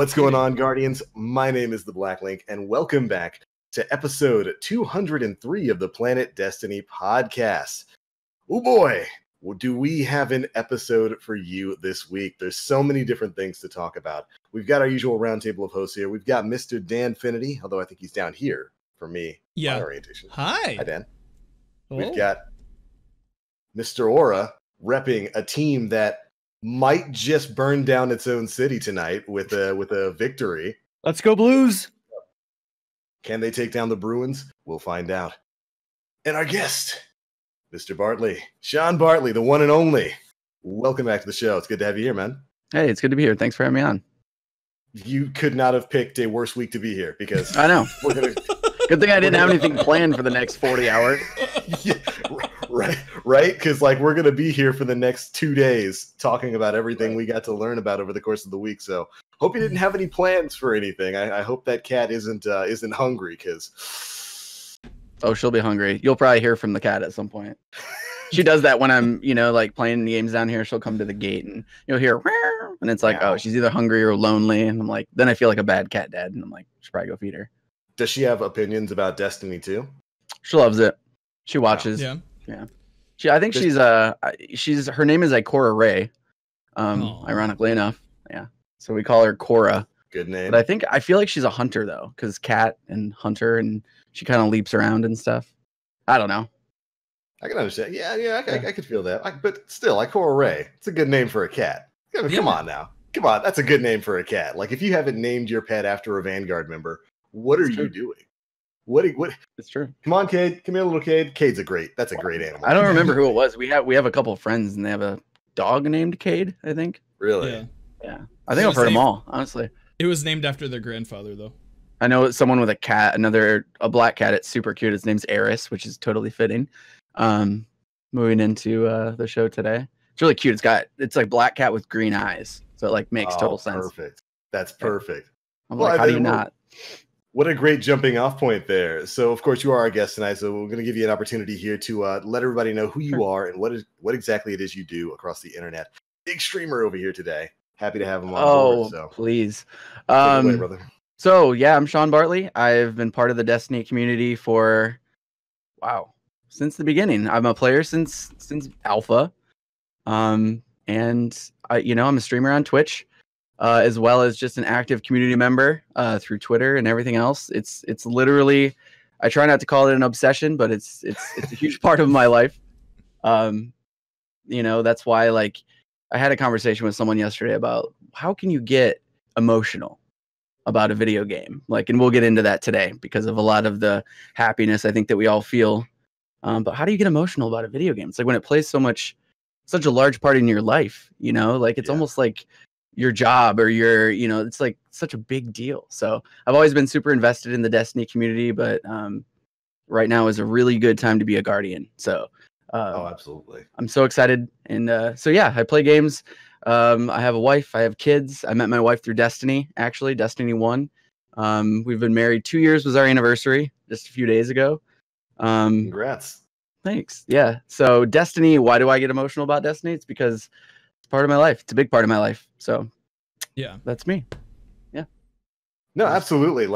What's going on, Guardians? My name is the Black Link, and welcome back to episode 203 of the Planet Destiny podcast. Oh boy, do we have an episode for you this week. There's so many different things to talk about. We've got our usual roundtable of hosts here. We've got Mr. Dan Finity, although I think he's down here for me. Yeah. My orientation. Hi. Hi, Dan. Oh. We've got Mr. Aura repping a team that might just burn down its own city tonight with a victory. Let's go Blues. Can they take down the Bruins? We'll find out. And our guest, Mr. Bartley, Sean Bartley, the one and only. Welcome back to the show. It's good to have you here, man. Hey, it's good to be here. Thanks for having me on. You could not have picked a worse week to be here because I know. We're gonna. Good thing I didn't have anything planned for the next 40 hours. Yeah, right? Because we're gonna be here for the next 2 days talking about everything we got to learn about over the course of the week. So hope you didn't have any plans for anything. I hope that cat isn't hungry because. Oh, she'll be hungry. You'll probably hear from the cat at some point. She does that when I'm, playing the games down here. She'll come to the gate and you'll hear, "Meow," and it's like, oh, she's either hungry or lonely. And I'm like, then I feel like a bad cat dad. And I'm like, should probably go feed her. Does she have opinions about Destiny too? She loves it. She watches. Yeah. I think she's her name is Ikora Ray. Ironically enough. Yeah. So we call her Cora. Good name. But I feel like she's a hunter though, because cat and hunter, and she kind of leaps around and stuff. I don't know. I can understand. Yeah, I could feel that. But still, Ikora Ray. It's a good name for a cat. Come on now. Come on. That's a good name for a cat. Like, if you haven't named your pet after a Vanguard member, what are you doing? What? It's true. Come on, Cade. Come here, little Cade. That's a great animal. I don't remember who it was. We have a couple of friends, and they have a dog named Cade, I think. Really? Yeah. I think I've heard them all, honestly. It was named after their grandfather, though. I know it's someone with a cat, a black cat. It's super cute. Its name's Eris, which is totally fitting. Moving into the show today. It's really cute. It's like black cat with green eyes. So it makes total sense. Perfect. That's perfect. I'm like, how do you not? What a great jumping off point there. So, of course, you are our guest tonight. So we're going to give you an opportunity here to let everybody know who you are and what exactly it is you do across the internet. Big streamer over here today. Happy to have him on board. So. Please. Take it away, brother. So, yeah, I'm Sean Bartley. I've been part of the Destiny community since the beginning. I'm a player since alpha. And I'm a streamer on Twitch. As well as just an active community member through Twitter and everything else. It's literally, I try not to call it an obsession, but it's a huge part of my life. That's why I had a conversation with someone yesterday about how can you get emotional about a video game, and we'll get into that today because of a lot of the happiness I think that we all feel. But how do you get emotional about a video game? It's like when it plays such a large part in your life, it's almost like your job or it's like such a big deal. So I've always been super invested in the Destiny community, but right now is a really good time to be a Guardian. So absolutely. I'm so excited. And I play games. I have a wife, I have kids. I met my wife through Destiny, actually, Destiny 1. We've been married 2 years was our anniversary just a few days ago. Congrats. Thanks. Yeah. So Destiny, why do I get emotional about Destiny? It's because part of my life. It's a big part of my life. So yeah, that's me. Yeah. No, absolutely.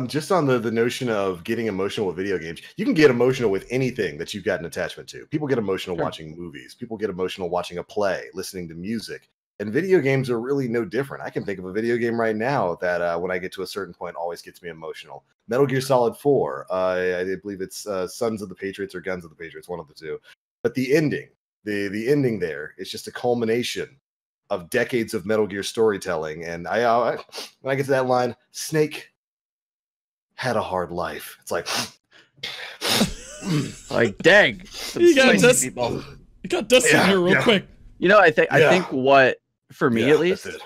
Just on the notion of getting emotional with video games, you can get emotional with anything that you've got an attachment to. People get emotional watching movies. People get emotional watching a play, listening to music. And video games are really no different. I can think of a video game right now that when I get to a certain point always gets me emotional. Metal Gear Solid 4. I believe it's Sons of the Patriots or Guns of the Patriots, one of the two. But the ending. The ending there is just a culmination of decades of Metal Gear storytelling. And I when I get to that line, Snake had a hard life. It's like, dang. You got Dustin here real quick. I think what for me at least, the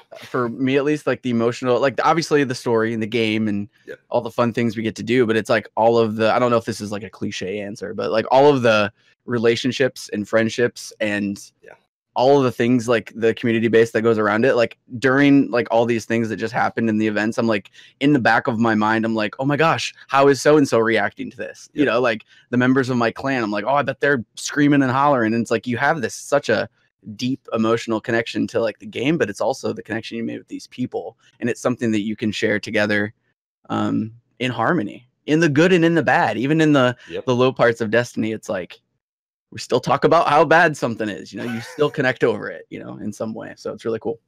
emotional, obviously the story and the game and all the fun things we get to do, but it's all of the, I don't know if this is a cliche answer, but all of the relationships and friendships and all of the things the community base that goes around it, during all these things that just happened in the events, I'm in the back of my mind, I'm oh my gosh, how is so-and-so reacting to this? The members of my clan, I'm oh, I bet they're screaming and hollering. And it's you have this such a deep emotional connection to like the game, but it's also the connection you made with these people, and it's something that you can share together in harmony, in the good and in the bad. Even in the low parts of Destiny, it's like we still talk about how bad something is. You know, you still connect over it, you know, in some way. So it's really cool.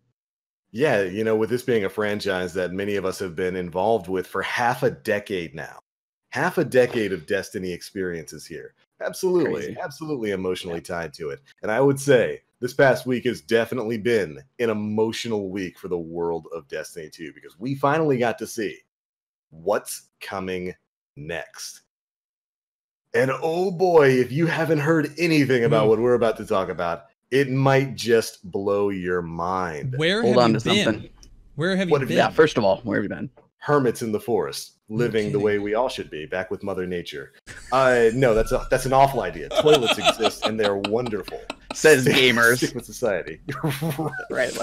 Yeah, you know, with this being a franchise that many of us have been involved with for half a decade now, half a decade of Destiny experiences here. Absolutely, absolutely emotionally tied to it. And I would say this past week has definitely been an emotional week for the world of Destiny 2, because we finally got to see what's coming next. And oh boy, if you haven't heard anything about what we're about to talk about, it might just blow your mind. Hold on to something. Where have you been? Yeah, first of all, where have you been? Hermits in the forest, living the way we all should be, back with Mother Nature. No, that's an awful idea. Toilets exist and they're wonderful. Says gamers. Stick with society. Right.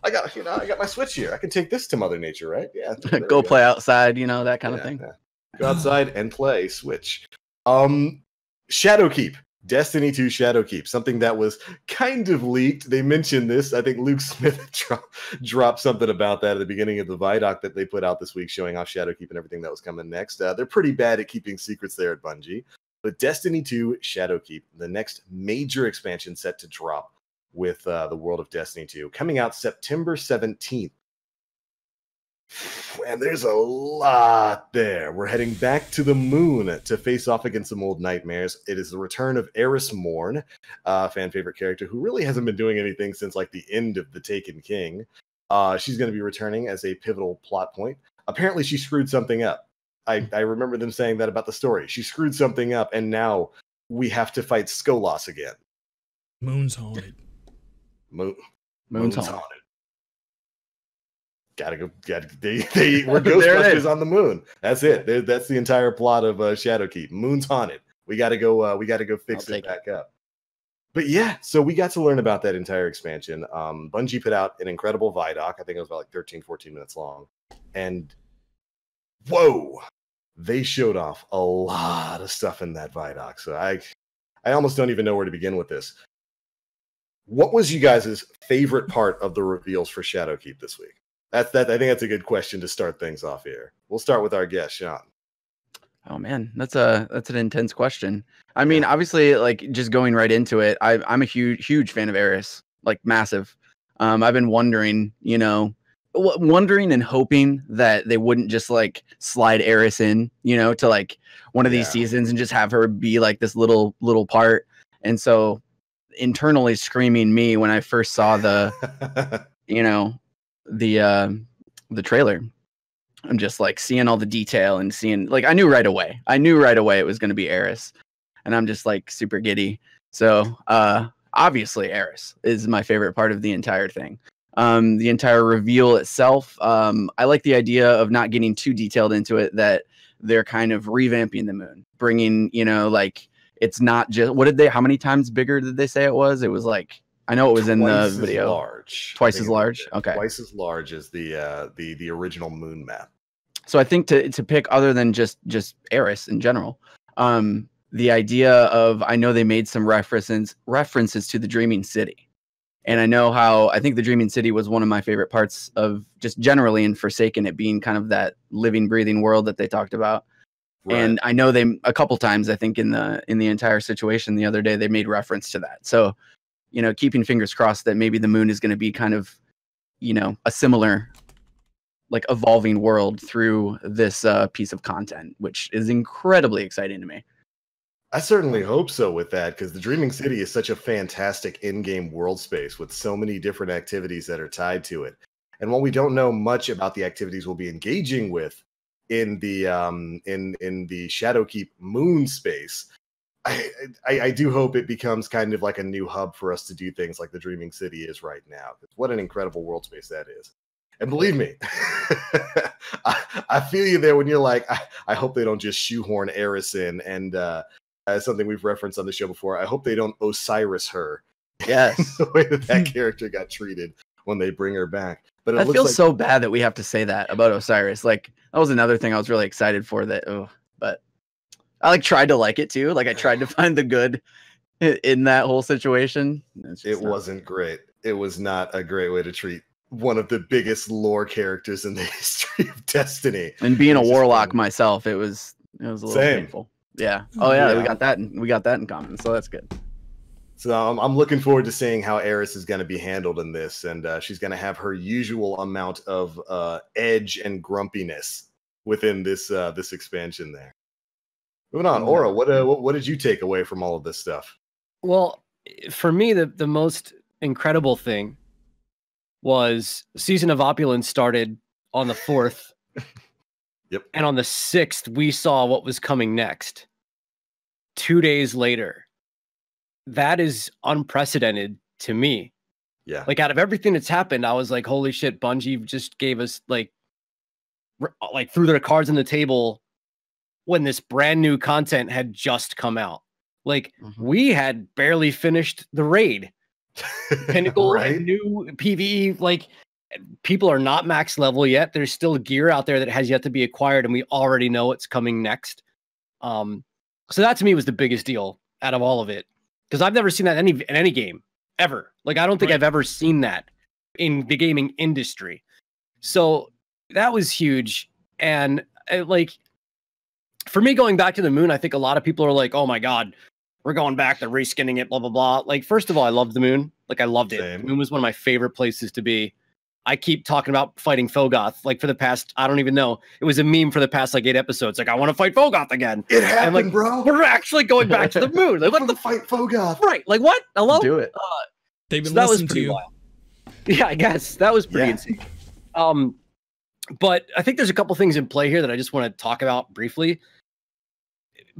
I got my Switch here. I can take this to Mother Nature, right? Yeah. Go play outside, you know, that kind of thing. Yeah. Go outside and play Switch. Shadowkeep. Destiny 2 Shadowkeep, something that was kind of leaked. They mentioned this. I think Luke Smith dropped something about that at the beginning of the Vidoc that they put out this week, showing off Shadowkeep and everything that was coming next. They're pretty bad at keeping secrets there at Bungie. But Destiny 2 Shadowkeep, the next major expansion set to drop with the world of Destiny 2, coming out September 17th. And there's a lot there. We're heading back to the moon to face off against some old nightmares. It is the return of Eris Morn, fan favorite character who really hasn't been doing anything since like the end of The Taken King. She's going to be returning as a pivotal plot point. Apparently she screwed something up. I remember them saying that about the story. She screwed something up, and now we have to fight Skolas again. Moon's haunted. Moon's haunted. Gotta go. We're Ghostbusters on the moon. That's it. That's the entire plot of Shadowkeep. Moon's haunted. We gotta go. We gotta go fix it back up. But yeah, so we got to learn about that entire expansion. Bungie put out an incredible Vidoc. I think it was about like 13, 14 minutes long. And whoa, they showed off a lot of stuff in that Vidoc. So I almost don't even know where to begin with this. What was you guys' favorite part of the reveals for Shadowkeep this week? I think that's a good question to start things off here. We'll start with our guest, Sean. Oh man, that's an intense question. I mean, obviously, like just going right into it, I'm a huge fan of Eris, like massive. I've been wondering, you know, and hoping that they wouldn't just like slide Eris in, you know, to like one of these seasons and just have her be like this little part. And so internally screaming me when I first saw the, you know, the trailer. I'm just like seeing all the detail and seeing, like, I knew right away it was going to be Eris, and I'm just like super giddy. So obviously Eris is my favorite part of the entire thing. The entire reveal itself, I like the idea of not getting too detailed into it, that they're kind of revamping the moon, bringing, you know, like it's not just, how many times bigger did they say it was? It was like, I know it was in the video. Twice as large. Okay. Twice as large as the original moon map. So I think to pick other than just Eris in general, the idea of, I know they made some references to the Dreaming City. And I think the Dreaming City was one of my favorite parts of just generally in Forsaken, it being kind of that living, breathing world that they talked about. Right. And I know they, a couple times, I think in the entire situation the other day, they made reference to that. So, you know, keeping fingers crossed that maybe the moon is going to be kind of, you know, a similar, like, evolving world through this piece of content, which is incredibly exciting to me. I certainly hope so with that, because the Dreaming City is such a fantastic in-game world space with so many different activities that are tied to it. And while we don't know much about the activities we'll be engaging with in the Shadowkeep moon space, I do hope it becomes kind of like a new hub for us to do things like the Dreaming City is right now. What an incredible world space that is. And believe me, I feel you there when you're like, I hope they don't just shoehorn Eris in. And as something we've referenced on the show before, I hope they don't Osiris her. Yes. The way that character got treated when they bring her back. But it feels so bad that we have to say that about Osiris. Like, that was another thing I was really excited for, but I tried to like it too. Like, I tried to find the good in that whole situation. It wasn't great. It was not a great way to treat one of the biggest lore characters in the history of Destiny. And being a warlock myself, it was a little painful. Yeah. Oh yeah, we got that in common, so that's good. So I'm looking forward to seeing how Eris is going to be handled in this, and she's going to have her usual amount of edge and grumpiness within this this expansion. There. Moving on, Aura, what did you take away from all of this stuff? Well, for me, the most incredible thing was Season of Opulence started on the 4th. Yep. And on the 6th, we saw what was coming next. 2 days later. That is unprecedented to me. Yeah. Like, out of everything that's happened, I was like, holy shit, Bungie just gave us like threw their cards on the table when this brand new content had just come out. Like, we had barely finished the raid. Pinnacle right? and new PvE, like, people are not max level yet. There's still gear out there that has yet to be acquired, and we already know what's coming next. So that to me was the biggest deal out of all of it, because I've never seen that in any game ever. Like, I don't think I've ever seen that in the gaming industry. So that was huge. And like, for me, going back to the moon, I think a lot of people are like, oh my God, we're going back, they're reskinning it, blah, blah, blah. Like, first of all, I loved the moon. Like, I loved it. Same. The moon was one of my favorite places to be. I keep talking about fighting Fogoth, like, for the past, I don't even know. It was a meme for the past, like, 8 episodes. Like, I want to fight Fogoth again. It happened, like, bro. We're actually going back to the moon. Like, what the fight Fogoth? Right. Like, what? Hello? Do it. They've been that was listening to pretty you. wild. Yeah, I guess. That was pretty insane. But I think there's a couple things in play here that I just want to talk about briefly.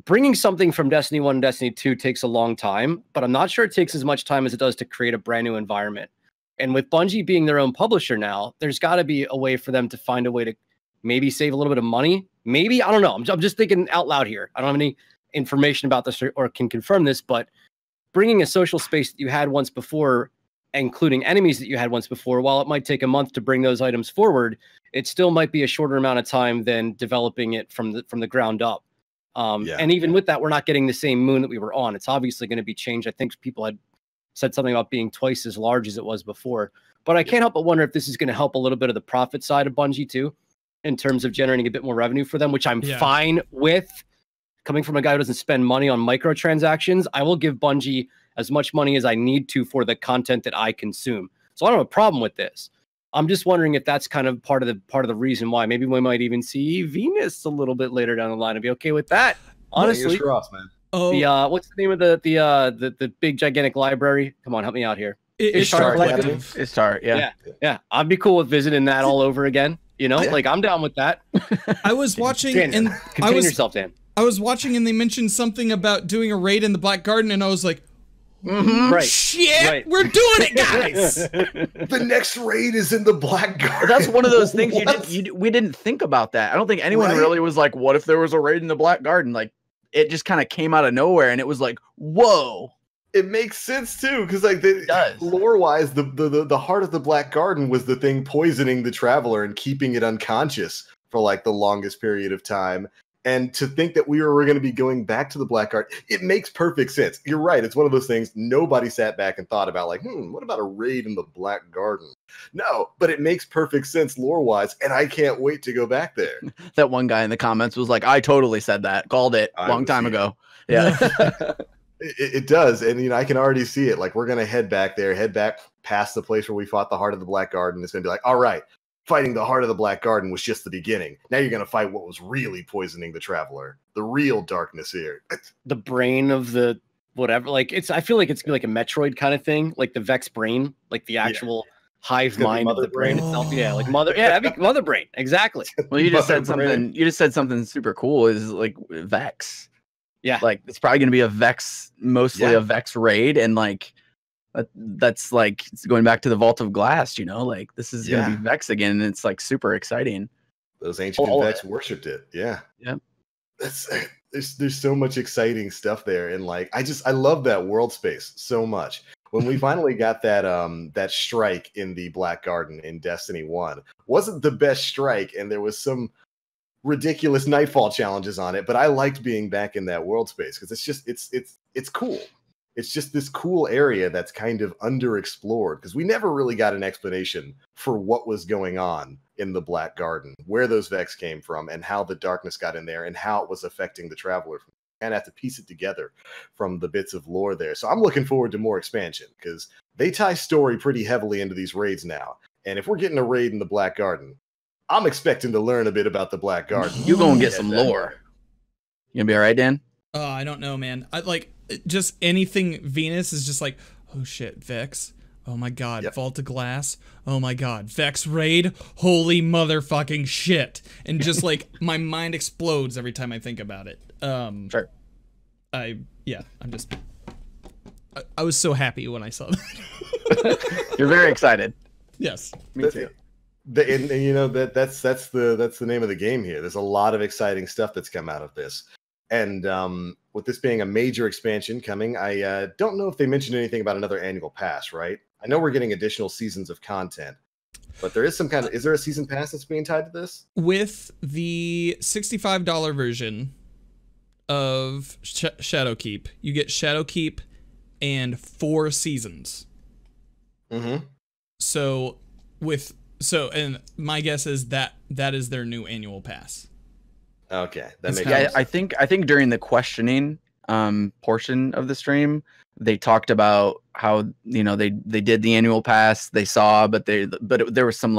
Bringing something from Destiny 1 and Destiny 2 takes a long time, but I'm not sure it takes as much time as it does to create a brand new environment. And with Bungie being their own publisher now, there's got to be a way for them to find a way to maybe save a little bit of money. Maybe, I don't know. I'm just thinking out loud here. I don't have any information about this or can confirm this, but bringing a social space that you had once before, including enemies that you had once before, while it might take a month to bring those items forward, it still might be a shorter amount of time than developing it from the ground up. And even with that, we're not getting the same moon that we were on. It's obviously going to be changed. I think people had said something about being twice as large as it was before. But I can't help but wonder if this is going to help a little bit of the profit side of Bungie too, in terms of generating a bit more revenue for them, which I'm fine with. Coming from a guy who doesn't spend money on microtransactions, I will give Bungie as much money as I need to for the content that I consume. So I don't have a problem with this. I'm just wondering if that's kind of part of the reason why. Maybe we might even see Venus a little bit later down the line and be okay with that. Honestly, cross, man. Oh, what's the name of the big gigantic library? Come on, help me out here. Ishtar Collective. Ishtar, yeah. I'd be cool with visiting that all over again. You know, like, I'm down with that. I was watching Dan, contain yourself, Dan. I was watching and they mentioned something about doing a raid in the Black Garden, and I was like, Right. Shit, we're doing it, guys. The next raid is in the Black Garden. That's one of those things we didn't think about that. I don't think anyone really was like, what if there was a raid in the Black Garden? Like, it just kind of came out of nowhere, and it was like, whoa. It makes sense too, because like lore-wise, the heart of the Black Garden was the thing poisoning the traveler and keeping it unconscious for like the longest period of time. And to think that we were going to be going back to the Black Garden, it makes perfect sense. You're right. It's one of those things nobody sat back and thought about, like, what about a raid in the Black Garden? No, but it makes perfect sense lore-wise, and I can't wait to go back there. That one guy in the comments was like, I totally said that. Called it a long time ago. Yeah. It does. And, you know, I can already see it. Like, we're going to head back there, head back past the place where we fought the heart of the Black Garden. It's going to be like, all right, fighting the heart of the Black Garden was just the beginning. Now you're going to fight what was really poisoning the traveler. The real darkness here. The brain of the whatever. Like, I feel like it's like a Metroid kind of thing. Like the Vex brain, like the actual hive mind of the brain itself. Yeah, like that'd be mother brain. Exactly. Well, you just said something. You just said something super cool. Is like Vex. Yeah, like it's probably going to be a Vex, mostly a Vex raid, and like that's like it's going back to the Vault of Glass. You know, like this is going to be Vex again, and it's like super exciting. Those ancient Vex worshipped it. Yeah. There's so much exciting stuff there, and like I love that world space so much. When we finally got that strike in the Black Garden in Destiny 1, wasn't the best strike, and there was some ridiculous nightfall challenges on it, but I liked being back in that world space because it's just it's cool. It's just this cool area that's kind of underexplored because we never really got an explanation for what was going on in the Black Garden, where those Vex came from, and how the darkness got in there, and how it was affecting the Traveler. Kind of have to piece it together from the bits of lore there. So I'm looking forward to more expansion because they tie story pretty heavily into these raids now. And if we're getting a raid in the Black Garden, I'm expecting to learn a bit about the Black Garden. You gonna get some lore. You gonna be all right, Dan? I don't know, man. I like just anything Venus is just like, oh shit, Vex. Oh my god, Vault of Glass. Oh my god, Vex raid. Holy motherfucking shit. And just like my mind explodes every time I think about it. Sure. I was so happy when I saw that. You're very excited. Yes. Me too. And you know that's the name of the game here. There's a lot of exciting stuff that's come out of this. And with this being a major expansion coming, I don't know if they mentioned anything about another annual pass, right? I know we're getting additional seasons of content, but there is some kind of, is there a season pass that's being tied to this? With the $65 version of Shadowkeep, you get Shadowkeep and 4 seasons. Mm-hmm. And my guess is that is their new annual pass. Okay, that makes Yeah, sense. I think during the questioning portion of the stream, they talked about how they did the annual pass, they saw, but there was some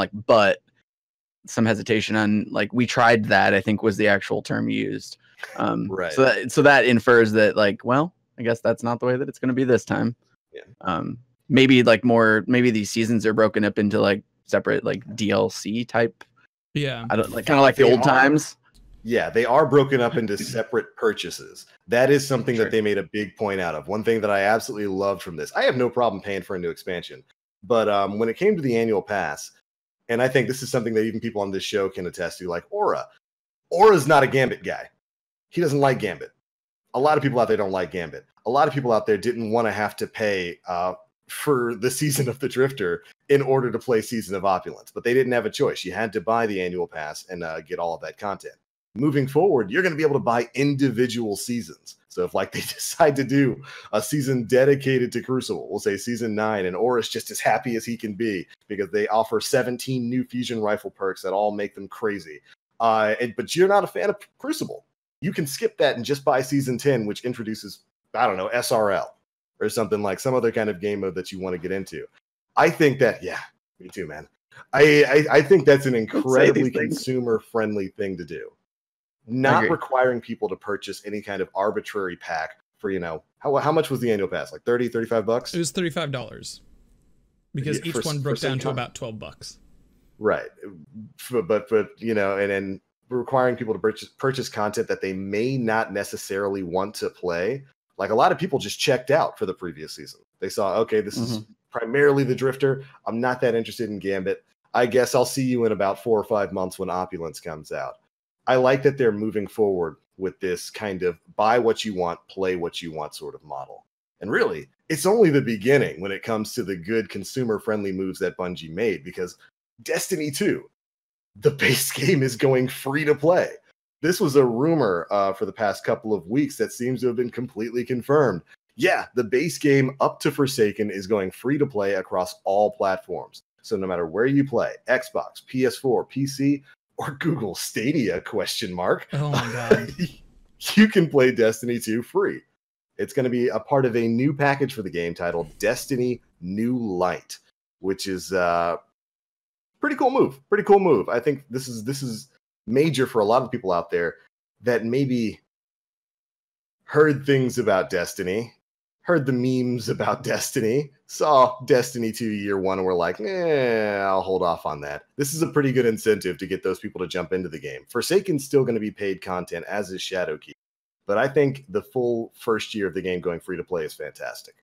some hesitation on we tried that, I think was the actual term used. Right. So that infers that well, I guess that's not the way that it's going to be this time. Yeah. Maybe maybe these seasons are broken up into separate DLC type. Yeah. I don't kind of like the old times. Yeah, they are broken up into separate purchases. That is something Sure. that they made a big point out of. One thing that I absolutely loved from this, I have no problem paying for a new expansion. But when it came to the annual pass, and I think this is something that even people on this show can attest to, like Aura. Aura's not a Gambit guy. He doesn't like Gambit. A lot of people out there don't like Gambit. A lot of people out there didn't want to have to pay for the Season of the Drifter in order to play Season of Opulence. But they didn't have a choice. You had to buy the annual pass and get all of that content. Moving forward, you're going to be able to buy individual seasons. So if they decide to do a season dedicated to Crucible, we'll say season 9, and Aura's just as happy as he can be because they offer 17 new fusion rifle perks that all make them crazy. But you're not a fan of Crucible. You can skip that and just buy season 10, which introduces, I don't know, SRL or something like some other kind of game mode that you want to get into. I think that, yeah, me too, man. I think that's an incredibly consumer-friendly thing to do. Not requiring people to purchase any kind of arbitrary pack for, how much was the annual pass? Like $30, $35? It was $35 because each one broke down to about $12. Right. But and then requiring people to purchase content that they may not necessarily want to play. Like a lot of people just checked out for the previous season. They saw, okay, this is primarily the Drifter. I'm not that interested in Gambit. I guess I'll see you in about 4 or 5 months when Opulence comes out. I like that they're moving forward with this kind of buy what you want, play what you want sort of model. And really, it's only the beginning when it comes to the good consumer-friendly moves that Bungie made, because Destiny 2, the base game is going free to play. This was a rumor for the past couple of weeks that seems to have been completely confirmed. Yeah, the base game up to Forsaken is going free to play across all platforms. So no matter where you play, Xbox, PS4, PC, or Google Stadia, ? Oh my god. You can play Destiny 2 free. It's going to be a part of a new package for the game titled Destiny New Light, which is pretty cool move. Pretty cool move. I think this is major for a lot of people out there that maybe heard things about Destiny, heard the memes about Destiny, saw Destiny 2 year 1 and were like, I'll hold off on that. This is a pretty good incentive to get those people to jump into the game. Forsaken's still going to be paid content, as is Shadowkeep. But I think the full first year of the game going free to play is fantastic.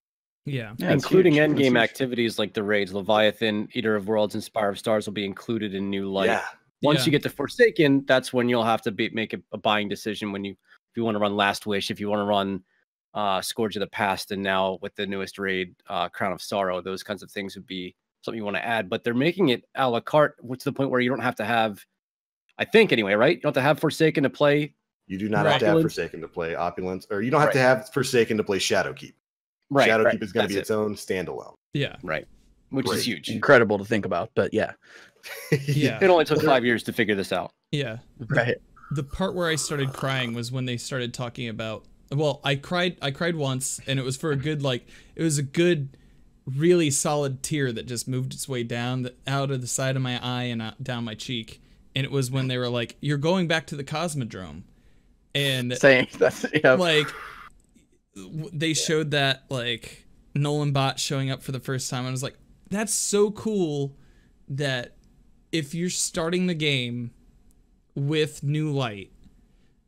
Yeah. Including endgame activities like the raids, Leviathan, Eater of Worlds, and Spire of Stars will be included in New Light. Yeah. Once you get to Forsaken, that's when you'll have to make a buying decision if you want to run Last Wish, if you want to run Scourge of the Past, and now with the newest raid, Crown of Sorrow, those kinds of things would be something you want to add. But they're making it a la carte to the point where you don't have to have, I think anyway, right? You don't have to have Forsaken to play. You do not have to have Forsaken to play Opulence, or you don't have to have Forsaken to play Shadowkeep. Right. Shadowkeep is going to That's be its own standalone. Yeah. Right. Which Great. is huge. Incredible to think about, but yeah. Yeah. It only took 5 years to figure this out. Yeah. Right. The part where I started crying was when they started talking about, well, I cried once, and it was for a good, like, it was a good, really solid tear that just moved its way down out of the side of my eye and down my cheek. And it was when they were like, "You're going back to the Cosmodrome." And Saying that's like they showed that like Nolan Bot showing up for the first time. I was like, that's so cool that if you're starting the game with new light,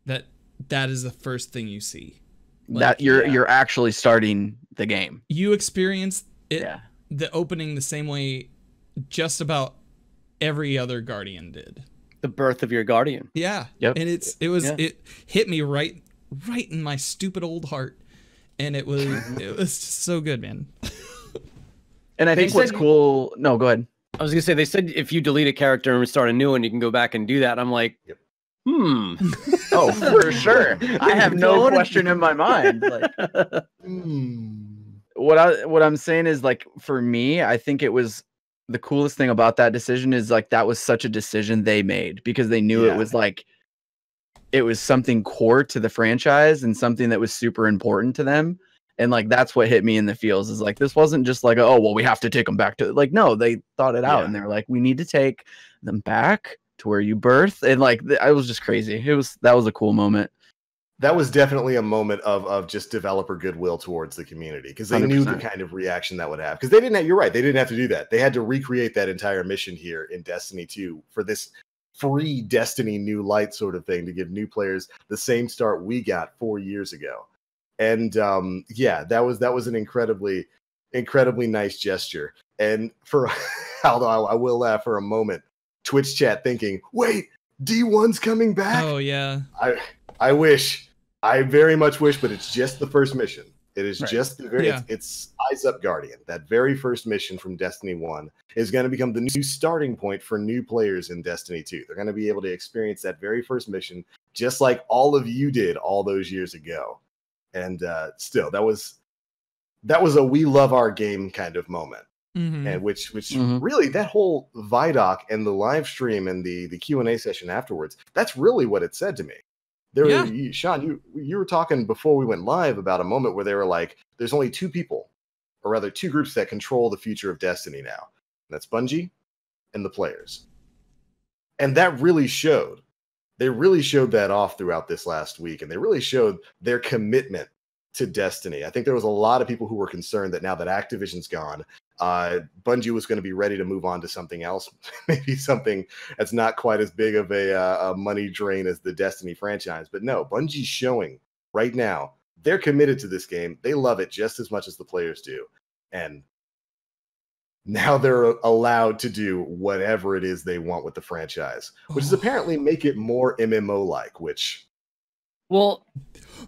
that is the first thing you see. Like, that you're actually starting the game. You experience it, Yeah. the opening the same way just about every other Guardian did. The birth of your Guardian. Yeah. Yep. And it hit me right in my stupid old heart. And it was just so good, man. And I think what's cool. No, go ahead. I was gonna say they said if you delete a character and start a new one, you can go back and do that. I'm like, Oh, for sure. I have no question in my mind. Like, what I'm saying is, like, for me, I think it was the coolest thing about that decision is like that was such a decision they made because they knew it was like it was something core to the franchise and something that was super important to them. And like that's what hit me in the feels is like this wasn't just like, oh well, we have to take them back to, like, no, they thought it out and they're like, we need to take them back to where you birth. And like I was just crazy. That was a cool moment. That was definitely a moment of just developer goodwill towards the community because they 100%. knew the kind of reaction that would have. Because they didn't have, you're right, they didn't have to do that. They had to recreate that entire mission here in Destiny 2 for this free Destiny New Light sort of thing to give new players the same start we got 4 years ago. And that was an incredibly nice gesture. And for although I will laugh for a moment, Twitch chat thinking, wait, D1's coming back? Oh yeah. I very much wish, but it's just the first mission. It is just the very, Yeah. it's Eyes Up Guardian. That very first mission from Destiny 1 is going to become the new starting point for new players in Destiny 2. They're going to be able to experience that very first mission, just like all of you did all those years ago. And still, that was a we love our game kind of moment. Mm-hmm. And which really, that whole Vidoc and the live stream and the Q&A session afterwards, that's really what it said to me. Sean, you were talking before we went live about a moment where they were like, there's only two people, or rather two groups that control the future of Destiny now. And that's Bungie and the players. And that really showed. They really showed that off throughout this last week, and they really showed their commitment to Destiny. I think there was a lot of people who were concerned that now that Activision's gone, Bungie was going to be ready to move on to something else, maybe something that's not quite as big of a money drain as the Destiny franchise. But no, Bungie's showing right now they're committed to this game. They love it just as much as the players do. And now they're allowed to do whatever it is they want with the franchise, which is apparently make it more MMO-like, which... Well,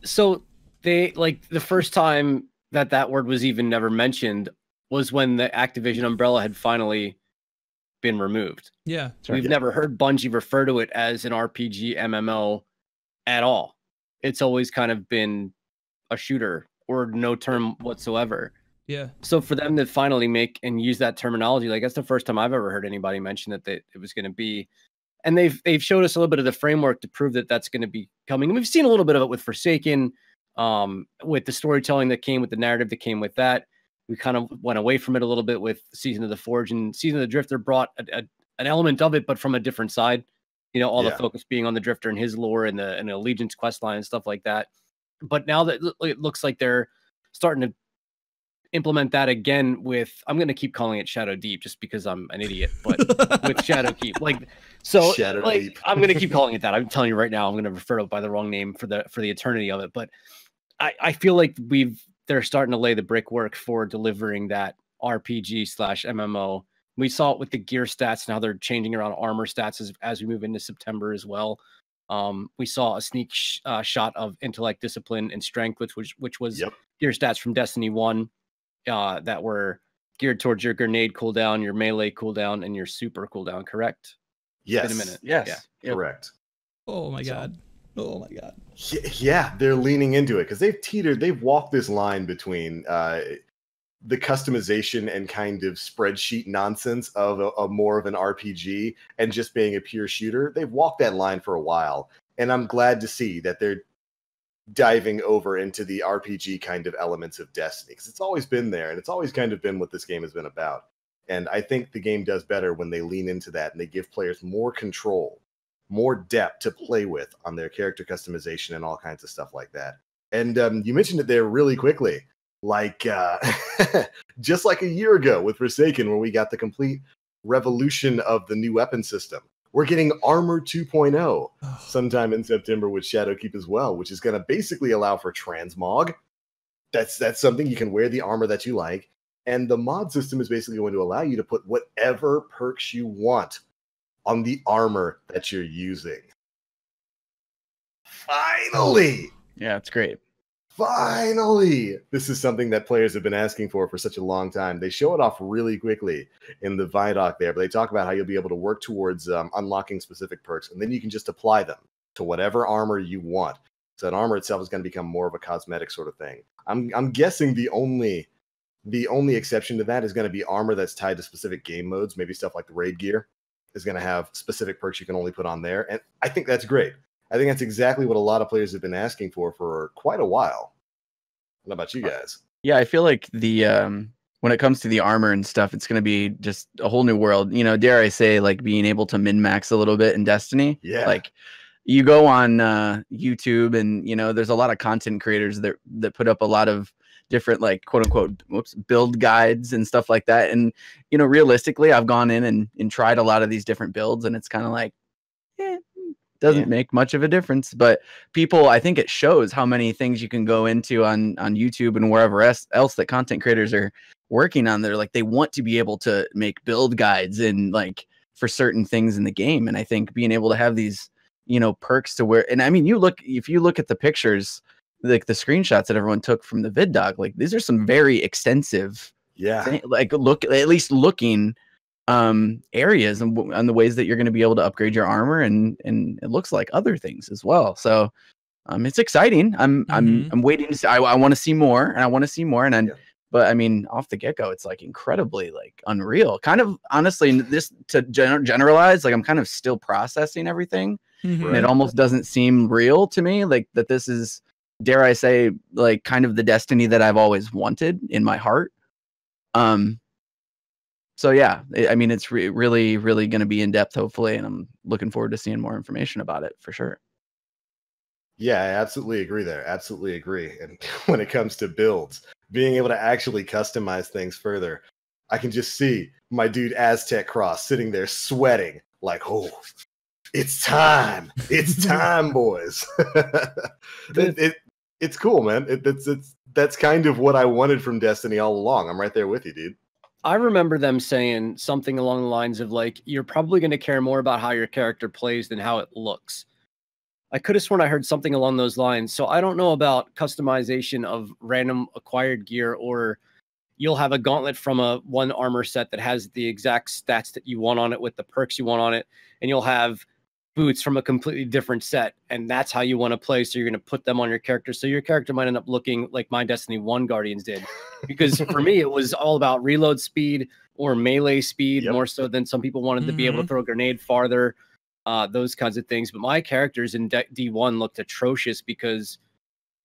so they, like, the first time that word was even never mentioned was when the Activision umbrella had finally been removed. Yeah. We've never heard Bungie refer to it as an RPG MMO at all. It's always kind of been a shooter or no term whatsoever. Yeah. So for them to finally make and use that terminology, like that's the first time I've ever heard anybody mention that it was going to be. And they've showed us a little bit of the framework to prove that that's going to be coming. And we've seen a little bit of it with Forsaken, with the storytelling that came with the narrative that came with that. We kind of went away from it a little bit with Season of the Forge, and Season of the Drifter brought an element of it, but from a different side. You know, all the focus being on the Drifter and his lore and the Allegiance quest line and stuff like that. But now that it looks like they're starting to implement that again with, I'm going to keep calling it Shadow Deep just because I'm an idiot, but with Shadowkeep, like, so Shadow like, Deep. I'm going to keep calling it that. I'm telling you right now, I'm going to refer to it by the wrong name for the eternity of it. But I feel like they're starting to lay the brickwork for delivering that RPG/MMO. We saw it with the gear stats and how they're changing around armor stats as we move into September as well. We saw a sneak shot of intellect, discipline, and strength, which was gear stats from Destiny 1 that were geared towards your grenade cooldown, your melee cooldown, and your super cooldown, correct? Yes. In a minute. Yes. Yeah. Correct. Oh my God. Oh my god. Yeah, they're leaning into it because they've walked this line between the customization and kind of spreadsheet nonsense of a more of an RPG and just being a pure shooter. They've walked that line for a while, and I'm glad to see that they're diving over into the RPG kind of elements of Destiny, because it's always been there, and it's always kind of been what this game has been about. And I think the game does better when they lean into that and they give players more control, more depth to play with on their character customization and all kinds of stuff like that. And you mentioned it there really quickly, like just like a year ago with Forsaken, where we got the complete revolution of the new weapon system. We're getting Armor 2.0 sometime in September with Shadowkeep as well, which is going to basically allow for transmog. That's something you can wear the armor that you like. And the mod system is basically going to allow you to put whatever perks you want on the armor that you're using. Finally! Yeah, it's great. Finally! This is something that players have been asking for such a long time. They show it off really quickly in the Vidoc there, but they talk about how you'll be able to work towards unlocking specific perks, and then you can just apply them to whatever armor you want. So that armor itself is going to become more of a cosmetic sort of thing. I'm guessing the only exception to that is going to be armor that's tied to specific game modes. Maybe stuff like the raid gear is going to have specific perks you can only put on there. And I think that's great. I think that's exactly what a lot of players have been asking for quite a while. What about you guys? Yeah, I feel like the when it comes to the armor and stuff, it's going to be just a whole new world. You know, dare I say, like being able to min-max a little bit in Destiny. Yeah. Like you go on YouTube and, you know, there's a lot of content creators that put up a lot of different, like, quote unquote, build guides and stuff like that. And, you know, realistically, I've gone in and tried a lot of these different builds, and it's kind of like, doesn't make much of a difference. But people, I think it shows how many things you can go into on YouTube and wherever else that content creators are working on. They're like, they want to be able to make build guides and like for certain things in the game. And I think being able to have these, you know, perks to where, and I mean, if you look at the pictures, like the screenshots that everyone took from the vid doc, like these are some very extensive, like looking areas and the ways that you're going to be able to upgrade your armor, and it looks like other things as well. So it's exciting. I'm waiting to see. I want to see more, and I want to see more. And but I mean, off the get go, it's like incredibly like unreal. Kind of honestly, this to generalize, like I'm kind of still processing everything, and it almost doesn't seem real to me. Like that this is, dare I say, like kind of the Destiny that I've always wanted in my heart. So yeah, I mean, it's really, really going to be in depth, hopefully, and I'm looking forward to seeing more information about it for sure. Yeah, I absolutely agree there. Absolutely agree. And when it comes to builds, being able to actually customize things further, I can just see my dude Aztec Cross sitting there sweating like, oh, it's time. It's time, boys. It's cool, man. That's kind of what I wanted from Destiny all along. I'm right there with you, dude. I remember them saying something along the lines of like, you're probably going to care more about how your character plays than how it looks. I could have sworn I heard something along those lines. So I don't know about customization of random acquired gear, or you'll have a gauntlet from one armor set that has the exact stats that you want on it with the perks you want on it. And you'll have boots from a completely different set, and that's how you want to play. So you're going to put them on your character. So your character might end up looking like my Destiny 1 Guardians did, because for me, it was all about reload speed or melee speed, more so than some people wanted to be able to throw a grenade farther, those kinds of things. But my characters in D1 looked atrocious because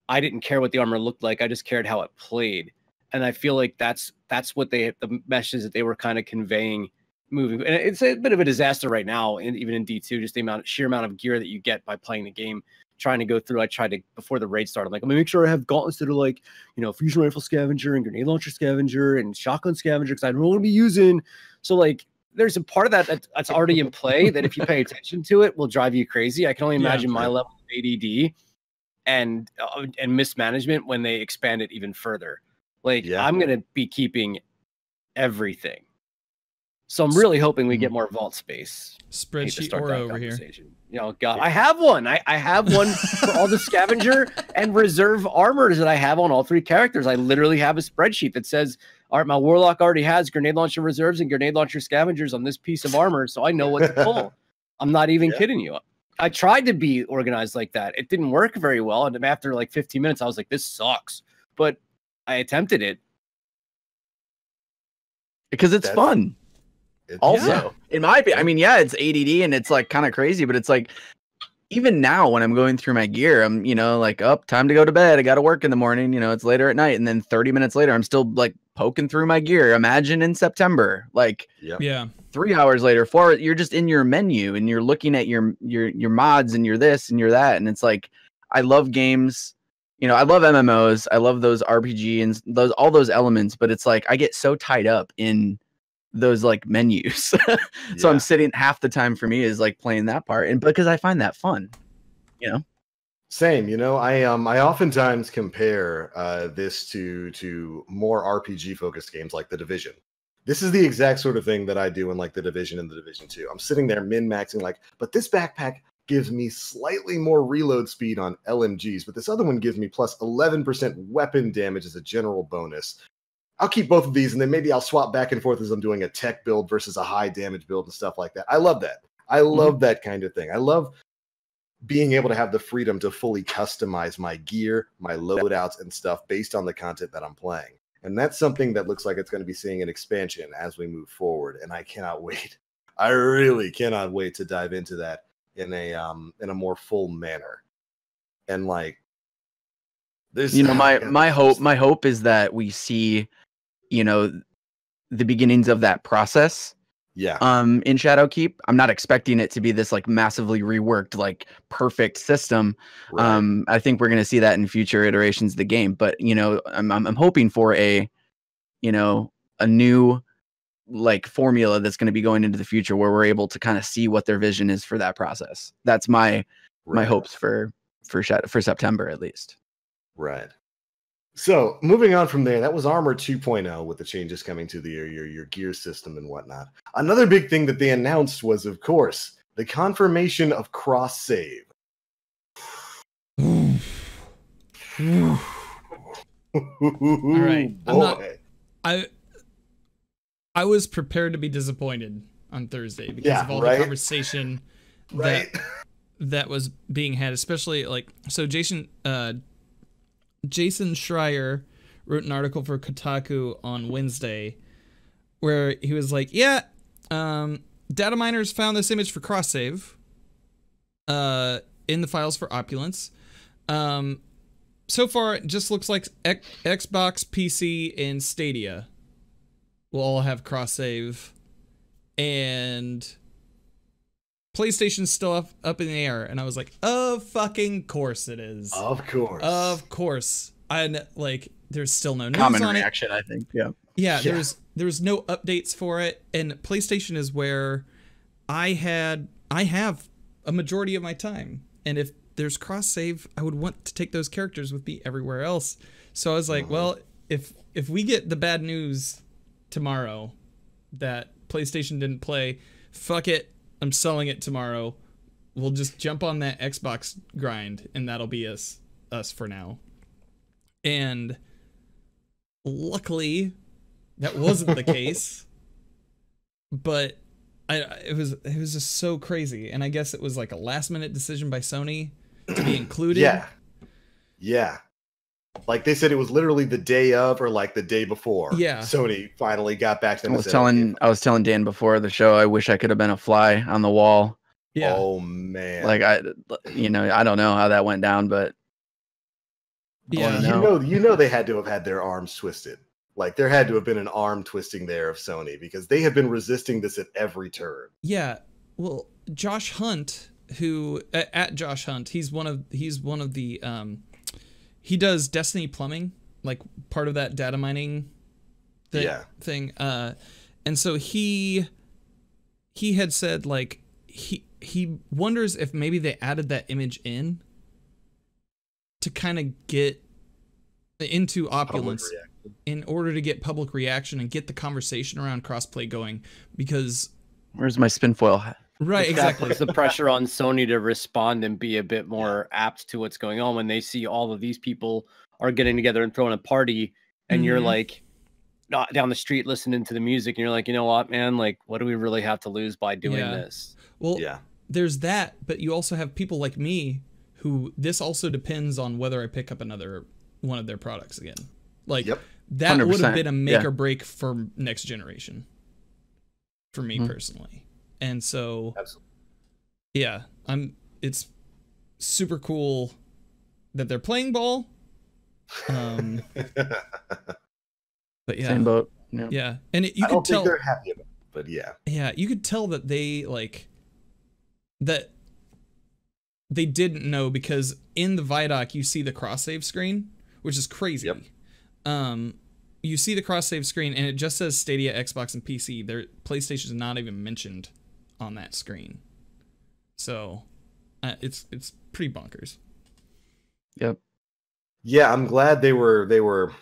I didn't care what the armor looked like. I just cared how it played. And I feel like that's what the message that they were kind of conveying moving. And it's a bit of a disaster right now, and even in D2, just the sheer amount of gear that you get by playing the game, trying to go through. I tried to, before the raid started, I'm like, I'm gonna make sure I have gauntlets that are like, you know, fusion rifle scavenger and grenade launcher scavenger and shotgun scavenger, because I don't want to be using. So like, there's a part of that that's already in play that if you pay attention to it will drive you crazy. I can only imagine my level of ADD and mismanagement when they expand it even further. Like I'm gonna be keeping everything. So I'm really hoping we get more vault space. Spreadsheet or over here. You know, God, I have one. I have one for all the scavenger and reserve armors that I have on all three characters. I literally have a spreadsheet that says, all right, my warlock already has grenade launcher reserves and grenade launcher scavengers on this piece of armor, so I know what to pull. I'm not even kidding you. I tried to be organized like that. It didn't work very well. And after like 15 minutes, I was like, this sucks. But I attempted it. Because it's fun. Also, in my opinion, I mean, yeah, it's ADD and it's like kind of crazy, but it's like, even now when I'm going through my gear, I'm, you know, like, up, time to go to bed. I got to work in the morning, you know, it's later at night. And then 30 minutes later, I'm still like poking through my gear. Imagine in September, like, yeah, 3 hours later, 4, you're just in your menu and you're looking at your mods and you're this and you're that. And it's like, I love games, you know, I love MMOs. I love those RPG and all those elements, but it's like, I get so tied up in those like menus. So I'm sitting, half the time for me is like playing that part, and because I find that fun, you know. Same, you know, I oftentimes compare this to more RPG focused games like The Division. This is the exact sort of thing that I do in like The Division and The Division 2. I'm sitting there min-maxing like, but this backpack gives me slightly more reload speed on LMGs, but this other one gives me plus 11% weapon damage as a general bonus. I'll keep both of these, and then maybe I'll swap back and forth as I'm doing a tech build versus a high damage build and stuff like that. I love that. I love that kind of thing. I love being able to have the freedom to fully customize my gear, my loadouts, and stuff based on the content that I'm playing. And that's something that looks like it's going to be seeing an expansion as we move forward. And I cannot wait. I really cannot wait to dive into that in a more full manner. And like, there's, you know, my hope is that we see, you know, the beginnings of that process. Yeah. In Shadowkeep. I'm not expecting it to be this like massively reworked, like perfect system. Right. I think we're going to see that in future iterations of the game. But you know, I'm hoping for a new like formula that's going to be going into the future where we're able to kind of see what their vision is for that process. That's my hopes for September at least. Right. So moving on from there, that was Armor 2.0 with the changes coming to your gear system and whatnot. Another big thing that they announced was, of course, the confirmation of cross save. All right, I was prepared to be disappointed on Thursday because of all the conversation that was being had, especially like, so Jason Schreier wrote an article for Kotaku on Wednesday where he was like, data miners found this image for cross save in the files for Opulence. So far, it just looks like Xbox, PC, and Stadia will all have cross save, and PlayStation's still up in the air. And I was like, of fucking course it is. Of course. And like, there's still no news common on reaction, I think. Yeah. There's no updates for it, and PlayStation is where I have a majority of my time, and if there's cross save, I would want to take those characters with me everywhere else. So I was like, well, if we get the bad news tomorrow that PlayStation didn't play, fuck it, I'm selling it tomorrow. We'll just jump on that Xbox grind, and that'll be us for now. And luckily, that wasn't the case. But it was just so crazy, and I guess it was like a last minute decision by Sony to be included. Yeah. Like they said, it was literally the day of or like the day before. Yeah. Sony finally got back to them. I was telling Dan before the show, I wish I could have been a fly on the wall. Yeah. Oh man. Like I don't know how that went down, but yeah, you know they had to have had their arms twisted. Like there had to have been an arm twisting there of Sony, because they have been resisting this at every turn. Yeah. Well, Josh Hunt, who at Josh Hunt, he's one of the he does Destiny plumbing, like part of that data mining thing. And so he had said like he wonders if maybe they added that image in to kind of get into Opulence in order to get public reaction and get the conversation around crossplay going, because where's my spinfoil hat? Right, exactly. Puts the pressure on Sony to respond and be a bit more apt to what's going on when they see all of these people are getting together and throwing a party, and you're like not down the street listening to the music, and you're like, you know what, man, like what do we really have to lose by doing this? Well, there's that, but you also have people like me who this also depends on whether I pick up another one of their products again. Like that would have been a make or break for next generation for me personally. And so yeah, it's super cool that they're playing ball. But yeah. Same boat. Yeah. And you I could don't tell think they're happy about it, but yeah. Yeah, you could tell that they that they didn't know, because in the Vidoc you see the cross save screen, which is crazy. You see the cross save screen and it just says Stadia, Xbox, and PC. Their PlayStation's not even mentioned on that screen. So it's pretty bonkers. Yep. Yeah, I'm glad they were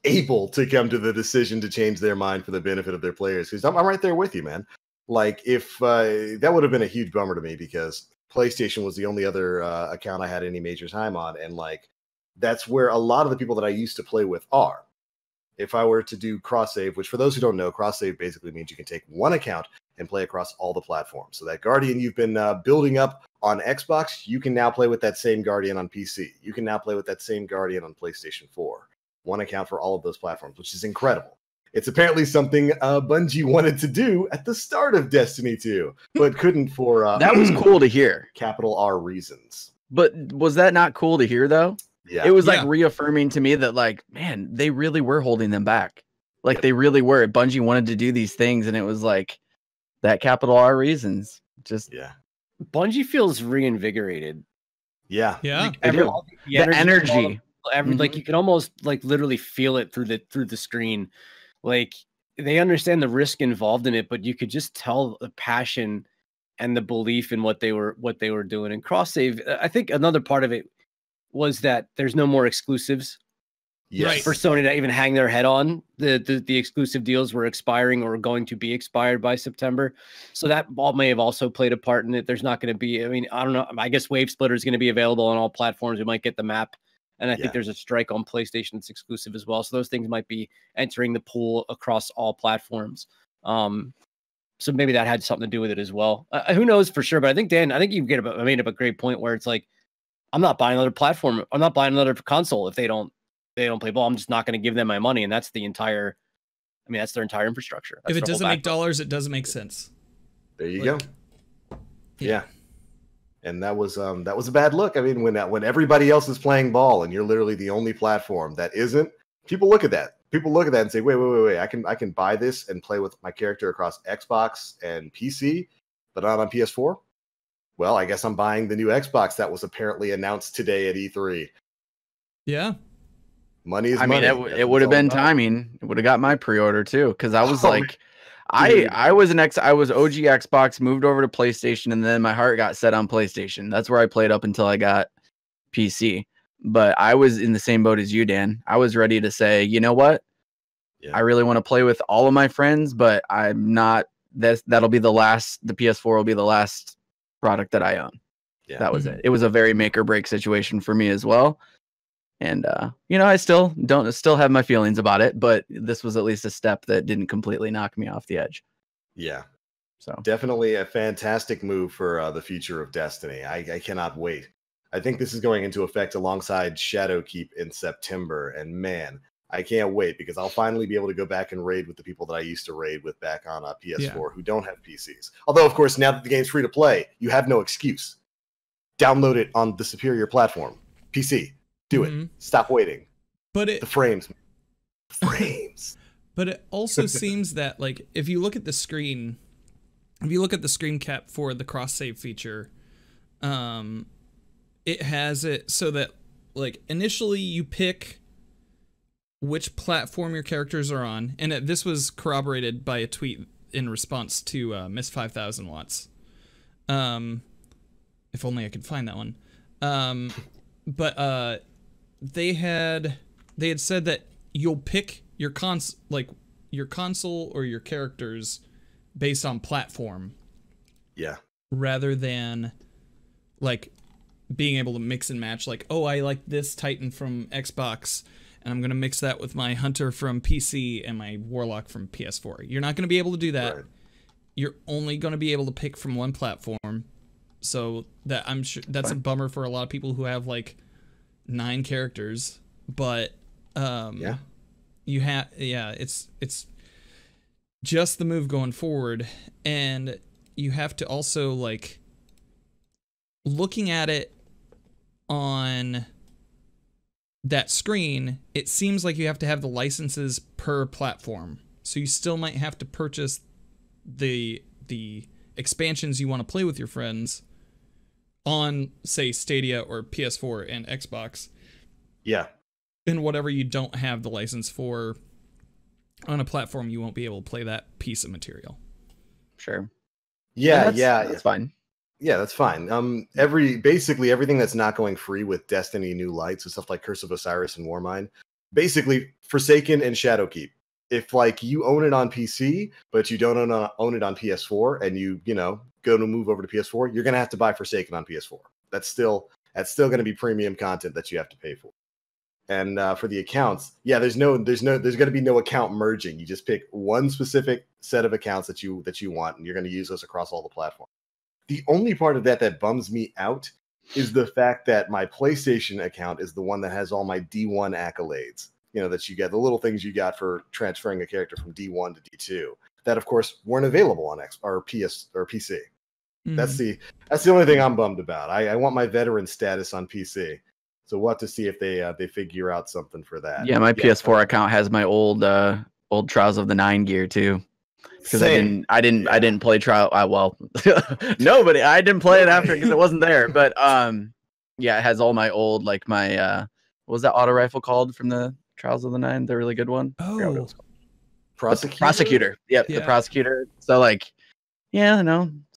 able to come to the decision to change their mind for the benefit of their players, because I'm right there with you, man. Like, if that would have been a huge bummer to me, because PlayStation was the only other account I had any major time on, and like that's where a lot of the people that I used to play with are. If I were to do cross save, which for those who don't know, cross save basically means you can take one account and play across all the platforms. So that Guardian you've been building up on Xbox, you can now play with that same Guardian on PC. You can now play with that same Guardian on PlayStation 4. One account for all of those platforms, which is incredible. It's apparently something Bungie wanted to do at the start of Destiny 2, but couldn't for that was cool to hear. Capital R reasons. But was that not cool to hear though? Yeah. It was like reaffirming to me that, like, man, they really were holding them back. Like they really were. Bungie wanted to do these things, and it was like that capital R reasons. Just Bungie feels reinvigorated. Yeah. Like, the energy. Like you can almost like literally feel it through the screen. Like they understand the risk involved in it, but you could just tell the passion and the belief in what they were doing. And cross save, I think another part of it was that there's no more exclusives. Yes. For Sony to even hang their head on. The exclusive deals were expiring or going to be expired by September. So that may have also played a part in it. There's not going to be, I mean, I don't know. I guess Wave Splitter is going to be available on all platforms. We might get the map. And I think there's a strike on PlayStation that's exclusive as well. So those things might be entering the pool across all platforms. So maybe that had something to do with it as well. Who knows for sure? But I think, Dan, you made up a great point where it's like, I'm not buying another platform. I'm not buying another console if they don't play ball. I'm just not going to give them my money. And that's the entire, that's their entire infrastructure. That's if it doesn't make dollars, it doesn't make sense. There you go. Yeah. And that was a bad look. I mean, when everybody else is playing ball and you're literally the only platform that isn't, people look at that. People look at that and say, wait, I can buy this and play with my character across Xbox and PC, but not on PS4. Well, I guess I'm buying the new Xbox that was apparently announced today at E3. Yeah. Money is money. It would have been timing. It would have got my pre-order too, because I was like, I was OG Xbox, moved over to PlayStation, and then my heart got set on PlayStation. That's where I played up until I got PC. But I was in the same boat as you, Dan. I was ready to say, you know what? I really want to play with all of my friends, but I'm not. That'll be the last. The PS4 will be the last product that I own. Yeah. That was it. It was a very make or break situation for me as well. And I still have my feelings about it, but this was at least a step that didn't completely knock me off the edge. Yeah. So definitely a fantastic move for the future of Destiny. I cannot wait. I think this is going into effect alongside Shadowkeep in September, and man, I can't wait, because I'll finally be able to go back and raid with the people that I used to raid with back on PS4 who don't have PCs. Although, of course, now that the game's free to play, you have no excuse. Download it on the superior platform, PC. Do it. Stop waiting. But the frames. But it also seems that, like, if you look at the screen cap for the cross save feature, it has it so that, like, initially you pick which platform your characters are on, and this was corroborated by a tweet in response to Miss 5000 Watts. If only I could find that one. But they had said that you'll pick your console or your characters based on platform. Yeah. Rather than like being able to mix and match, like, oh, I like this Titan from Xbox, and I'm going to mix that with my Hunter from PC and my Warlock from PS4. You're not going to be able to do that. you're only going to be able to pick from one platform. So that I'm sure that's a bummer for a lot of people who have like 9 characters, but you have it's just the move going forward, and you have to also like looking at it on that screen, it seems like you have to have the licenses per platform. So you still might have to purchase the expansions you want to play with your friends on, say, Stadia or PS4 and Xbox. Yeah. And whatever you don't have the license for on a platform, you won't be able to play that piece of material. Sure. Yeah, that's fine. Yeah, that's fine. Basically everything that's not going free with Destiny New Lights and stuff like Curse of Osiris and Warmind, basically Forsaken and Shadowkeep. If like you own it on PC, but you don't own it on PS4, and you go to move over to PS4, you're gonna have to buy Forsaken on PS4. That's still gonna be premium content that you have to pay for. And for the accounts, there's gonna be no account merging. You just pick one specific set of accounts that you want, and you're gonna use those across all the platforms. The only part of that bums me out is the fact that my PlayStation account is the one that has all my D1 accolades. That you get, the little things you got for transferring a character from D1 to D2. That, of course, weren't available on X or PS or PC. Mm. That's the only thing I'm bummed about. I want my veteran status on PC. So we'll have to see if they figure out something for that. Yeah, my PS4 account has my old Trials of the 9 gear too. Because I didn't play Trial. Nobody. I didn't play it after because it wasn't there. But it has all my old what was that auto rifle called from the Trials of the 9? The really good one. Oh, Prosecutor. Yep, the Prosecutor. So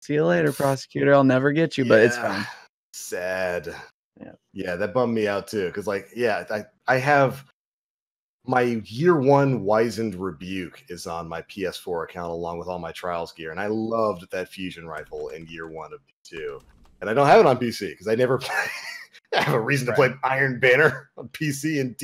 see you later, Prosecutor. I'll never get you, but it's fine. Sad. Yeah, that bummed me out too. Because I have. My year 1 Wizened Rebuke is on my PS4 account along with all my Trials gear, and I loved that fusion rifle in year 1 of D2. And I don't have it on PC because I never play. I have a reason to play Iron Banner on PC in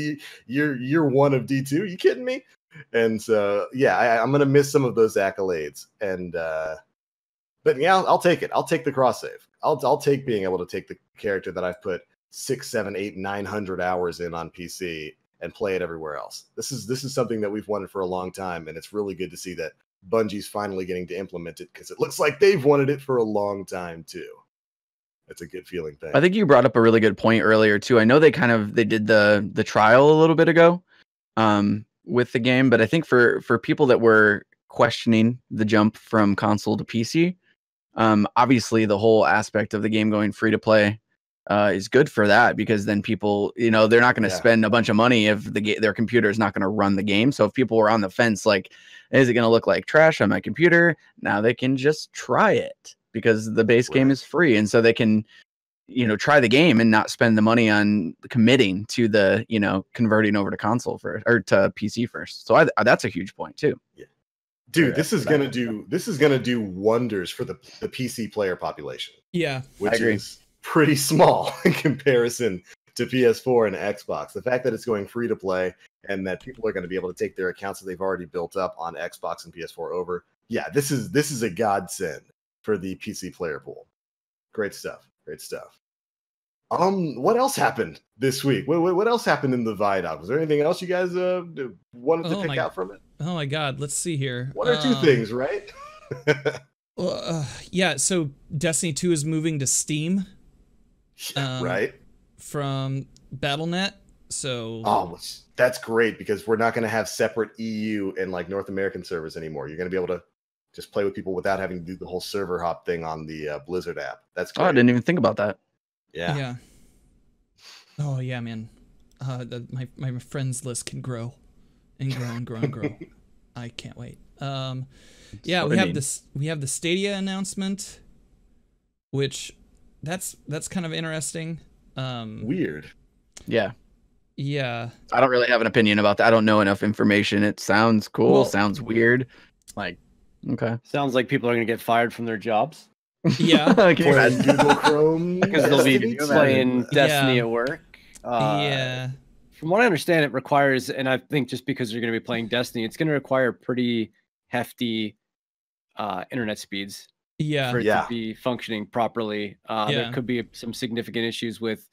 year 1 of D2. You kidding me? And so I'm gonna miss some of those accolades. And but I'll take it. I'll take the cross save. I'll take being able to take the character that I've put 6, 7, 8, 900 hours in on PC and play it everywhere else. This is something that we've wanted for a long time, and it's really good to see that Bungie's finally getting to implement it, because it looks like they've wanted it for a long time too. It's a good feeling thing. I think you brought up a really good point earlier too. I know they did the trial a little bit ago with the game, but I think for people that were questioning the jump from console to PC, obviously the whole aspect of the game going free to play is good for that, because then people, they're not going to spend a bunch of money if their computer is not going to run the game. So if people were on the fence, like, is it going to look like trash on my computer? Now they can just try it because the base game is free. And so they can, try the game and not spend the money on committing to the, converting over to console first or to PC first. So that's a huge point too. Yeah. Dude, this is gonna do wonders for the PC player population. Yeah. Which is pretty small in comparison to PS4 and Xbox. The fact that it's going free to play and that people are going to be able to take their accounts that they've already built up on Xbox and PS4 over. Yeah, this is a godsend for the PC player pool. Great stuff. Great stuff. What else happened this week? What else happened in the VIDOC? Was there anything else you guys wanted to pick out from it? Oh my God, let's see here. One or two things, right? So Destiny 2 is moving to Steam. Right. From Battle.net. So that's great, because we're not going to have separate EU and North American servers anymore. You're going to be able to just play with people without having to do the whole server hop thing on the Blizzard app. That's great. Oh, I didn't even think about that. Yeah. Oh yeah, man. My friends list can grow and grow and grow and grow. I can't wait. We have the Stadia announcement, which that's kind of interesting. Weird. Yeah. I don't really have an opinion about that. I don't know enough information. It sounds cool. Sounds weird. Okay. Sounds like people are going to get fired from their jobs. Yeah. Playing Google Chrome because they'll be playing Destiny at work. From what I understand, it requires, and I think just because you're going to be playing Destiny, it's going to require pretty hefty internet speeds Yeah. for it to be functioning properly. There could be some significant issues with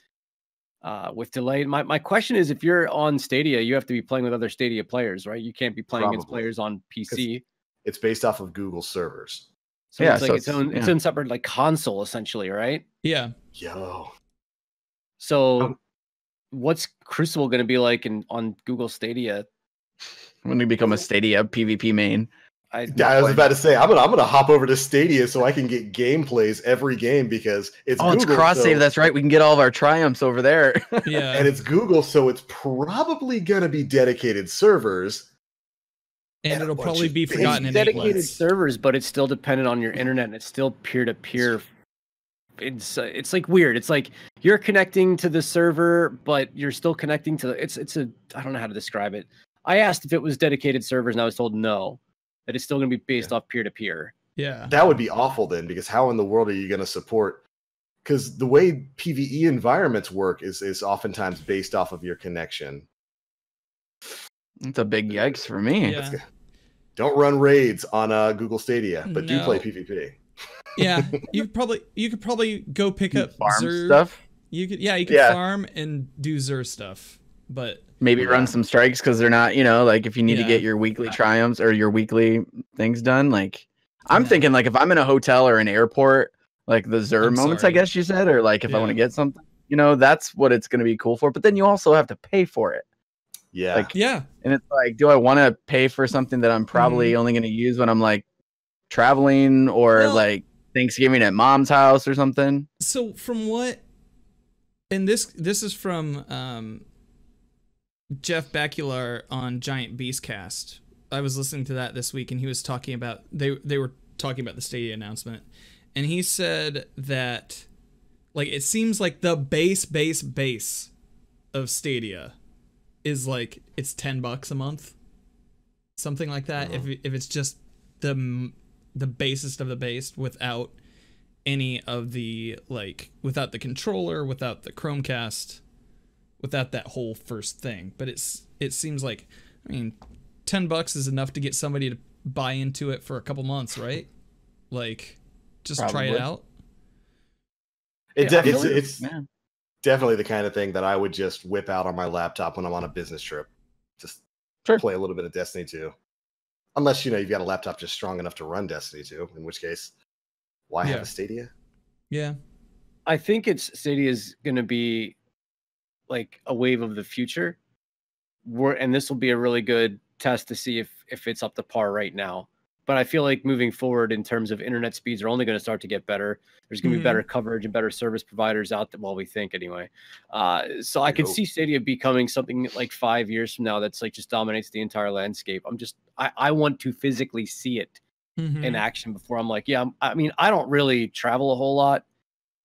delay. My question is, if you're on Stadia, you have to be playing with other Stadia players, right? You can't be playing against players on PC. It's based off of Google servers. So it's like its own separate like console essentially, right? Yeah. Yo. So what's Crucible going to be like on Google Stadia? When we become a Stadia PvP main. I was about to say I'm gonna hop over to Stadia so I can get gameplays every game because it's Google, it's cross save. That's right. We can get all of our triumphs over there. Yeah, and it's Google, so it's probably gonna be dedicated servers, and it'll probably be forgotten in dedicated servers, but it's still dependent on your internet, and it's still peer to peer. It's like weird. It's like you're connecting to the server, but you're still connecting to I don't know how to describe it. I asked if it was dedicated servers, and I was told no. That it's still going to be based off peer-to-peer. Yeah. That would be awful then, because how in the world are you going to support? Because the way PvE environments work is oftentimes based off of your connection. It's a big yikes for me. Yeah. Don't run raids on Google Stadia, but do play PvP. Yeah, you could probably go pick up farm Xur stuff. You could farm and do Xur stuff, but maybe run some strikes because they're not, like if you need to get your weekly triumphs or your weekly things done. Like I'm thinking, like if I'm in a hotel or an airport, like the Xur moments, I guess you said, or like if I want to get something, that's what it's going to be cool for. But then you also have to pay for it. Yeah. Like, and it's like, do I want to pay for something that I'm probably only going to use when I'm like traveling or like Thanksgiving at mom's house or something? So from what, and this is from Jeff Bacular on Giant Beastcast. I was listening to that this week, and he was talking about they were talking about the Stadia announcement, and he said that like it seems like the base of Stadia is like it's $10 a month, something like that. If it's just the basest of the base without any of the without the controller, without the Chromecast, without that whole first thing. But it seems like, I mean, $10 is enough to get somebody to buy into it for a couple months, right? Like, just try it out. It's definitely the kind of thing that I would just whip out on my laptop when I'm on a business trip. Just play a little bit of Destiny 2. Unless, you've got a laptop just strong enough to run Destiny 2, in which case, why have a Stadia? Yeah. I think Stadia is going to be like a wave of the future. And this will be a really good test to see if it's up to par right now. But I feel like moving forward in terms of internet speeds are only going to start to get better. There's going to be better coverage and better service providers out there. Well, we think anyway. So I could see Stadia becoming something like 5 years from now that's like just dominates the entire landscape. I want to physically see it in action before I'm like, I mean, I don't really travel a whole lot.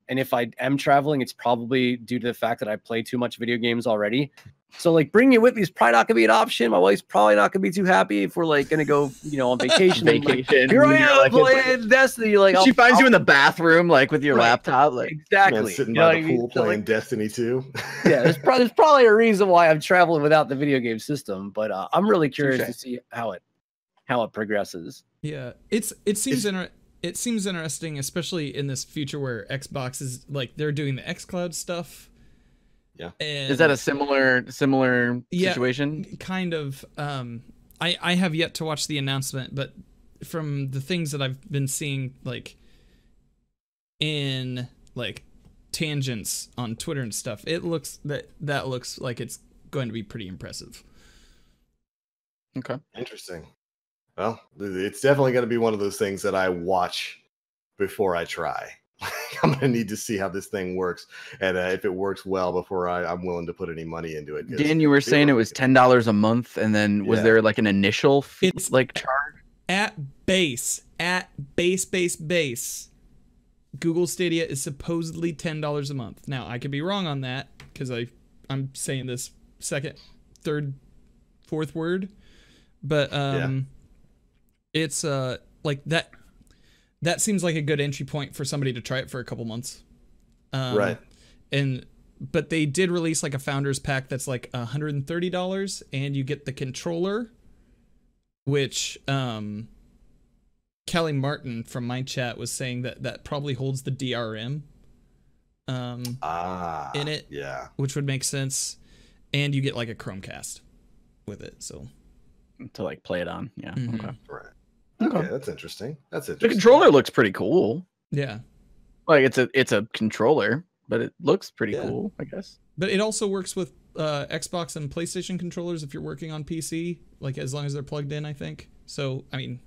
And if I am traveling, it's probably due to the fact that I play too much video games already. So like bringing it with me is probably not gonna be an option. My wife's probably not gonna be too happy if we're like gonna go, on vacation. Here I am playing Destiny. Like she finds you in the bathroom, like with your laptop, like exactly. Man, sitting by the pool playing Destiny 2. Yeah, there's probably a reason why I'm traveling without the video game system. But I'm really curious to see how it progresses. Yeah, it seems interesting, especially in this future where Xbox is like they're doing the xCloud stuff. Yeah. And is that a similar situation? Kind of. I have yet to watch the announcement, but from the things that I've been seeing, like in like tangents on Twitter and stuff, it looks that looks like it's going to be pretty impressive. Okay. Interesting. Well, it's definitely going to be one of those things that I watch before I try. I'm going to need to see how this thing works, and if it works well before I'm willing to put any money into it. Dan, you were saying it was $10 a month, and then was there like an initial fee, charge? At base, Google Stadia is supposedly $10 a month. Now, I could be wrong on that because I'm saying this second, third, fourth word, but it's like that. That seems like a good entry point for somebody to try it for a couple months. Right. But they did release like a founder's pack that's like $130, and you get the controller, which can Kelly Martin from my chat was saying that probably holds the DRM in it. Yeah. Which would make sense. And you get like a Chromecast with it, so to like play it on. Yeah. Mhm. Okay. Right. Okay. Okay, that's interesting. That's The interesting. controller looks pretty cool. yeah. Like it's a controller, but it looks pretty Yeah. cool, I guess. But it also works with Xbox and PlayStation controllers if you're working on PC, like as long as they're plugged in, I think. So, I mean,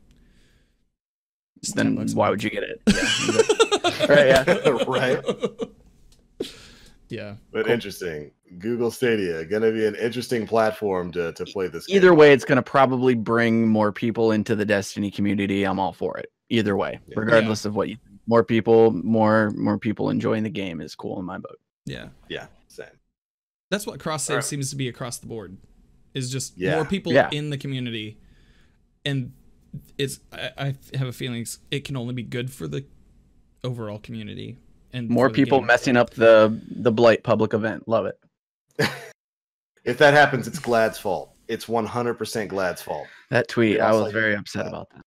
it's Then $10 a why month. would you get it? Yeah. Right, yeah. Right. Yeah. But interesting. Google Stadia gonna be an interesting platform to play this game. Either way, it's going to probably bring more people into the Destiny community. I'm all for it. Either way, Yeah. regardless of what you think. More people enjoying the game is cool in my book. Yeah. Yeah, same. That's what cross save Alright. seems to be across the board. Is just Yeah. more people Yeah. in the community. And I have a feeling it can only be good for the overall community. And More for the people game. messing up the Blight public event. Love it. If that happens, it's Glad's fault. It's 100% Glad's fault. That tweet, You're I also was like, very upset about that.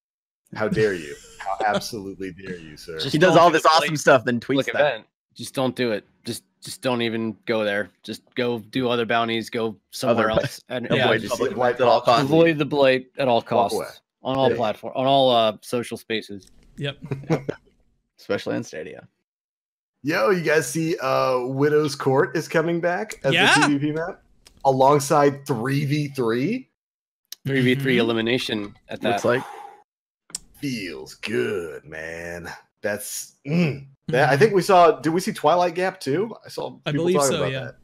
How dare you? How absolutely dare you, sir? Just He does don't all do this the awesome stuff, then tweets public that. event. Just don't do it. Just don't even go there. Just go do other bounties. Go somewhere Other- else. And Avoid yeah, you just see public a blight events at all pop, costs. avoid the blight at all costs away. on all Yeah. platforms, on all social spaces. Yep. Especially on Stadia. Yo, you guys see Widow's Court is coming back as Yeah. the PvP map alongside 3v3. 3v3 Mhm. elimination at that. Looks like Feels good, man. That's that. I think we saw. Did we see Twilight Gap too? I saw people I believe talking so, about yeah. that.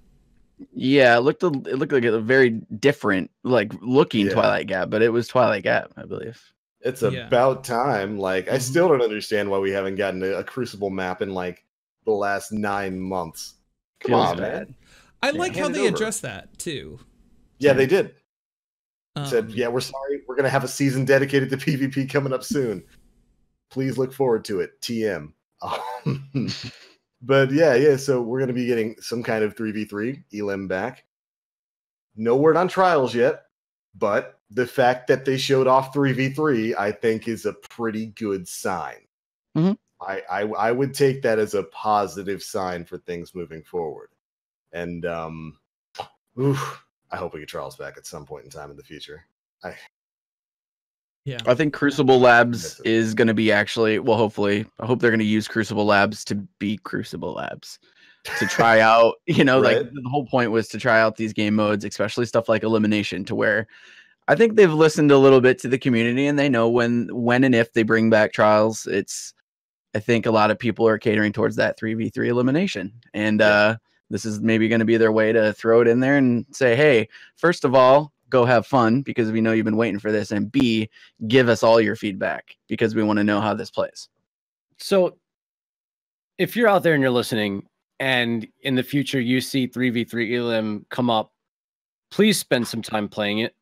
yeah, it looked like a very different like looking Yeah. Twilight Gap, but it was Twilight Gap, I believe. It's Yeah. about time. Like, I Mhm. still don't understand why we haven't gotten a Crucible map in like the last 9 months. Come Feels on, bad. man. I Yeah. like how Hand it they over. address that too. Yeah, they did. Um, Said, yeah, we're sorry. We're gonna have a season dedicated to PvP coming up soon. Please look forward to it. TM. But yeah. So we're gonna be getting some kind of 3v3 elim back. No word on trials yet, but the fact that they showed off 3v3, I think, is a pretty good sign. Mhm. I would take that as a positive sign for things moving forward. And I hope we get trials back at some point in time in the future. yeah. I think Crucible Labs That's it. is going to be actually, well, hopefully, I hope they're going to use Crucible Labs to be Crucible Labs to try out, like Right. the whole point was to try out these game modes, especially stuff like elimination, to where I think they've listened a little bit to the community and they know when and if they bring back trials, I think a lot of people are catering towards that 3v3 elimination. And this is maybe going to be their way to throw it in there and say, hey, first of all, go have fun because we know you've been waiting for this. And B, give us all your feedback because we want to know how this plays. So if you're out there and you're listening and in the future you see 3v3 elim come up, please spend some time playing it.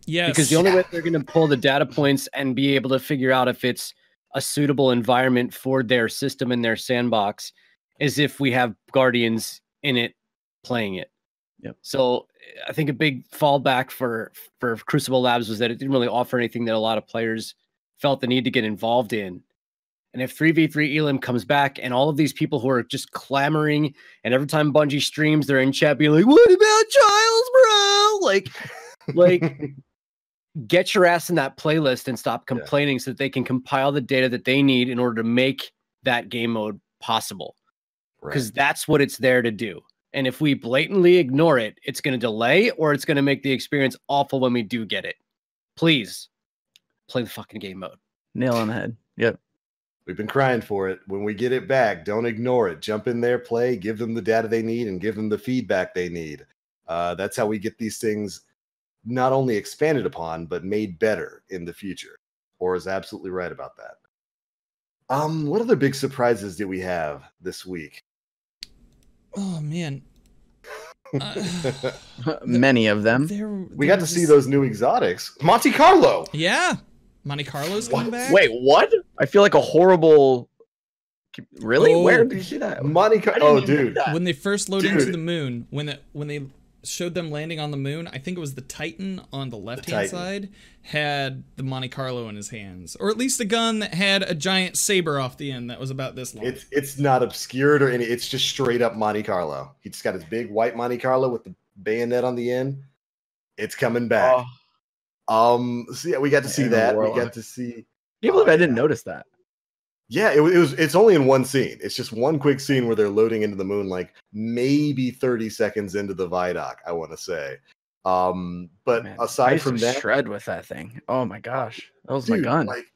Yes. Because the only way they're going to pull the data points and be able to figure out if it's a suitable environment for their system and their sandbox is if we have Guardians in it playing it. Yep. So I think a big fallback for Crucible Labs was that it didn't really offer anything that a lot of players felt the need to get involved in. And if 3v3 elim comes back and all of these people who are just clamoring and every time Bungie streams, they're in chat being like, what about Trials, bro? Like get your ass in that playlist and stop complaining so that they can compile the data that they need in order to make that game mode possible. Because that's what it's there to do. And if we blatantly ignore it, it's going to delay or it's going to make the experience awful when we do get it. Please play the fucking game mode. Nail on the head. Yep. We've been crying for it. When we get it back, don't ignore it. Jump in there, play, give them the data they need, and give them the feedback they need. That's how we get these things not only expanded upon, but made better in the future. Or is absolutely right about that. What other big surprises did we have this week? Oh man. Many of them. We got to see those new exotics. Monte Carlo. Yeah. Monte Carlo's coming back. Wait, what? I feel like a horrible. Really? Oh. Where did you see that? Monte I Carlo. didn't Oh, even know dude. that. When they first load Dude. into the moon, when they showed them landing on the moon. I think it was the Titan on the left-hand side had the Monte Carlo in his hands, or at least a gun that had a giant saber off the end that was about this long. It's not obscured or any. It's just straight up Monte Carlo. He just got his big white Monte Carlo with the bayonet on the end. It's coming back. So yeah, we got to see that. We got to see. Can't believe I didn't notice that. Yeah, it's only in one scene. It's just one quick scene where they're loading into the moon, like maybe 30 seconds into the Vidoc, I want to say. But Man, aside from that, shred with that thing. Oh my gosh, that was my gun. Like,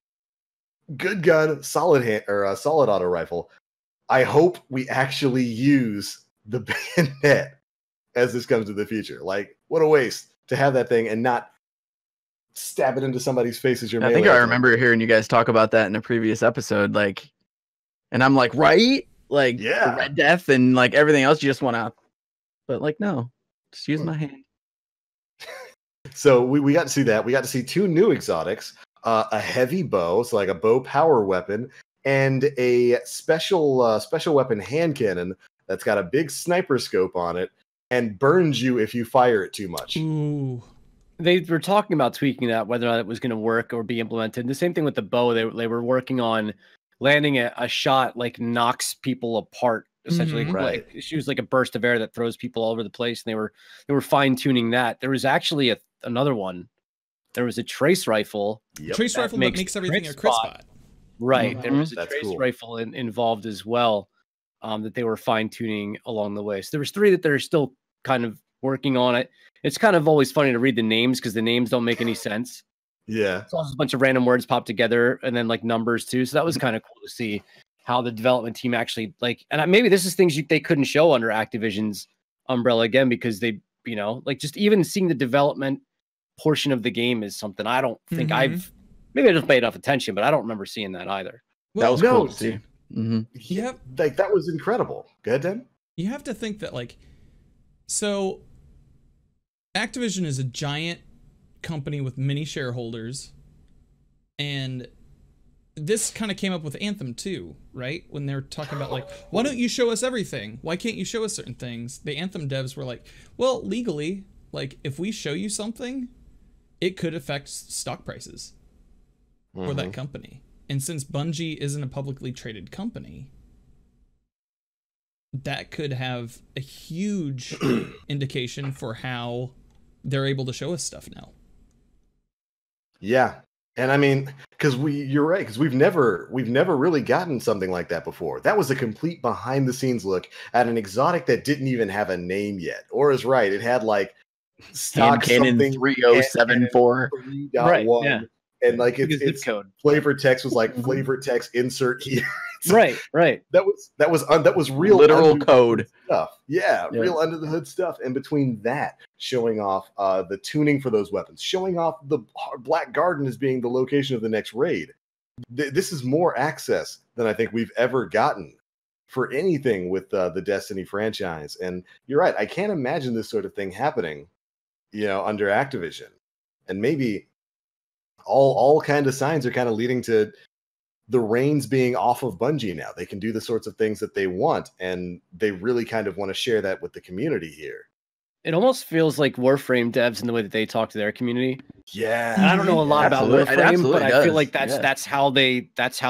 good gun, solid solid auto rifle. I hope we actually use the bayonet as this comes to the future. Like, what a waste to have that thing and not stab it into somebody's face as your melee. I think I remember hearing you guys talk about that in a previous episode, like, and I'm like, right? Like, yeah, the Red Death and like everything else, you just want to, but like, no, just use my hand. So we got to see that. We got to see 2 new exotics, a heavy bow, so like a bow power weapon, and a special weapon hand cannon that's got a big sniper scope on it and burns you if you fire it too much. Ooh. They were talking about tweaking that, whether or not it was going to work or be implemented. The same thing with the bow. They were working on landing a shot like knocks people apart, essentially. Right. Like, she was like a burst of air that throws people all over the place. And they were fine tuning that. There was actually another one. There was a trace rifle. Yep. Trace rifle that makes everything a crit spot. Right. There was a That's trace cool. rifle involved as well, that they were fine tuning along the way. So there was 3 that they're still kind of working on it. It's kind of always funny to read the names because the names don't make any sense. Yeah. It's also a bunch of random words popped together and then like numbers too. So that was kind of cool to see how the development team actually like, and maybe this is things they couldn't show under Activision's umbrella again, because they, you know, like just even seeing the development portion of the game is something I don't think maybe I just paid enough attention, but I don't remember seeing that either. That was cool to see. Yeah, like that was incredible. Go ahead, Dan. You have to think that, like, so Activision is a giant company with many shareholders, and this kind of came up with Anthem too, right? When they're talking about like, why don't you show us everything? Why can't you show us certain things? The Anthem devs were like, well, legally, like if we show you something, it could affect stock prices for that company. And since Bungie isn't a publicly traded company, that could have a huge indication for how they're able to show us stuff now. Yeah. And I mean, you're right, because we've never really gotten something like that before. That was a complete behind the scenes look at an exotic that didn't even have a name yet. Or is right, it had like stock Cannon 3074 3.1. Right, yeah. And like its code flavor text was like flavor text insert here. Right. That was real literal code stuff. Yeah, real under the hood stuff. And between that, showing off the tuning for those weapons, showing off the Black Garden as being the location of the next raid. This is more access than I think we've ever gotten for anything with the Destiny franchise. And you're right, I can't imagine this sort of thing happening, under Activision. And maybe all kind of signs are kind of leading to the reins being off of Bungie now. They can do the sorts of things that they want, and they really kind of want to share that with the community here. It almost feels like Warframe devs in the way that they talk to their community. Yeah, and I don't know a lot about Warframe, but I feel like that's how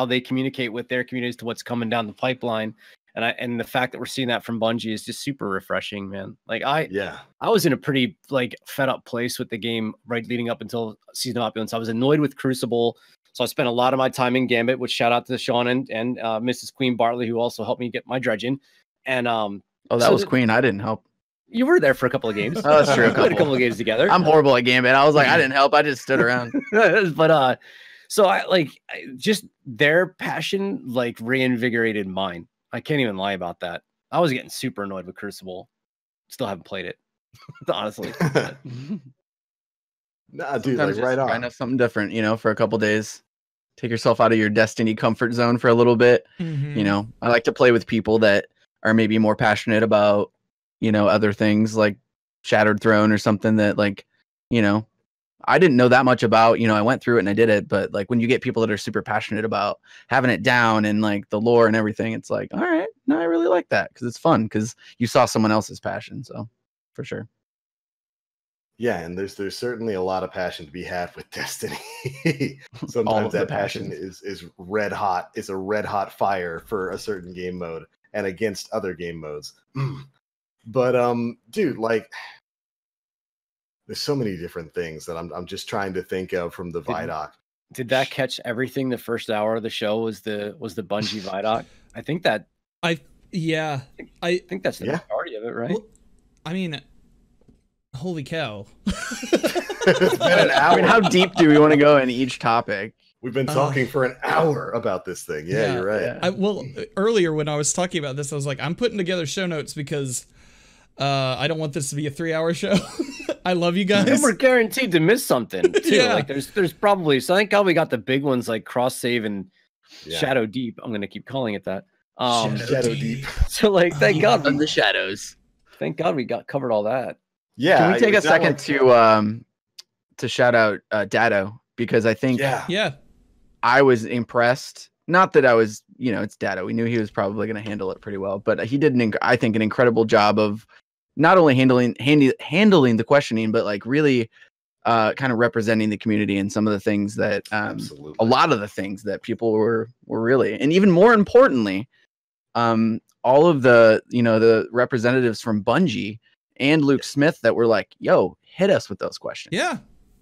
they communicate with their communities to what's coming down the pipeline. And the fact that we're seeing that from Bungie is just super refreshing, man. Like I was in a pretty fed up place with the game right leading up until Season of Opulence. I was annoyed with Crucible, so I spent a lot of my time in Gambit. Which shout out to Sean and Mrs. Queen Bartley, who also helped me get my dredging. And that was Queen. I didn't help. You were there for a couple of games. Oh, that's true. We played a couple of games together. I'm horrible at Gambit. I was like, I didn't help. I just stood around. But so I just their passion reinvigorated mine. I can't even lie about that. I was getting super annoyed with Crucible. Still haven't played it, honestly. Nah, dude, right on. Trying something different, for a couple days. Take yourself out of your Destiny comfort zone for a little bit. I like to play with people that are maybe more passionate about, other things like Shattered Throne or something that I didn't know that much about. I went through it and I did it, but when you get people that are super passionate about having it down and the lore and everything, it's like, all right, no, I really like that because it's fun because you saw someone else's passion. So for sure. Yeah, and there's certainly a lot of passion to be had with Destiny. Sometimes that passion is red hot. It's a red hot fire for a certain game mode and against other game modes. But dude, like, there's so many different things that I'm just trying to think of from the Vidoc. Did that catch everything? The first hour of the show was the Bungie Vidoc. I think that. I think that's the majority of it, right? Well, I mean, holy cow! It's been an hour. I mean, how deep do we want to go in each topic? We've been talking for an hour about this thing. Yeah, you're right. Well, earlier when I was talking about this, I was like, I'm putting together show notes because I don't want this to be a 3-hour show. I love you guys. And we're guaranteed to miss something too. Yeah. Like there's probably, so thank God we got the big ones like Cross Save and Shadow Deep. I'm gonna keep calling it that. Shadow Deep. So like, thank God in the shadows. Thank God we got covered all that. Yeah. Can we take a second to shout out Dado, because I think I was impressed. Not that I was, it's Dado. We knew he was probably going to handle it pretty well, but he did I think an incredible job of not only handling the questioning, but like really kind of representing the community and some of the things that a lot of the things that people were really, and even more importantly, all of the the representatives from Bungie and Luke Smith that were like, yo, hit us with those questions. Yeah.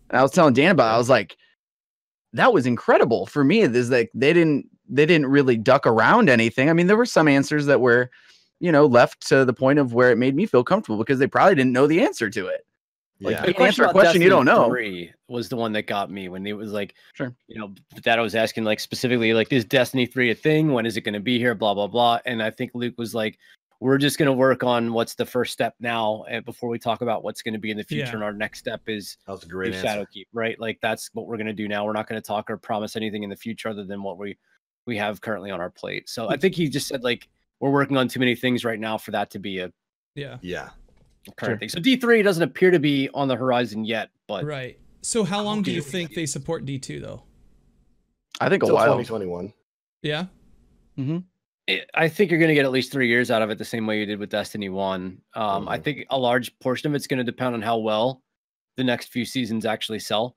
And I was telling Dan about it. I was like, that was incredible for me. Is like they didn't really duck around anything. I mean, there were some answers that were, left to the point of where it made me feel comfortable because they probably didn't know the answer to it. Like, the answer a question you don't know. 3 was the one that got me when it was like, sure, that I was asking like specifically like, is Destiny 3 a thing? When is it going to be here? Blah, blah, blah. And I think Luke was like, we're just going to work on what's the first step now, and before we talk about what's going to be in the future. Yeah. And our next step is Shadowkeep, right? Like that's what we're going to do now. We're not going to talk or promise anything in the future other than what we have currently on our plate. So I think he just said like, we're working on too many things right now for that to be a current thing. So D3 doesn't appear to be on the horizon yet, but right. So how long do you think they support D2 though? I think a while. 2021. Yeah. Mm-hmm. I think you're going to get at least 3 years out of it the same way you did with Destiny 1. I think a large portion of it's going to depend on how well the next few seasons actually sell,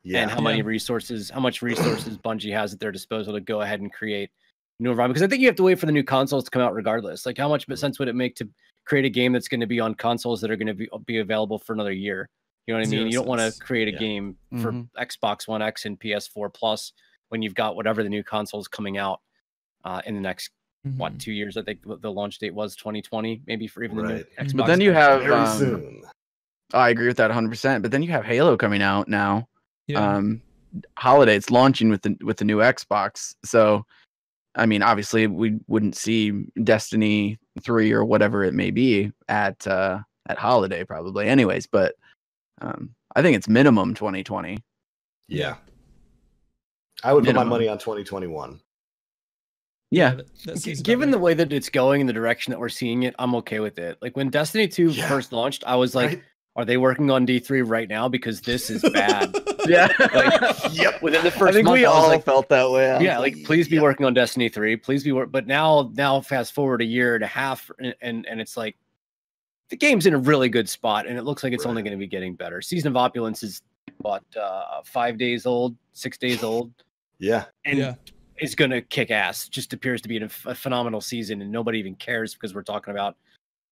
and how much resources Bungie has at their disposal to go ahead and create new environment. Because I think you have to wait for the new consoles to come out regardless. Like, how much sense would it make to create a game that's going to be on consoles that are going to be available for another year? You know what I mean? You don't want to create a game for Xbox One X and PS4 Plus when you've got whatever the new consoles coming out in the next 2 years. I think the launch date was 2020, maybe for even the new Xbox. But then you have very soon. I agree with that 100%. But then you have Halo coming out now. Holiday, it's launching with the new Xbox. So I mean, obviously we wouldn't see Destiny 3 or whatever it may be at holiday probably anyways, but I think it's minimum 2020. Yeah. I would put my money on 2021. Yeah. Given the way that it's going in the direction that we're seeing it, I'm okay with it. Like when Destiny 2 first launched, I was like, are they working on D3 right now? Because this is bad. Like, within the first I think month, we all felt that way. Yeah, like please be working on Destiny 3. Please be but now fast forward a year and a half, and it's like the game's in a really good spot, and it looks like it's only going to be getting better. Season of Opulence is what 5 days old, 6 days old. Yeah. And it's going to kick ass. It just appears to be a phenomenal season, and nobody even cares because we're talking about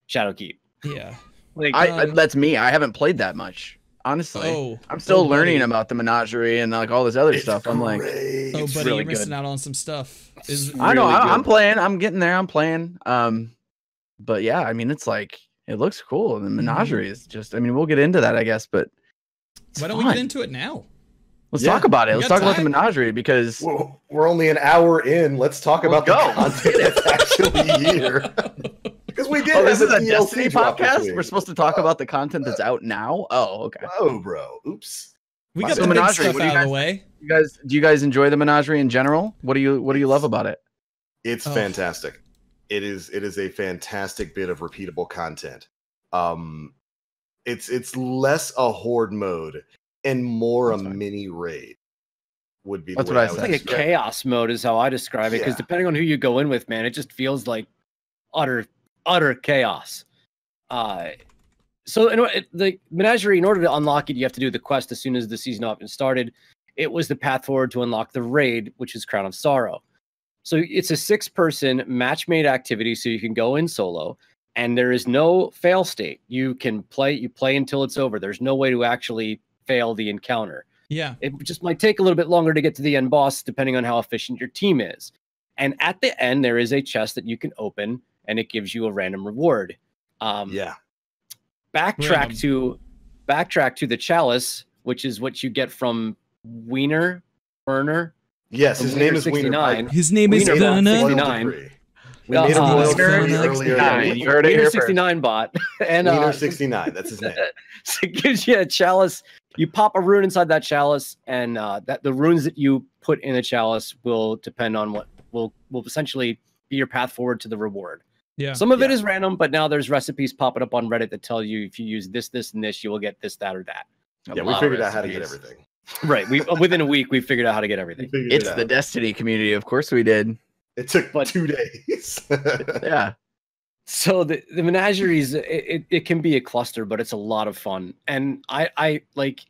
Shadowkeep. Yeah. Like, that's me. I haven't played that much, honestly. I'm still learning about the menagerie and like all this other stuff. I'm like, buddy, really you're missing out on some stuff. I know. I'm playing. I'm getting there. I'm playing. But yeah, I mean, it's like it looks cool. The menagerie is just. I mean, we'll get into that, I guess. But why don't we get into it now? Let's talk about it. Let's talk about the menagerie because we're only an hour in. Let's talk about the content that's actually here. Because we did. This is a Destiny podcast. We're supposed to talk about the content that's out now. Oh, okay. Oh, bro. Oops. We got the big stuff out of the way. Do you guys enjoy the menagerie in general? What do you love about it? It's fantastic. It is a fantastic bit of repeatable content. It's less a horde mode and more a mini raid. Would be that's what I said. It's like a chaos mode is how I describe it, because depending on who you go in with, man, it just feels like utter chaos. So the Menagerie, in order to unlock it, you have to do the quest as soon as the season open started. It was the path forward to unlock the raid, which is Crown of Sorrow. So it's a 6-person match-made activity, so you can go in solo, and there is no fail state. You play until it's over. There's no way to actually fail the encounter. Yeah. It just might take a little bit longer to get to the end boss, depending on how efficient your team is. And at the end, there is a chest that you can open, and it gives you a random reward. Backtrack to the chalice, which is what you get from Werner. Yes, his name is 69. His name is Werner. 69. We made a royal Werner decree earlier. 69. You heard it here 69 bot. And Wiener 69, that's his name. So it gives you a chalice. You pop a rune inside that chalice, and that the runes that you put in the chalice will depend on what will essentially be your path forward to the reward. Yeah. Some of it is random, but now there's recipes popping up on Reddit that tell you if you use this, this, and this, you will get this, that, or that. Yeah, we figured out how to get everything. Right. Within a week, we figured out how to get everything. It's the Destiny community. Of course we did. It took 2 days. Yeah. So the menageries, it can be a cluster, but it's a lot of fun. And I like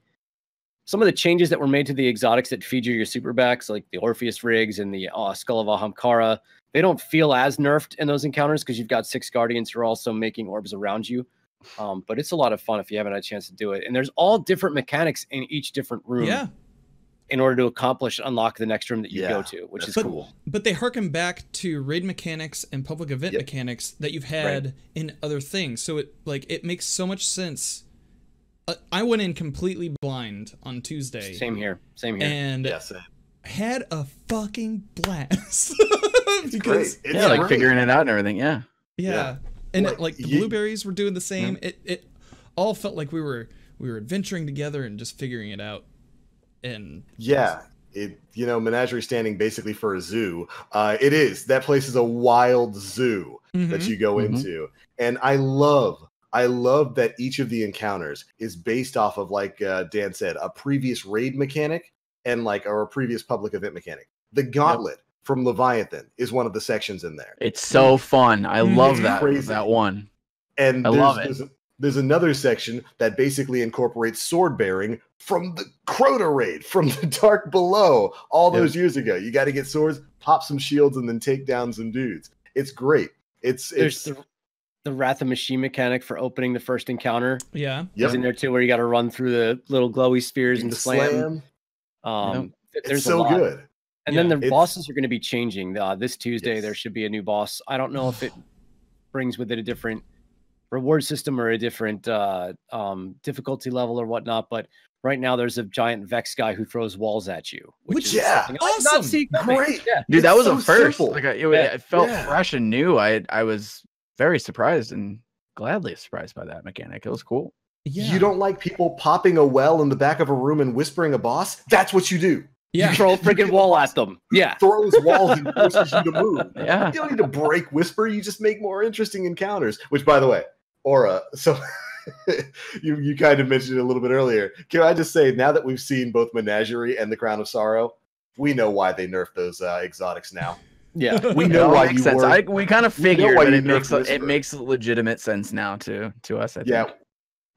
some of the changes that were made to the exotics that feature your superbacks, like the Orpheus rigs and the Skull of Ahamkara. They don't feel as nerfed in those encounters because you've got 6 guardians who are also making orbs around you. But it's a lot of fun if you haven't had a chance to do it. And there's all different mechanics in each different room. Yeah. In order to unlock the next room that you go to, which is cool. But they harken back to raid mechanics and public event mechanics that you've had in other things. So it makes so much sense. I went in completely blind on Tuesday. Same here. And had a fucking blast. Because it's great. Figuring it out and everything. Yeah. And the blueberries were doing the same. It all felt like we were adventuring together and just figuring it out. And Menagerie standing basically for a zoo. It is. That place is a wild zoo that you go into. And I love that each of the encounters is based off of, like Dan said, a previous raid mechanic and or a previous public event mechanic. The gauntlet from Leviathan is one of the sections in there. It's so fun. I love that one. And I love it. There's another section that basically incorporates sword bearing from the Crota raid, from the Dark Below, all those years ago. You got to get swords, pop some shields, and then take down some dudes. It's great. There's the Wrath of Machine mechanic for opening the first encounter. Yeah. Yep. Is in there too, where you got to run through the little glowy spheres and slam. There's so good. And then the bosses are going to be changing. This Tuesday, there should be a new boss. I don't know if it brings with it a different reward system or a different difficulty level or whatnot, but right now there's a giant Vex guy who throws walls at you, which is awesome. Great. Dude, that was a first. Simple. It felt fresh and new. I was very surprised and gladly surprised by that mechanic. It was cool. Yeah. You don't like people popping a well in the back of a room and whispering a boss? That's what you do. Yeah. You throw a freaking wall at them. Yeah. Throws walls and forces you to move. Yeah. You don't need to break Whisper. You just make more interesting encounters, which, by the way, Aura. So you kind of mentioned it a little bit earlier. Can I just say, now that we've seen both Menagerie and the Crown of Sorrow, we know why they nerfed those exotics now. Yeah. We know why you were. We kind of figured, but it makes legitimate sense now to us, I think. Yeah.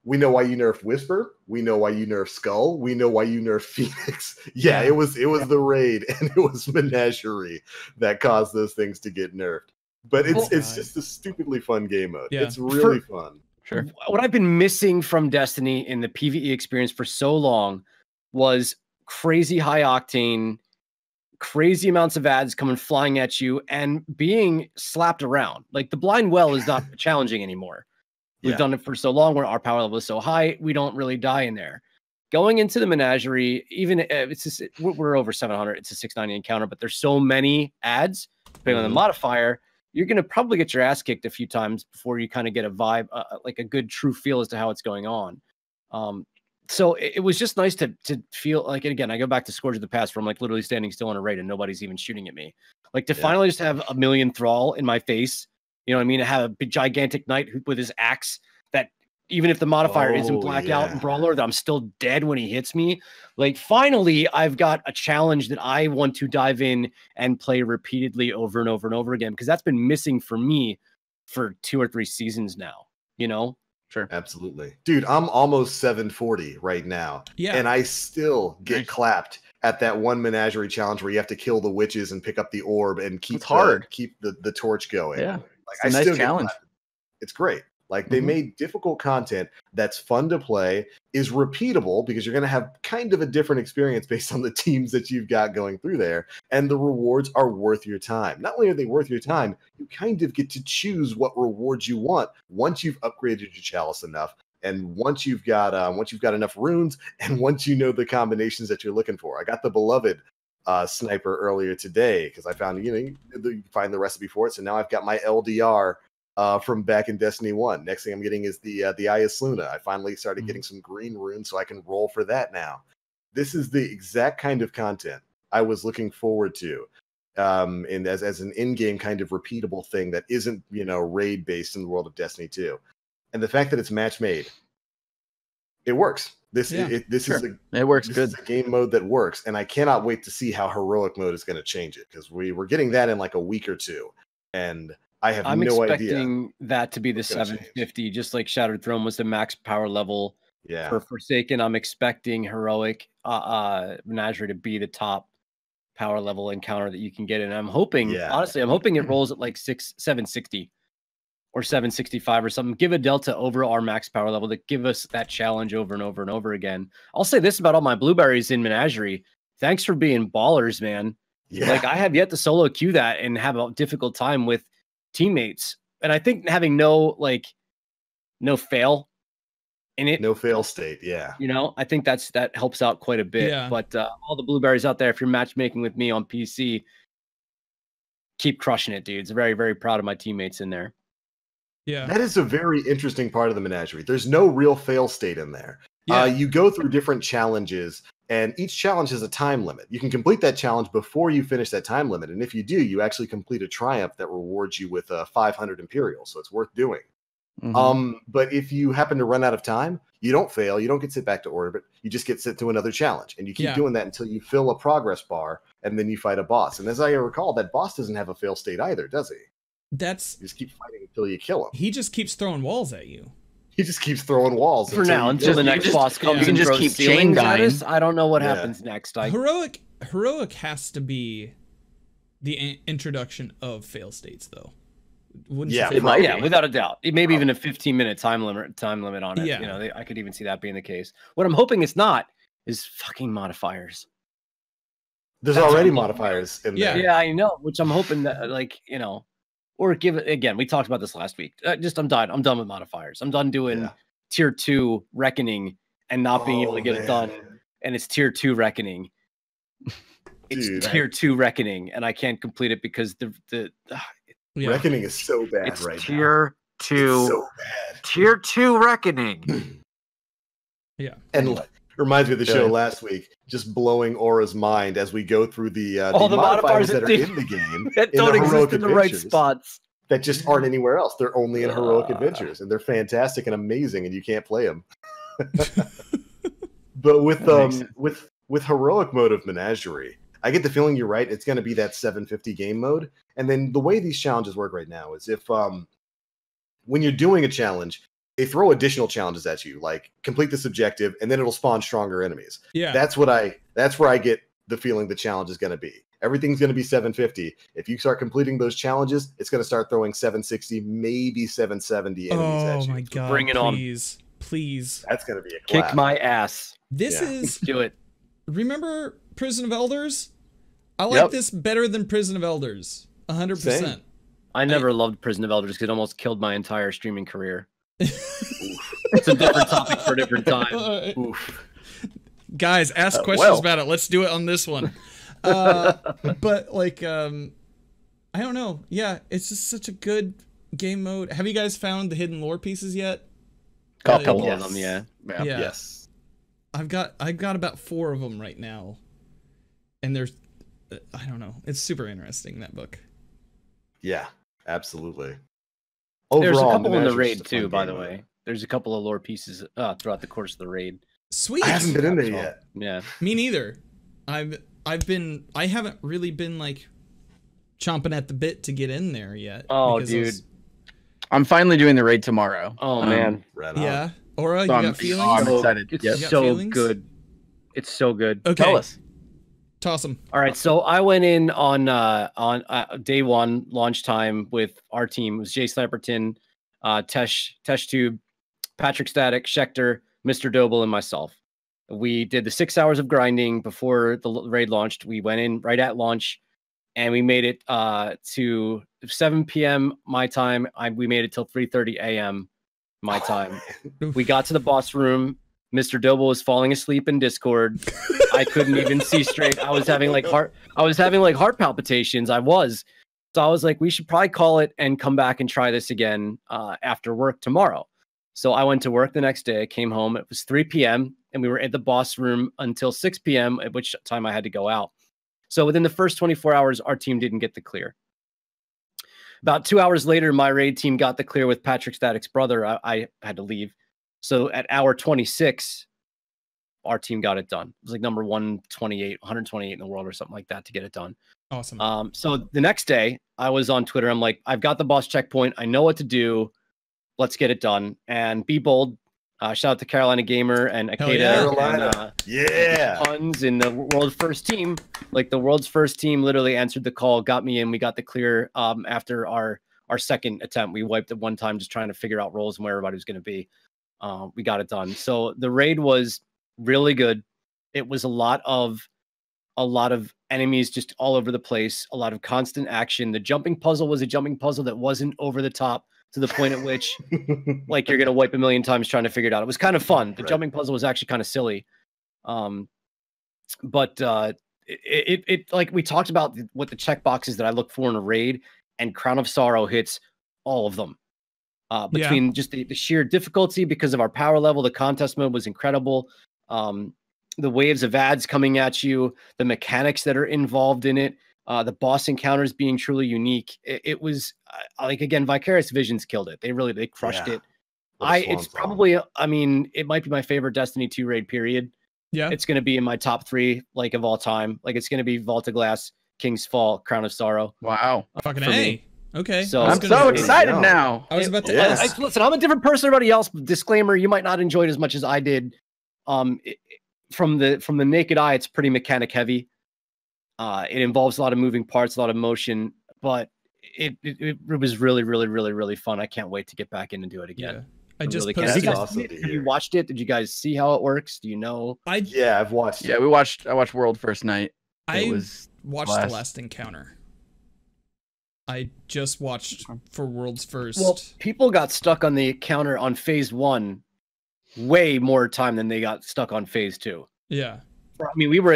We know why you nerfed Whisper. We know why you nerfed Skull. We know why you nerfed Phoenix. Yeah, it was the raid and it was Menagerie that caused those things to get nerfed. But it's just a stupidly fun game mode. Yeah. It's really fun. Sure. What I've been missing from Destiny in the PvE experience for so long was crazy high octane, crazy amounts of ads coming flying at you and being slapped around. Like the blind well is not challenging anymore. We've done it for so long where our power level is so high, we don't really die in there. Going into the Menagerie, even if we're over 700, it's a 690 encounter, but there's so many ads, depending on the modifier, you're going to probably get your ass kicked a few times before you kind of get a vibe, like a good true feel as to how it's going on. So it was just nice to feel like, and again, I go back to Scourge of the Past where I'm like literally standing still on a raid and nobody's even shooting at me. Like to finally just have a million thrall in my face. You know what I mean? To have a big, gigantic knight with his axe that even if the modifier isn't blackout and brawler, that I'm still dead when he hits me. Like finally, I've got a challenge that I want to dive in and play repeatedly over and over and over again, because that's been missing for me for 2 or 3 seasons now, you know? Sure. Absolutely. Dude, I'm almost 740 right now. Yeah. And I still get Nice. clapped at that one menagerie challenge where you have to kill the witches and pick up the orb and keep It's hard. keep the torch going. Yeah. Like It's a nice still get challenge. clapped. It's great. Like they Mhm. made difficult content that's fun to play, is repeatable because you're going to have kind of a different experience based on the teams that you've got going through there. And the rewards are worth your time. Not only are they worth your time, you kind of get to choose what rewards you want once you've upgraded your chalice enough. And once you've got enough runes, and once you know the combinations that you're looking for. I got the beloved sniper earlier today because I found you find the recipe for it. So now I've got my LDR from back in Destiny 1. Next thing I'm getting is the Ayas Luna. I finally started getting some green runes, so I can roll for that now. This is the exact kind of content I was looking forward to, and as an in-game kind of repeatable thing that isn't raid based in the world of Destiny 2. And the fact that it's match made, it works. This works good. Is a game mode that works, and I cannot wait to see how heroic mode is going to change it because we're getting that in like a week or two, and I'm no expecting idea that to be the 750, just like Shattered Throne was the max power level for Forsaken. I'm expecting heroic Menagerie to be the top power level encounter that you can get, and I'm hoping, honestly, I'm hoping it rolls at like 760 or 765 or something. Give a delta over our max power level to give us that challenge over and over and over again. I'll say this about all my blueberries in Menagerie: thanks for being ballers, man. Like I have yet to solo queue that and have a difficult time with teammates, and I think having no fail in it, no fail state, I think that helps out quite a bit. But all the blueberries out there, if you're matchmaking with me on PC, keep crushing it, dudes. Very, very proud of my teammates in there. That is a very interesting part of the Menagerie. There's no real fail state in there. You go through different challenges, and each challenge has a time limit. You can complete that challenge before you finish that time limit, and if you do, you actually complete a triumph that rewards you with 500 Imperial, so it's worth doing. But if you happen to run out of time, you don't fail, you don't get sent back to orbit, you just get sent to another challenge, and you keep doing that until you fill a progress bar, and then you fight a boss. And as I recall, that boss doesn't have a fail state either, does he? You just keep fighting until you kill him. He just keeps throwing walls at you. He just keeps throwing walls for now until the next boss comes. You can just keep chain dying. I don't know what happens next. Heroic has to be the introduction of fail states, though. Wouldn't you say without a doubt. Maybe even a 15-minute time limit on it. I could even see that being the case. What I'm hoping it's not is fucking modifiers. That's already modifiers in there. Yeah, I know. Which I'm hoping that or give it again. We talked about this last week. I'm done. I'm done with modifiers. I'm done doing tier 2 reckoning and not being able to get it done. And it's tier 2 reckoning. It's tier 2 reckoning, and I can't complete it because the reckoning is so bad it's right tier now. 2. It's so bad. Tier 2 reckoning. And reminds me of the show last week, just blowing Aura's mind as we go through the modifiers that are in the game that don't exist in the right spots, that just aren't anywhere else. They're only in heroic adventures, and they're fantastic and amazing, and you can't play them. But with heroic mode of Menagerie, I get the feeling you're right. It's going to be that 750 game mode, and then the way these challenges work right now is if when you're doing a challenge, they throw additional challenges at you, like complete this objective, and then it'll spawn stronger enemies. That's where I get the feeling the challenge is going to be. Everything's going to be 750. If you start completing those challenges, it's going to start throwing 760, maybe 770 enemies at you. Oh my god! Bring it please. That's going to be a clap. Kick my ass. This is do it. Remember Prison of Elders? I like this better than Prison of Elders. 100%. I never loved Prison of Elders because it almost killed my entire streaming career. It's a different topic for a different time. Oof. Guys, ask questions about it. Let's do it on this one. But like, I don't know. Yeah, it's just such a good game mode. Have you guys found the hidden lore pieces yet? A couple of them, yeah. Yes. I've got about 4 of them right now, and there's, I don't know. It's super interesting, that book. Yeah, absolutely. Overall, there's a couple in the raid too, by the way. There's a couple of lore pieces throughout the course of the raid. Sweet. I haven't been in there yet. Yeah. Me neither. I haven't really been like chomping at the bit to get in there yet. Oh, dude. I'm finally doing the raid tomorrow. Oh man, Right on. Yeah. Aura, you So got feelings? I'm excited. it's Yep. You got so feelings? good. It's so good. Okay. Tell us. Toss them. All right, so I went in on day one launch time with our team. It was Jay Sniperton, Tesh Tube, Patrick Static, Schecter, Mr. Doble, and myself. We did the 6 hours of grinding before the raid launched. We went in right at launch, and we made it to 7 p.m. my time. We made it till 3:30 a.m. my time. We got to the boss room. Mr. Doble was falling asleep in Discord. I couldn't even see straight. I was having like heart palpitations. So I was like, we should probably call it and come back and try this again after work tomorrow. So I went to work the next day. I came home. It was 3 p.m. and we were at the boss room until 6 p.m., at which time I had to go out. So within the first 24 hours, our team didn't get the clear. About 2 hours later, my raid team got the clear with Patrick Static's brother. I had to leave. So at hour 26, our team got it done. It was like number 128 in the world or something like that to get it done. Awesome. So the next day, I was on Twitter. I'm like, I've got the boss checkpoint. I know what to do. Let's get it done. And be bold. Shout out to Carolina Gamer and Akeda and Puns in the world's first team. Like the world's first team literally answered the call, got me in. We got the clear after our second attempt. We wiped it one time just trying to figure out roles and where everybody was going to be. We got it done. So the raid was really good. It was a lot of enemies just all over the place, a lot of constant action. The jumping puzzle was a jumping puzzle that wasn't over the top to the point at which like you're going to wipe a million times trying to figure it out. It was kind of fun. The jumping puzzle was actually kind of silly. But it like we talked about what the checkboxes that I look for in a raid, and Crown of Sorrow hits all of them. Between just the sheer difficulty because of our power level, the contest mode was incredible. The waves of ads coming at you, the mechanics that are involved in it, the boss encounters being truly unique. It was like, again, Vicarious Visions killed it. They crushed it. It's probably, I mean, it might be my favorite Destiny 2 raid period. Yeah. It's going to be in my top 3, like, of all time. Like, it's going to be Vault of Glass, King's Fall, Crown of Sorrow. Wow. Fucking for A. me. Okay. So I'm so excited now. I was about to ask. Listen, I'm a different person than everybody else. Disclaimer, you might not enjoy it as much as I did. From the naked eye, it's pretty mechanic heavy. It involves a lot of moving parts, a lot of motion, but it was really, really, really, really fun. I can't wait to get back in and do it again. Yeah. I just really posted. have you watched it? Did you guys see how it works? Do you know? I've watched. Yeah, I watched World First Night. I watched The Last Encounter. I just watched for World's First. Well, people got stuck on the encounter on phase 1 way more time than they got stuck on phase 2. Yeah. I mean, we were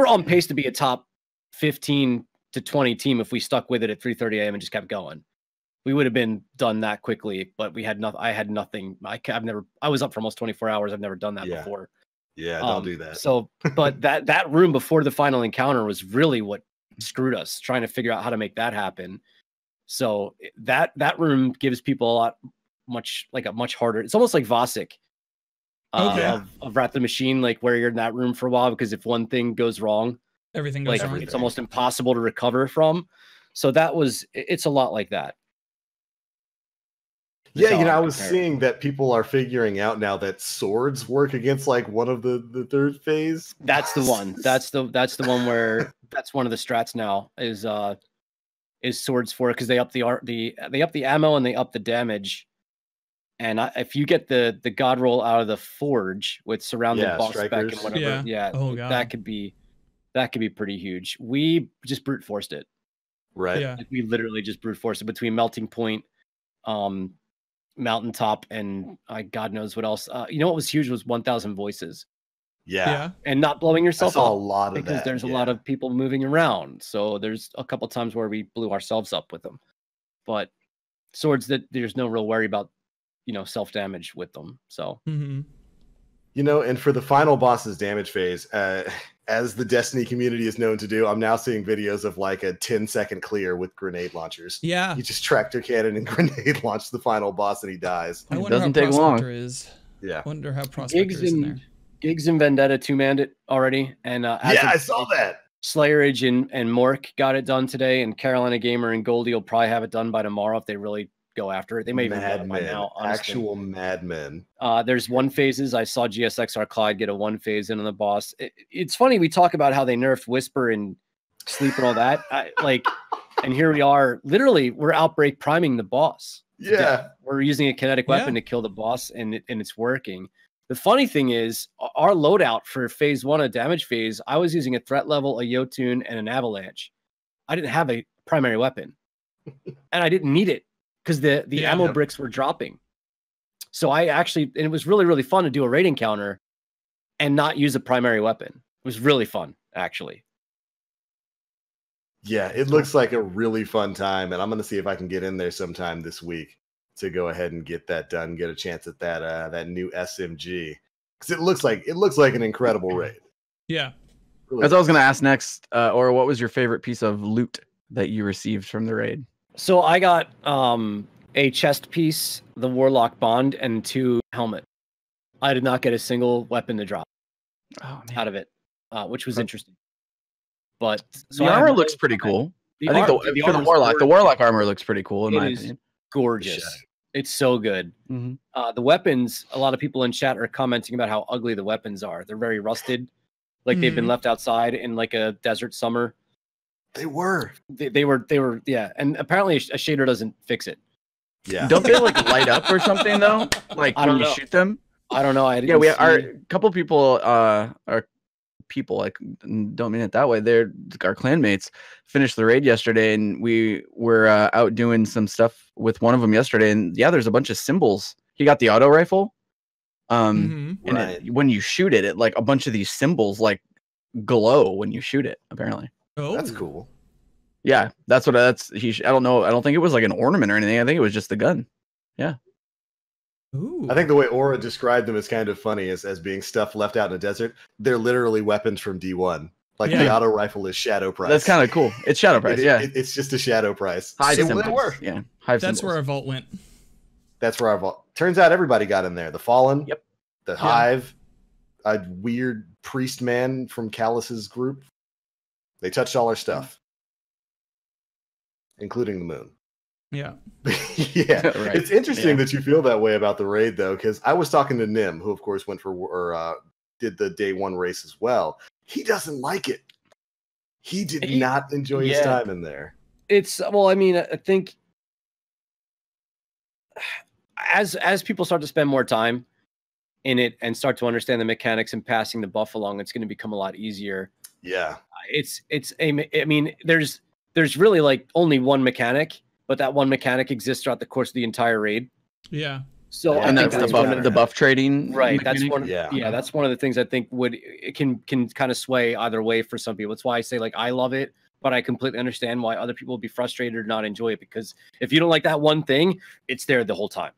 on pace to be a top 15 to 20 team if we stuck with it at 3:30 a.m. and just kept going. We would have been done that quickly, but we had nothing. I had nothing. I was up for almost 24 hours. I've never done that before. Yeah, don't do that. So, but that room before the final encounter was really what screwed us, trying to figure out how to make that happen. So that room gives people a much harder. It's almost like Vosik of Wrath of the Machine, like where you're in that room for a while, because if one thing goes wrong, everything goes wrong. It's almost impossible to recover from. So it's a lot like that. Yeah, I was seeing that people are figuring out now that swords work against like one of the third phase. That's the one. That's the one where that's one of the strats now is swords for it, because they up the ammo and they up the damage. And if you get the god roll out of the forge with surrounding boss spec and whatever, that could be pretty huge. We just brute forced it, right? Yeah, we literally just brute forced it between Melting Point, Mountaintop, and God knows what else. What was huge was 1,000 voices. Yeah, and not blowing yourself up a lot of because that, there's a lot of people moving around. So there's a couple times where we blew ourselves up with them. But swords that there's no real worry about, self damage with them. So. Mm-hmm. And for the final boss's damage phase, as the Destiny community is known to do, I'm now seeing videos of like a 10-second clear with grenade launchers. Yeah. You just tractor cannon and grenade launch the final boss and he dies. I wonder doesn't how take Prospector long. is. Yeah. I wonder how Prospector is in there. Giggs and Vendetta 2-manned it already. And I saw that. Slayerage and Mork got it done today, and Carolina Gamer and Goldie will probably have it done by tomorrow if they really go after it. They may even have it by now, honestly. Actual madmen. There's one phases. I saw GSXR Clyde get a one phase in on the boss. It's funny, we talk about how they nerfed Whisper and Sleep and all that. And here we are, literally, we're Outbreak priming the boss. Yeah. We're using a kinetic weapon to kill the boss, and it's working. The funny thing is, our loadout for phase 1 of damage phase, I was using a threat level, a Yotun, and an avalanche. I didn't have a primary weapon, and I didn't need it because the ammo bricks were dropping. So and it was really, really fun to do a raid encounter and not use a primary weapon. It was really fun, actually. Yeah, it looks like a really fun time, and I'm going to see if I can get in there sometime this week to go ahead and get that done, get a chance at that new SMG, because it looks like an incredible raid. Yeah. Really. As I was going to ask next, or what was your favorite piece of loot that you received from the raid? So I got a chest piece, the Warlock Bond, and 2 helmet. I did not get a single weapon to drop out of it, which was interesting. But so the armor looks pretty cool. I think the Warlock armor looks pretty cool in my opinion. Gorgeous. It's so good. The weapons, a lot of people in chat are commenting about how ugly the weapons are. They're very rusted, like they've been left outside in like a desert summer. They were, yeah. And apparently a shader doesn't fix it. Yeah. Don't they like light up or something though? Like when you shoot them? I don't know. We are a couple people like, don't mean it that way. They're our clanmates finished the raid yesterday, and we were out doing some stuff with one of them yesterday. And yeah, there's a bunch of symbols. He got the auto rifle, and when you shoot it, like a bunch of these symbols like glow when you shoot it. Apparently, that's cool. Yeah, I don't know. I don't think it was like an ornament or anything. I think it was just the gun. Yeah. Ooh. I think the way Aura described them is kind of funny as being stuff left out in the desert. They're literally weapons from D1. Like the auto rifle is shadow price. That's kind of cool. It's shadow price. It's just a shadow price. Hive so symbols. They were. Yeah. That's where our vault went. That's where our vault. Turns out everybody got in there. The Fallen. Yep. The Hive. A weird priest man from Callus's group. They touched all our stuff, including the moon. Yeah. Yeah. Right. It's interesting that you feel that way about the raid, though, because I was talking to Nim, who, of course, went did the day 1 race as well. He doesn't like it. He did not enjoy his time in there. I think as people start to spend more time in it and start to understand the mechanics and passing the buff along, it's going to become a lot easier. Yeah. There's really like only one mechanic, but that one mechanic exists throughout the course of the entire raid. Yeah. So and that's the buff trading, right? That's one. Yeah, that's one of the things I think can kind of sway either way for some people. That's why I say like I love it, but I completely understand why other people would be frustrated or not enjoy it, because if you don't like that one thing, it's there the whole time.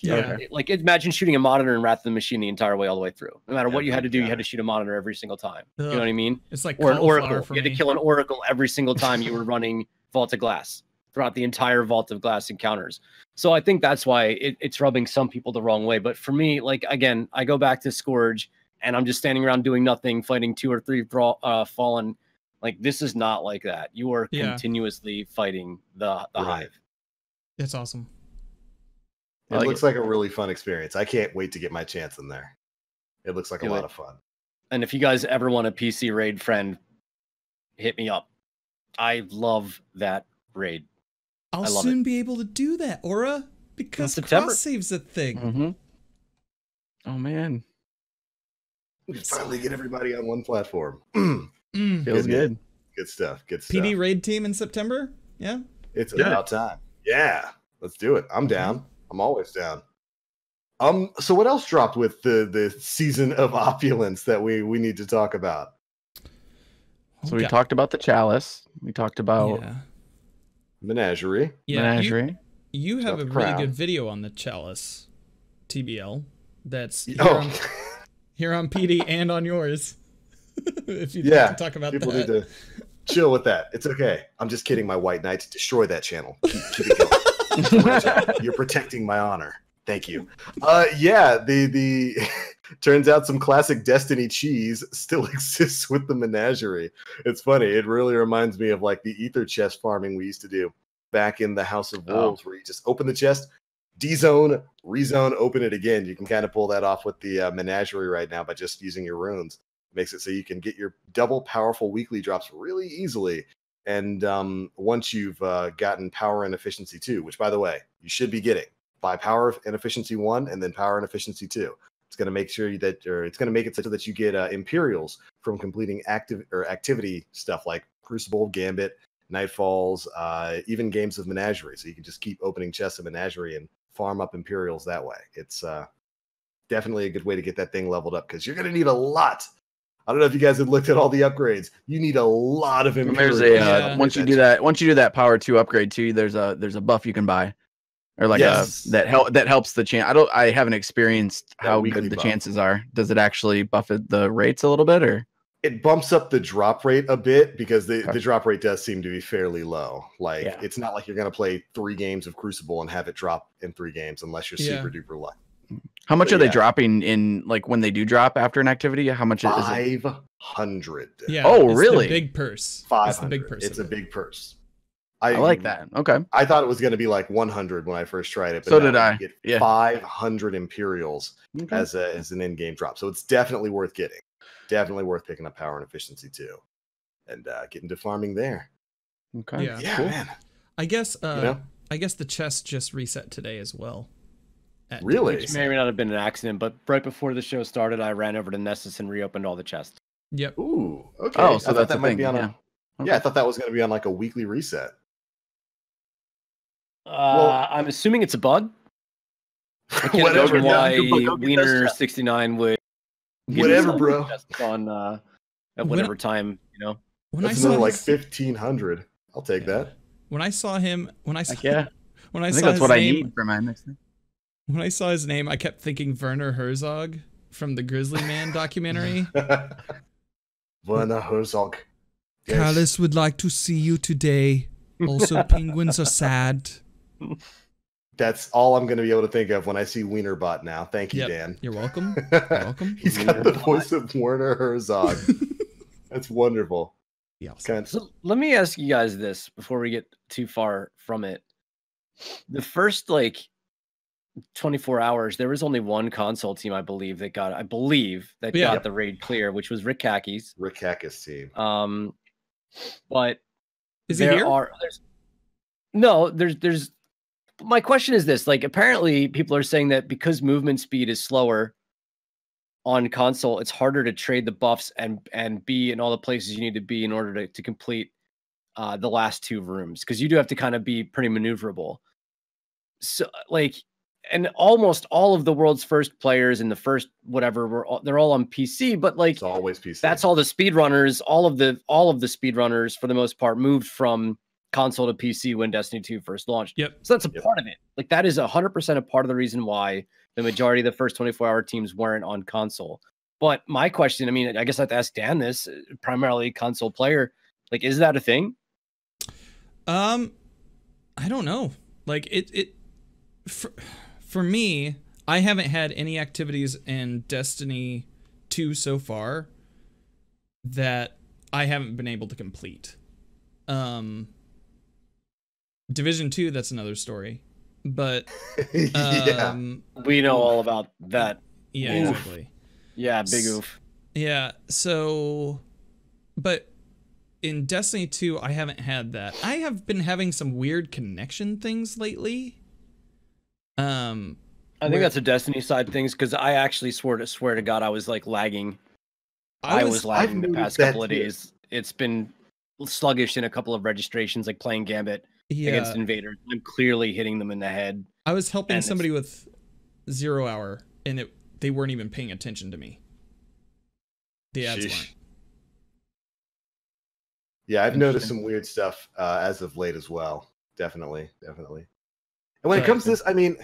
Yeah. Like imagine shooting a monitor in Wrath of the Machine the entire way all the way through. No matter what you had to do, you had to shoot a monitor every single time. You know what I mean? It's like or an oracle. For you had to kill an oracle every single time you were running Vault of Glass throughout the entire Vault of Glass encounters. So I think that's why it's rubbing some people the wrong way. But for me, like again, I go back to Scourge and I'm just standing around doing nothing, fighting 2 or 3 Fallen. Like this is not like that. You are continuously fighting the Hive. That's awesome. It looks like a really fun experience. I can't wait to get my chance in there. It looks like a lot of fun. And if you guys ever want a PC raid friend, hit me up. I love that raid. I'll soon be able to do that, Aura, because cross save's a thing. Mm-hmm. Oh man, we finally get everybody on one platform. Feels good. Good stuff. Good stuff. PD raid team in September. Yeah, it's about time. Yeah, let's do it. I'm down. I'm always down. So what else dropped with the season of opulence that we need to talk about? So we talked about the chalice. We talked about Menagerie. Yeah, Menagerie. You have a really good video on the chalice, TBL. That's here on PD and on yours. If you'd like to talk about people that. need to chill with that. It's okay. I'm just kidding, my White Knights. Destroy that channel. Keep it going. You're protecting my honor. Thank you. The Turns out some classic Destiny cheese still exists with the menagerie. It's funny. It really reminds me of like the ether chest farming we used to do back in the House of Wolves, where you just open the chest, D-zone, rezone, open it again. You can kind of pull that off with the menagerie right now by just using your runes. Makes it so you can get your double powerful weekly drops really easily. And once you've gotten power and efficiency 2, which by the way, you should be getting by power and efficiency 1 and then power and efficiency 2. It's going to make sure that, or it's going to make it so that you get Imperials from completing activity stuff like Crucible, Gambit, Nightfalls, even games of Menagerie. So you can just keep opening chests of Menagerie and farm up Imperials that way. It's definitely a good way to get that thing leveled up because you're going to need a lot. I don't know if you guys have looked at all the upgrades. You need a lot of Imperials. There's once you do that power 2 upgrade too, there's a buff you can buy. Or like that helps the chance. I haven't experienced how good the chances are. Does it actually buff the rates a little bit, or it bumps up the drop rate a bit because the drop rate does seem to be fairly low. Like it's not like you're gonna play 3 games of Crucible and have it drop in 3 games unless you're super duper lucky. How much are they dropping in like when they do drop after an activity? How much is it? 500. Yeah. Oh, really? The big purse. 500. It's the big purse. It's a big purse. I like that. Okay. I thought it was going to be like 100 when I first tried it, but so did I. You get 500 Imperials as an in-game drop. So it's definitely worth getting. Definitely worth picking up power and efficiency too, and getting to farming there. Okay. Yeah. Cool. Man. I guess. I guess the chest just reset today as well. Really? Which may or may not have been an accident, but right before the show started, I ran over to Nessus and reopened all the chests. Yep. Ooh. Okay. Oh, so that might be on a. Yeah, I thought that was going to be on like a weekly reset. I'm assuming it's a bug. I can't Whatever. imagine why Wiener 69 would. Whatever, bro. On at whatever time, you know. When That's I saw like 1,500. I'll take that. When I saw him, when I saw I think saw that's his what name, I need for my next thing. When I saw his name, I kept thinking Werner Herzog from the Grizzly Man documentary. Werner Herzog. Yes. Callus would like to see you today. Also, penguins are sad. That's all I'm going to be able to think of when I see Wienerbot now. Thank you, Dan. You're welcome. You're welcome. He's got the voice of Werner Herzog. That's wonderful. Yeah. So let me ask you guys this before we get too far from it. The first 24 hours, there was only one console team, I believe, that got the raid clear, which was Rick Kacky's. Rick Kacky's team. But is he here? There's my question is this, apparently people are saying that because movement speed is slower on console, it's harder to trade the buffs and be in all the places you need to be in order to complete the last 2 rooms, because you do have to kind of be pretty maneuverable. So and almost all of the world's first players in the first whatever they're all on PC, but it's always PC. That's all the speedrunners. All of the speedrunners for the most part moved from console to PC when Destiny 2 first launched. Yep. So that's a part of it. That is 100% a part of the reason why the majority of the first 24-hour teams weren't on console. But my question, I mean, I guess I have to ask Dan this, primarily console player, is that a thing? I don't know. For me, I haven't had any activities in Destiny 2 so far that I haven't been able to complete. Division 2, that's another story. But we know all about that. Yeah, exactly. Yeah, big oof. Yeah, so but in Destiny 2, I haven't had that. I have been having some weird connection things lately. I think that's a Destiny side things, because I actually swear to God I was lagging. I was lagging the past couple of days. It's been sluggish in a couple of registrations, playing Gambit against invaders. I'm clearly hitting them in the head. I was helping somebody with 0 hour, and they weren't even paying attention to me. The ads weren't. Yeah, I've noticed some weird stuff as of late as well. Definitely. And when it comes to this, I mean,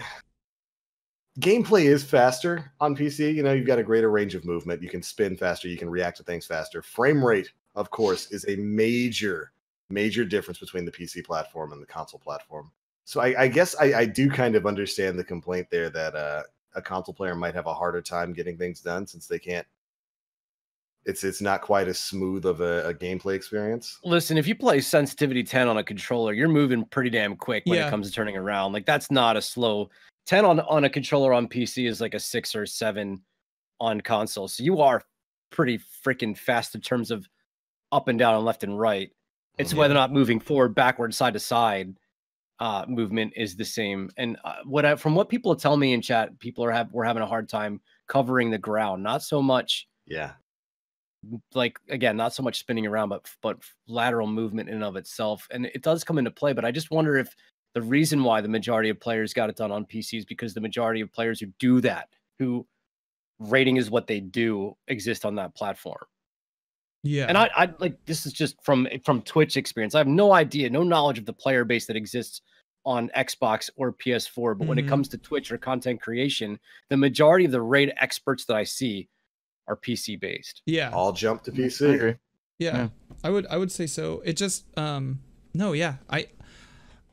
gameplay is faster on PC. You've got a greater range of movement. You can spin faster. You can react to things faster. Frame rate, of course, is a major difference between the PC platform and the console platform. So I guess I do kind of understand the complaint there that a console player might have a harder time getting things done since they can't. It's not quite as smooth of a gameplay experience. Listen, if you play sensitivity 10 on a controller, you're moving pretty damn quick when it comes to turning around. Like that's not a slow 10 on a controller on PC is like a 6 or 7 on console. So you are pretty freaking fast in terms of up and down and left and right. It's whether or not moving forward, backward, side to side movement is the same. And from what people tell me in chat, we're having a hard time covering the ground. Not so much. Yeah. Like again, not so much spinning around, but lateral movement in and of itself. And it does come into play. But I just wonder if the reason why the majority of players got it done on PC is because the majority of players who do that, who rating is what they do, exist on that platform. Yeah. And I like, this is just from Twitch experience. I have no idea, no knowledge of the player base that exists on Xbox or PS4. But when it comes to Twitch or content creation, the majority of the raid experts that I see are PC based. Yeah. All jump to PC. I agree. Yeah. I would say so. It just no, yeah.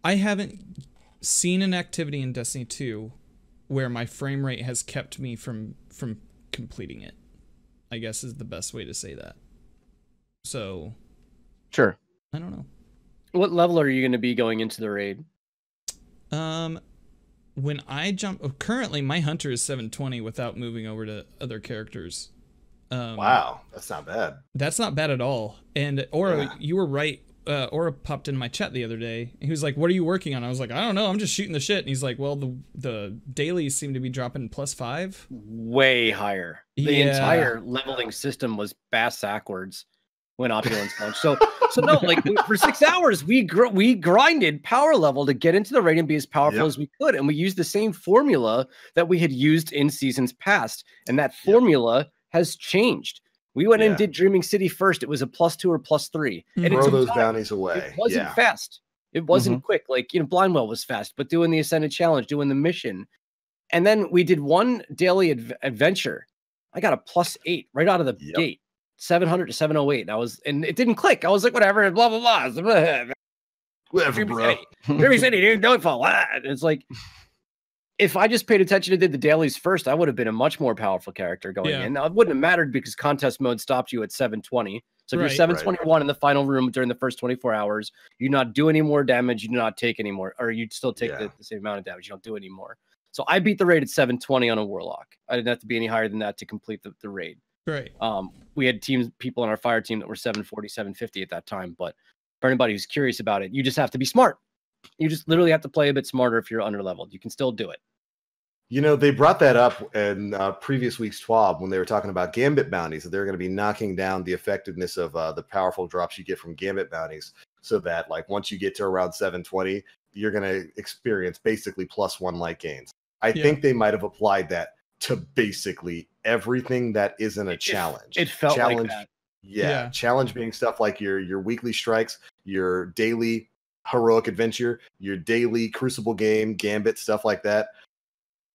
I haven't seen an activity in Destiny 2 where my frame rate has kept me from completing it, I guess is the best way to say that. So sure. I don't know. What level are you going to be going into the raid? When I jump, currently my hunter is 720 without moving over to other characters. Wow, that's not bad. That's not bad at all. And Aura, you were right. Aura popped in my chat the other day. He was like, "What are you working on?" I was like, "I don't know. I'm just shooting the shit." And he's like, "Well, the dailies seem to be dropping +5, way higher. The entire leveling system was bass backwards when Opulence launched. So no, like for 6 hours we grinded power level to get into the raid and be as powerful as we could, and we used the same formula that we had used in seasons past, and that formula has changed. We went and did Dreaming City first. It was a +2 or +3. And throw those bounties away. It wasn't fast. It wasn't quick. Like, Blindwell was fast, but doing the Ascended Challenge, doing the mission. And then we did one daily adventure. I got a +8 right out of the gate. 700 to 708. And it didn't click. I was like, whatever, blah, blah, blah. Whatever, bro. Dreaming City, dude, don't fall. It's like, if I just paid attention and did the dailies first, I would have been a much more powerful character going in. Now, it wouldn't have mattered because contest mode stopped you at 720. So if you're 721 in the final room during the first 24 hours, you do not do any more damage. You do not take any more, or you still take the same amount of damage. You don't do any more. So I beat the raid at 720 on a Warlock. I didn't have to be any higher than that to complete the raid. Right. We had people on our fire team that were 740, 750 at that time. But for anybody who's curious about it, you just have to be smart. You just literally have to play a bit smarter if you're underleveled. You can still do it. They brought that up in previous week's TWAB when they were talking about Gambit bounties, that they're going to be knocking down the effectiveness of the powerful drops you get from Gambit bounties, so that like once you get to around 720, you're going to experience basically +1 light gains. I think they might have applied that to basically everything that isn't a challenge. It felt like that. Yeah, challenge being stuff like your weekly strikes, your daily heroic adventure, your daily crucible game, Gambit, stuff like that.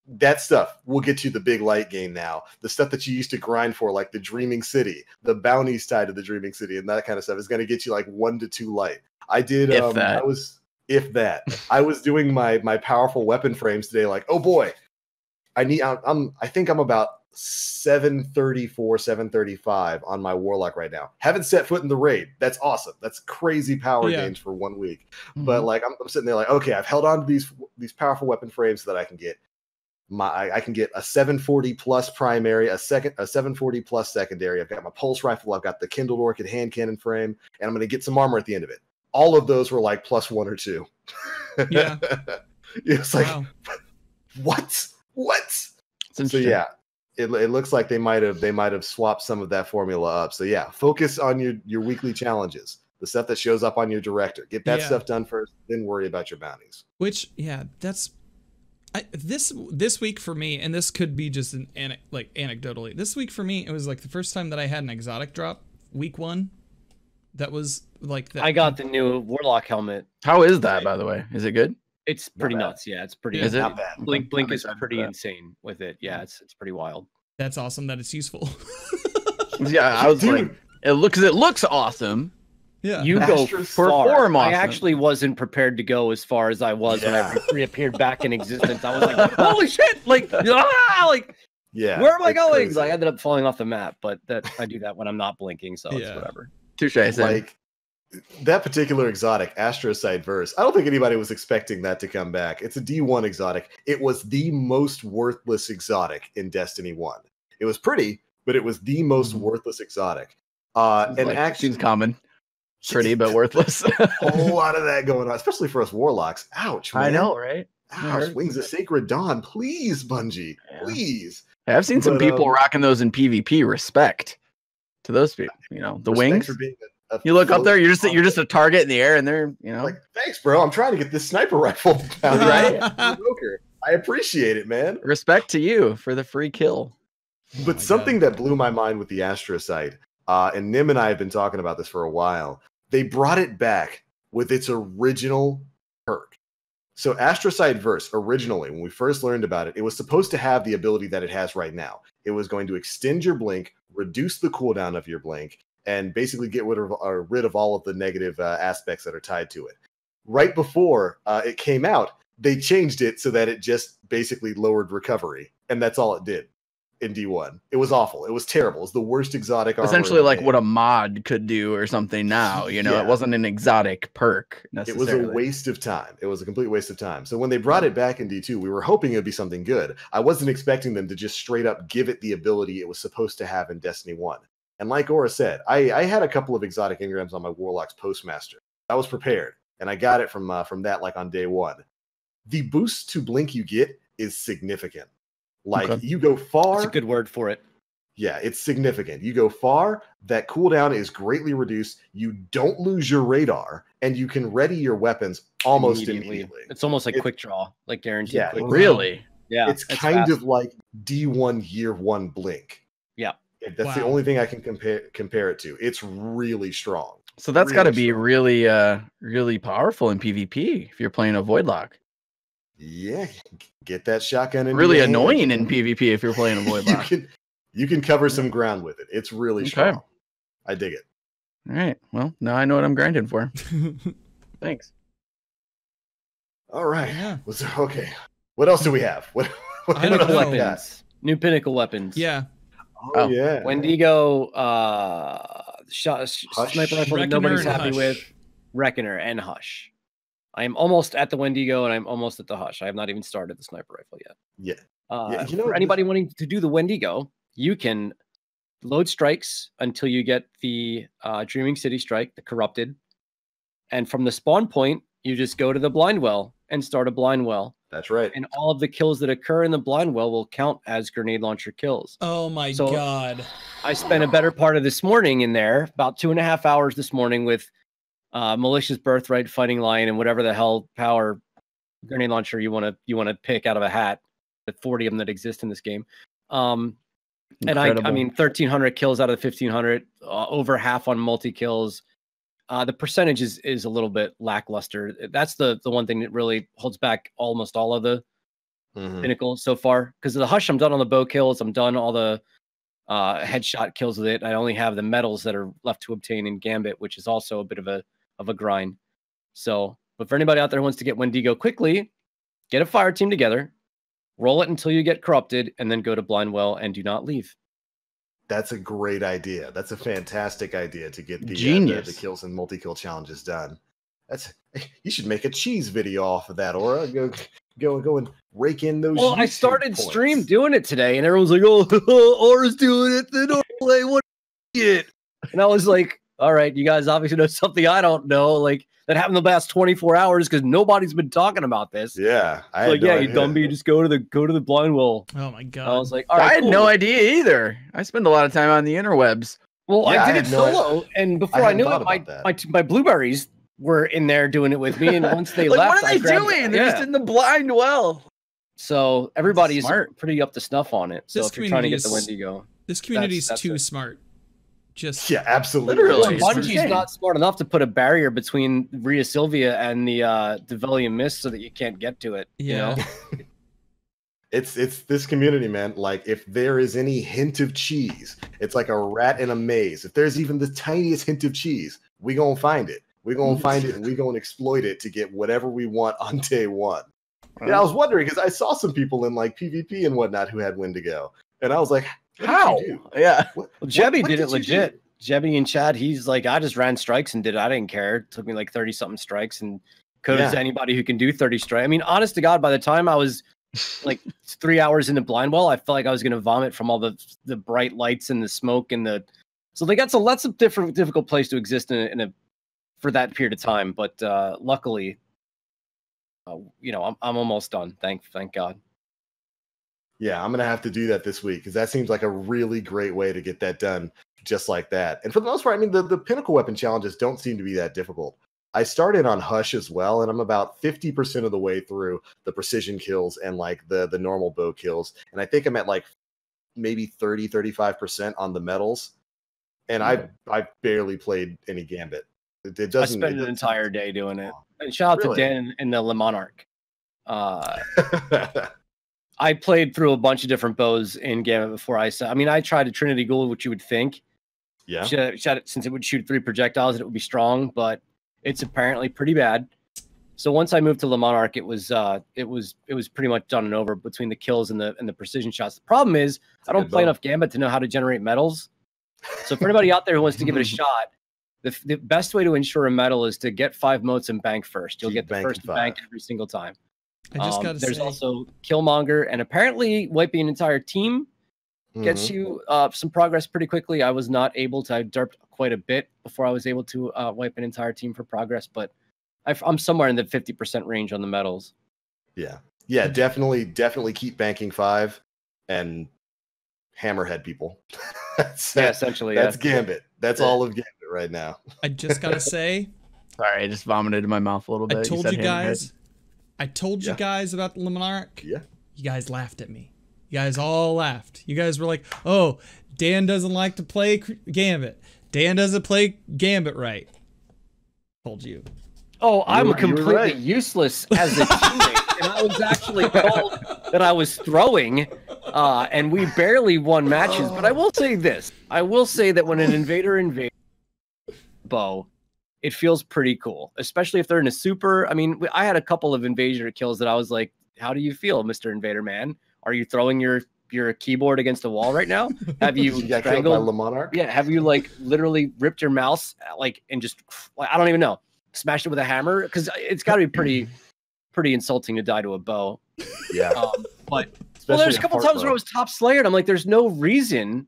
That stuff, we'll get to the big light game now. The stuff that you used to grind for, like the Dreaming City, the bounties tied to the Dreaming City, and that kind of stuff is going to get you like 1 to 2 light. I did. I was doing my powerful weapon frames today. Like, oh boy, I think I'm about 734, 735 on my Warlock right now. Haven't set foot in the raid. That's awesome. That's crazy power gains for 1 week. But like, I'm sitting there like, okay, I've held on to these powerful weapon frames so that I can get a 740 plus primary, a 740 plus secondary. I've got my pulse rifle. I've got the Kindled Orchid hand cannon frame, and I'm going to get some armor at the end of it. All of those were like +1 or 2. Yeah. It's like, what? So yeah, it looks like they might have swapped some of that formula up. So yeah, focus on your weekly challenges, the stuff that shows up on your director. Get that stuff done first, then worry about your bounties. Which that's. This week for me, and this could be just anecdotally. This week for me, it was like the first time that I had an exotic drop. Week 1, that was like that. I got the new Warlock helmet. How is that, by the way? Is it good? It's pretty nuts. Yeah, it's pretty. Is it? Not bad. Blink is pretty insane with it. Yeah, it's pretty wild. That's awesome that it's useful. Yeah, I was like, it looks awesome. Yeah. You go Astro's far. form, I awesome. actually wasn't prepared to go as far as I was when I reappeared back in existence. I was like, holy shit! Like, like, Yeah. where am I it's going? crazy. I ended up falling off the map, but that I do that when I'm not blinking, so it's whatever. Touche, Sam. Like that particular exotic, Astrocyte Verse, I don't think anybody was expecting that to come back. It's a D1 exotic. It was the most worthless exotic in Destiny 1. It was pretty, but it was the most worthless exotic. And like, actually, seems common. Pretty, but worthless. a whole lot of that going on, especially for us warlocks. Ouch, man. I know, right? Ouch, Wings of Sacred Dawn. Please, Bungie. Yeah. Please. I've seen some But, people rocking those in PvP. Respect to those people. You know, the Respect wings. for being a You look up there, you're floating just a target in the air, and they're, you know, like, thanks, bro. I'm trying to get this sniper rifle down, Right? Joker. I appreciate it, man. respect to you for the free kill. But something that blew my mind with the Astrocyte, and Nim and I have been talking about this for a while, they brought it back with its original perk. So Astrocyte Verse, originally, when we first learned about it, it was supposed to have the ability that it has right now. It was going to extend your blink, reduce the cooldown of your blink, and basically get rid of all of the negative aspects that are tied to it. Right before it came out, they changed it so that it just basically lowered recovery, and that's all it did in D1. It was awful. It was terrible. It was the worst exotic armor. Essentially, in the like game. what a mod could do or something now. You know, Yeah. it wasn't an exotic perk It necessarily. was a waste of time. It was a complete waste of time. So when they brought it back in D2, we were hoping it would be something good. I wasn't expecting them to just straight up give it the ability it was supposed to have in Destiny 1. And like Aura said, I had a couple of exotic engrams on my Warlock's Postmaster. I was prepared, and I got it from that like on day one. The boost to blink you get is significant. Like Okay. you go far. That's a good word for it. Yeah, it's significant. You go far, that cooldown is greatly reduced. You don't lose your radar, and you can ready your weapons almost immediately. It's almost like quick draw, like guaranteed. Yeah, quick draw. Really? Yeah, It's kind of like D1 year one blink. Yeah. That's the Wow. only thing I can compare it to. It's really strong. So that's got to Really be strong. really powerful in PvP if you're playing a Voidlock. Yeah, get that shotgun in. Really your hand. annoying in PvP if you're playing a Voidlock. you can cover some ground with it. It's really Okay. strong. I dig it. All right. Well, now I know what I'm grinding for. Thanks. All right. Yeah. Okay. What else do we have? What I don't else know. we got? weapons. New pinnacle weapons. Yeah. Oh, yeah. Wendigo, sniper rifle that Reckoner nobody's and happy Hush. with. Reckoner and Hush. I am almost at the Wendigo and I'm almost at the Hush. I have not even started the sniper rifle yet. Yeah. Yeah, you know, for anybody wanting to do the Wendigo, you can load strikes until you get the Dreaming City strike, the corrupted. And from the spawn point, you just go to the blind well and start a blind well. That's right. And all of the kills that occur in the blind well will count as grenade launcher kills. Oh my So- god. I spent a better part of this morning in there, about 2.5 hours this morning with Malicious Birthright, Fighting Lion, and whatever the hell power grenade launcher you want to pick out of a hat. The 40 of them that exist in this game. And I Incredible. mean, 1,300 kills out of the 1,500, over half on multi kills. The percentage is a little bit lackluster. That's the one thing that really holds back almost all of the Mhm. pinnacle so far. Because of the Hush, I'm done on the bow kills. I'm done all the headshot kills with it. I only have the medals that are left to obtain in Gambit, which is also a bit of a grind. So, but for anybody out there who wants to get Wendigo quickly, get a fire team together, roll it until you get corrupted, and then go to blind well and do not leave. That's a great idea. That's a fantastic idea to get the Genius. the kills and multi-kill challenges done. You should make a cheese video off of that, Aura. Go and rake in those. Well, I YouTube started points. stream doing it today, and everyone's like, "Oh, Aura's doing it the normal way. What idiot?" And I was like, "All right, you guys obviously know something I don't know. Like that happened the last 24 hours because nobody's been talking about this." Yeah, I It's had like, no yeah, you idea. dumb you just go to the blind well. Oh my I god. was like, all right, I had cool. no idea either. I spend a lot of time on the interwebs. Well, Yeah, I I did it had no solo, and before I hadn't knew thought it, about my blueberries were in there doing it with me. And once they Like, left, what are I they grabbed- doing? They're just yeah. in the blind well. So everybody's Smart. pretty up to snuff on it. So This if you're trying to get the community Wendigo, This community's that's too it. smart. Just Yeah, absolutely. Literally. well, it's Bungie's insane. not smart enough to put a barrier between Rhea Sylvia and the Velium Mist so that you can't get to it. yeah. You know? It's this community, man. Like if there is any hint of cheese, it's like a rat in a maze. If there's even the tiniest hint of cheese, we gonna find it. We're gonna find it and we're gonna exploit it to get whatever we want on day one. Yeah, I was wondering because I saw some people in like PvP and whatnot who had Wendigo, and I was like, how? Yeah, well, Jebby did it legit. Jebby and Chad, he's like, I just ran strikes and did it. I didn't care. It took me like 30 something strikes, and kudos to anybody who can do 30 strikes. I mean, honest to God, by the time I was like 3 hours into blind wall, I felt like I was gonna vomit from all the bright lights and the smoke and the. So like that's a difficult place to exist in a for that period of time. But luckily, you know, I'm almost done. Thank God. Yeah, I'm gonna have to do that this week because that seems like a really great way to get that done, just like that. And for the most part, I mean, the pinnacle weapon challenges don't seem to be that difficult. I started on Hush as well, and I'm about 50% of the way through the precision kills and like the normal bow kills, and I think I'm at like maybe 35% on the medals. And I barely played any Gambit. It doesn't. I spent an entire day doing it. And shout out to Dan and the Le Monarch. I played through a bunch of different bows in Gambit before I mean, I tried a Trinity Ghoul, which you would think. Yeah. Since it would shoot 3 projectiles, it would be strong, but it's apparently pretty bad. So once I moved to Le Monarch, it was pretty much done and over between the kills and the precision shots. The problem is I don't play enough Gambit to know how to generate medals. So for anybody out there who wants to give it a shot, the best way to ensure a medal is to get 5 motes and bank first. You'll get the first bank every single time. I just gotta there's say, also Killmonger, and apparently wiping an entire team gets you some progress pretty quickly. I was not able to. I derped quite a bit before I was able to wipe an entire team for progress, but I'm somewhere in the 50% range on the medals. Yeah, definitely keep banking 5 and hammerhead people. Essentially, that's Gambit. That's all of Gambit right now. I just gotta say, sorry, I just vomited in my mouth a little bit. I told you guys about Le Monarch. Yeah. You guys laughed at me. You guys all laughed. You guys were like, "Oh, Dan doesn't like to play Gambit. Dan doesn't play Gambit right." Told you. Oh, I'm completely useless as a teammate, and I was actually told that I was throwing, and we barely won matches. But I will say this: I will say that when an invader invades bow, it feels pretty cool, especially if they're in a super. I mean, I had a couple of invader kills that I was like, "How do you feel, Mr. Invader Man? Are you throwing your keyboard against a wall right now? Have you got killed by Le Monarch? Yeah, have you like literally ripped your mouse like and just like I don't even know." Smashed it with a hammer, because it's got to be pretty insulting to die to a bow. Yeah, but there's a couple times where I was top slayer, and I'm like, there's no reason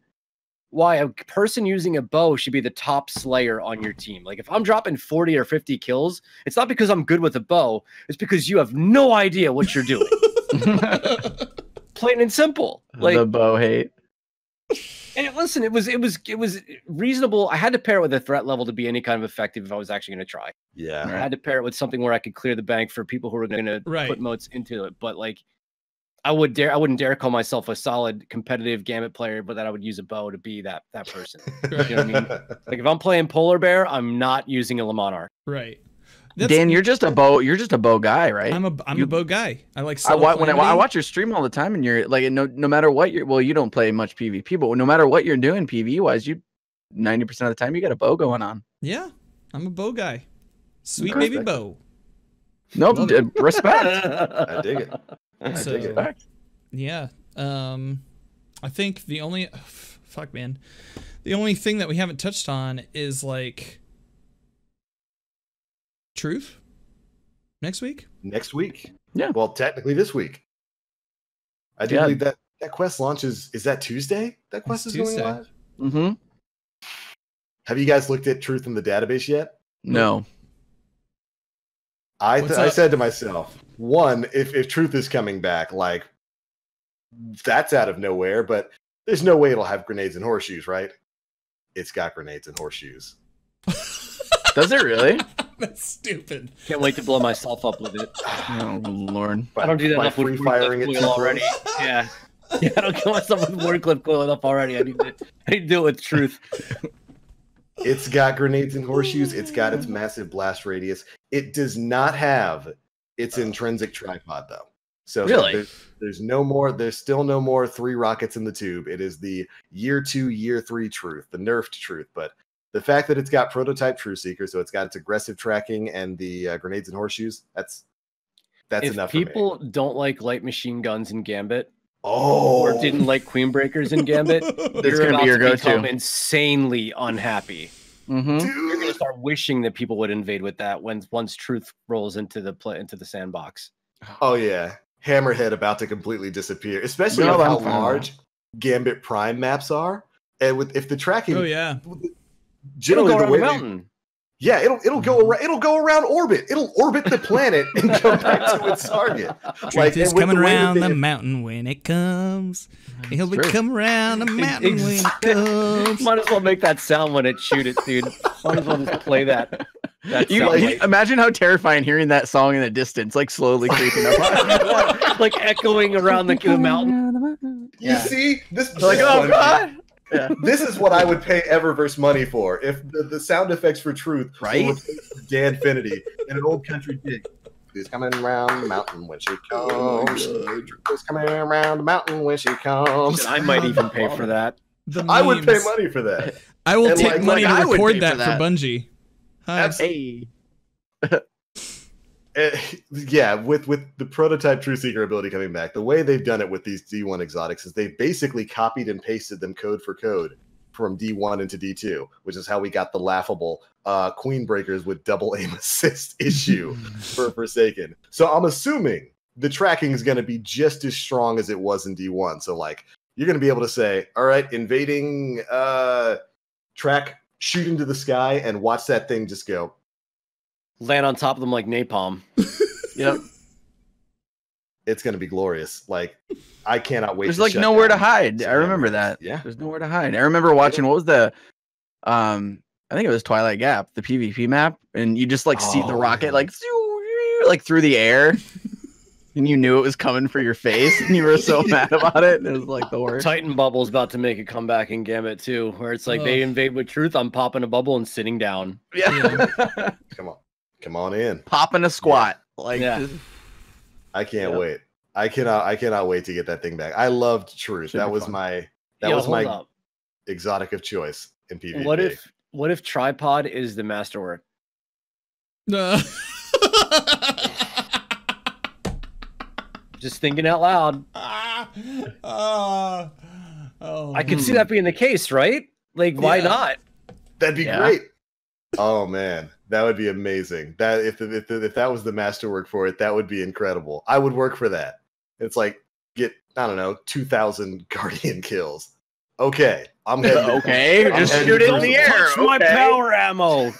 why a person using a bow should be the top slayer on your team. Like, if I'm dropping 40 or 50 kills, it's not because I'm good with a bow. It's because you have no idea what you're doing. Plain and simple. Like the bow hate. And listen, it was reasonable. I had to pair it with a threat level to be any kind of effective if I was actually going to try. Yeah, I had to pair it with something where I could clear the bank for people who were going to put motes into it. But like, I wouldn't dare call myself a solid competitive Gambit player, but that I would use a bow to be that person. You know what I mean? Like if I'm playing Polar Bear, I'm not using a Le Monarch. Right. Dan, you're just a bow guy, right? I'm a bow guy. I like. I watch your stream all the time, and you're like, no matter what you don't play much PvP, but no matter what you're doing PvE wise, 90% of the time you got a bow going on. Yeah, I'm a bow guy. Sweet baby bow. Nope, respect. I dig it. I dig it. Yeah. I think the only the only thing that we haven't touched on is like. Truth? Next week? Next week. Yeah. Well, technically this week. I do believe that quest launches. Is that Tuesday? That quest is Tuesday. Going live? Mm-hmm. Have you guys looked at Truth in the database yet? No. I said to myself, one, if Truth is coming back, like, that's out of nowhere, but there's no way it'll have grenades and horseshoes, right? It's got grenades and horseshoes. Does it really? That's stupid. Can't wait to blow myself up with it. Oh Lord! I don't do that enough with firing it already. Yeah, I don't kill myself with Wordcliff coil enough already. I need to do it with Truth. It's got grenades and horseshoes. It's got its massive blast radius. It does not have its intrinsic tripod though. So really, there's no more. There's still no more 3 rockets in the tube. It is the year 2, year 3 Truth, the nerfed Truth, but. The fact that it's got prototype True Seeker, so it's got its aggressive tracking and the grenades and horseshoes, that's enough for me. If people don't like light machine guns in Gambit, Oh, or didn't like Queen Breakers in Gambit, you're gonna about be your to become go-to. insanely unhappy. Mm-hmm. You're gonna start wishing that people would invade with that once Truth rolls into the sandbox. Oh yeah, Hammerhead about to completely disappear, especially No, with how I'm fine. large Gambit Prime maps are, and if the tracking. Oh yeah. It'll Generally, go the around way the they- mountain. yeah, it'll go around orbit. It'll orbit the planet and come back to its target. Truth is and with coming the way that around they- the mountain when it comes. He'll be true. coming around the mountain when it comes. Might as well make that sound when it shoot it, dude. Might as well just play that. That You, sound imagine how terrifying hearing that song in the distance, like slowly creeping up. like echoing around the mountain. You see, this Like, oh god. Yeah. This is what I would pay Eververse money for if the sound effects for Truth Right? were replaced with Dan Finity in an old country dig. She's coming around the mountain when she comes. Truth is coming around the mountain when she comes. I might even pay for that. The I would pay memes. money for that. I will And take like- money like I to would record pay that for for that. Bungie. Hi. Absolutely. Hey. Yeah, with the prototype True Seeker ability coming back, the way they've done it with these D1 exotics is they basically copied and pasted them code for code from D1 into D2, which is how we got the laughable Queen Breakers with double aim assist issue for Forsaken. So I'm assuming the tracking is going to be just as strong as it was in D1. So like you're going to be able to say, all right, invading track, shoot into the sky and watch that thing just go. Land on top of them like napalm. Yep. It's going to be glorious. Like, I cannot wait. There's to like shut nowhere to down hide. some I remember cameras. that. Yeah. There's nowhere to hide. I remember watching what was the I think it was Twilight Gap, the PvP map, and you just like see the Oh, rocket yeah. like through the air. And you knew it was coming for your face, and you were so mad about it. It was like the worst. Titan Bubble's about to make a comeback in Gambit too, where it's like they invade with Truth. I'm popping a bubble and sitting down. Yeah. Come on in. Popping a squat. Like Yeah. I can't Yep. wait. I cannot wait to get that thing back. I loved Truth. Should That be was fun. my Yo, hold my up. exotic of choice in PvP. What if Tripod is the masterwork? Just thinking out loud. Oh, I could see that being the case, right? Like, why Yeah. not? That'd be Yeah. great. Oh man, that would be amazing. That if that was the masterwork for it, that would be incredible. I would work for that. It's like get, I don't know, 2,000 Guardian kills. Okay, I'm heading. okay, I'm just heading shoot it in towards the it. air. Touch my okay. power ammo.